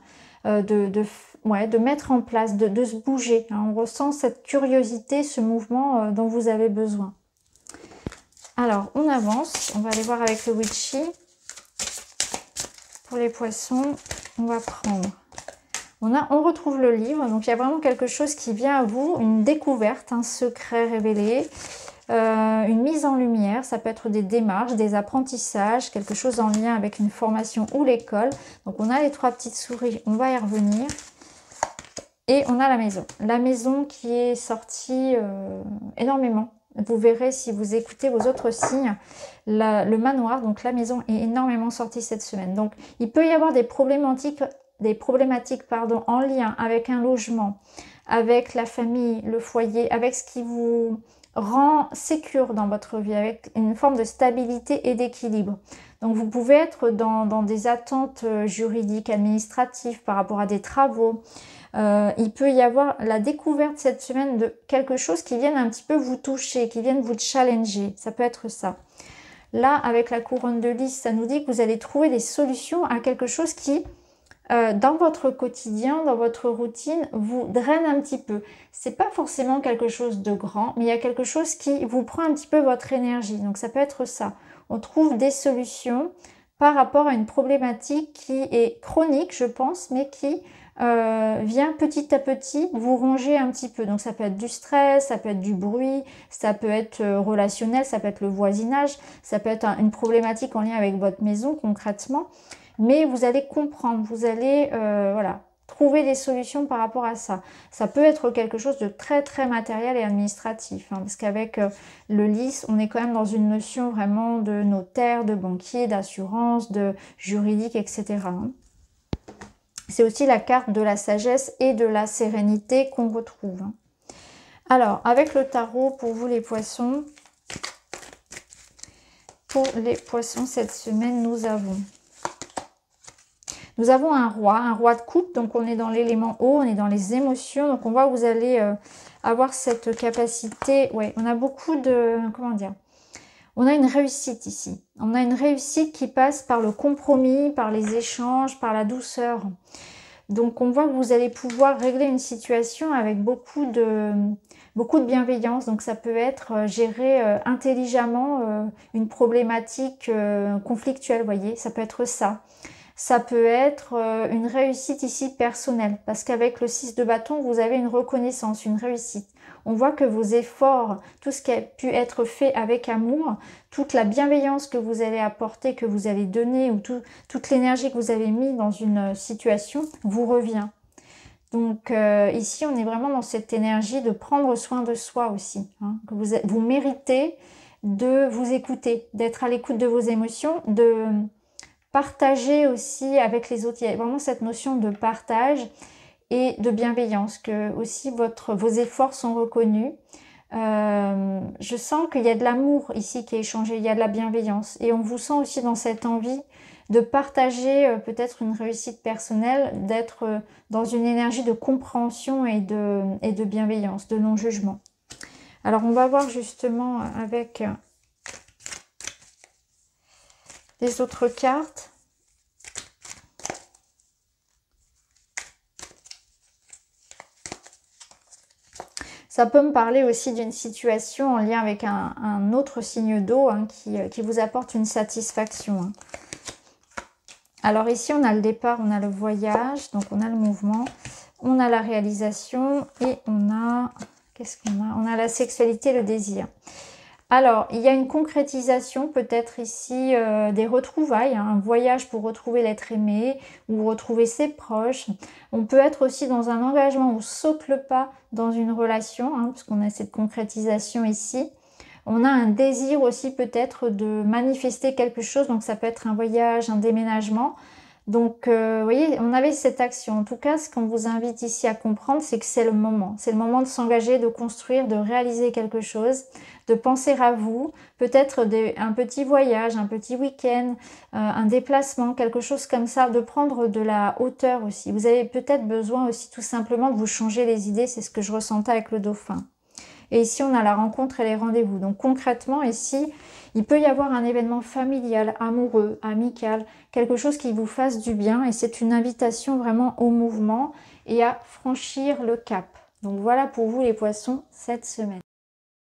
de mettre en place, de se bouger. Hein. On ressent cette curiosité, ce mouvement dont vous avez besoin. Alors, on avance. On va aller voir avec le Witchy. Pour les poissons, on va prendre. On retrouve le livre. Donc, il y a vraiment quelque chose qui vient à vous. Une découverte, un secret révélé. Une mise en lumière. Ça peut être des démarches, des apprentissages. Quelque chose en lien avec une formation ou l'école. Donc, on a les 3 petites souris. On va y revenir. Et on a la maison. La maison qui est sortie énormément. Vous verrez si vous écoutez vos autres signes, le manoir, donc la maison est énormément sortie cette semaine. Donc il peut y avoir des problématiques en lien avec un logement, avec la famille, le foyer, avec ce qui vous rend sécure dans votre vie, avec une forme de stabilité et d'équilibre. Donc vous pouvez être dans des attentes juridiques, administratives par rapport à des travaux. Il peut y avoir la découverte cette semaine de quelque chose qui vienne un petit peu vous toucher, qui vienne vous challenger. Ça peut être ça. Là, avec la couronne de lys, ça nous dit que vous allez trouver des solutions à quelque chose qui, dans votre quotidien, dans votre routine, vous draine un petit peu. C'est pas forcément quelque chose de grand, mais il y a quelque chose qui vous prend un petit peu votre énergie. Donc ça peut être ça. On trouve des solutions par rapport à une problématique qui est chronique, je pense, mais qui vient petit à petit vous ronger un petit peu. Donc ça peut être du stress, ça peut être du bruit, ça peut être relationnel, ça peut être le voisinage, ça peut être une problématique en lien avec votre maison concrètement. Mais vous allez comprendre, vous allez voilà, trouver des solutions par rapport à ça. Ça peut être quelque chose de très très matériel et administratif, hein, parce qu'avec le lys, on est quand même dans une notion vraiment de notaire, de banquier, d'assurance, de juridique, etc. Hein. C'est aussi la carte de la sagesse et de la sérénité qu'on retrouve. Hein. Alors, avec le tarot, pour vous les poissons, cette semaine, nous avons un roi de coupe, donc on est dans l'élément eau, on est dans les émotions, donc on voit que vous allez avoir cette capacité, ouais, on a beaucoup de, comment dire, On a une réussite ici. On a une réussite qui passe par le compromis, par les échanges, par la douceur. Donc on voit que vous allez pouvoir régler une situation avec beaucoup de bienveillance. Donc ça peut être gérer intelligemment une problématique conflictuelle, vous voyez, ça peut être ça. Ça peut être une réussite ici personnelle, parce qu'avec le 6 de bâton, vous avez une reconnaissance, une réussite. On voit que vos efforts, tout ce qui a pu être fait avec amour, toute la bienveillance que vous allez apporter, que vous allez donner, ou toute l'énergie que vous avez mis dans une situation, vous revient. Donc ici, on est vraiment dans cette énergie de prendre soin de soi aussi. Hein, que vous méritez de vous écouter, d'être à l'écoute de vos émotions, de partager aussi avec les autres. Il y a vraiment cette notion de partage et de bienveillance, que aussi vos efforts sont reconnus. Je sens qu'il y a de l'amour ici qui est échangé, il y a de la bienveillance. Et on vous sent aussi dans cette envie de partager peut-être une réussite personnelle, d'être dans une énergie de compréhension et de bienveillance, de non-jugement. Alors on va voir justement avec les autres cartes. Ça peut me parler aussi d'une situation en lien avec un autre signe d'eau hein, qui vous apporte une satisfaction. Hein. Alors ici, on a le départ, on a le voyage, donc on a le mouvement, on a la réalisation et on a... Qu'est-ce qu'on a? On a la sexualité, le désir. Alors, il y a une concrétisation peut-être ici des retrouvailles, hein, un voyage pour retrouver l'être aimé ou retrouver ses proches. On peut être aussi dans un engagement, on saute le pas dans une relation, hein, puisqu'on a cette concrétisation ici. On a un désir aussi peut-être de manifester quelque chose, donc ça peut être un voyage, un déménagement. Donc, vous voyez, on avait cette action. En tout cas, ce qu'on vous invite ici à comprendre, c'est que c'est le moment. C'est le moment de s'engager, de construire, de réaliser quelque chose, de penser à vous. Peut-être un petit voyage, un petit week-end, un déplacement, quelque chose comme ça, de prendre de la hauteur aussi. Vous avez peut-être besoin aussi tout simplement de vous changer les idées. C'est ce que je ressentais avec le dauphin. Et ici, on a la rencontre et les rendez-vous. Donc concrètement, ici, il peut y avoir un événement familial, amoureux, amical, quelque chose qui vous fasse du bien. Et c'est une invitation vraiment au mouvement et à franchir le cap. Donc voilà pour vous les poissons cette semaine.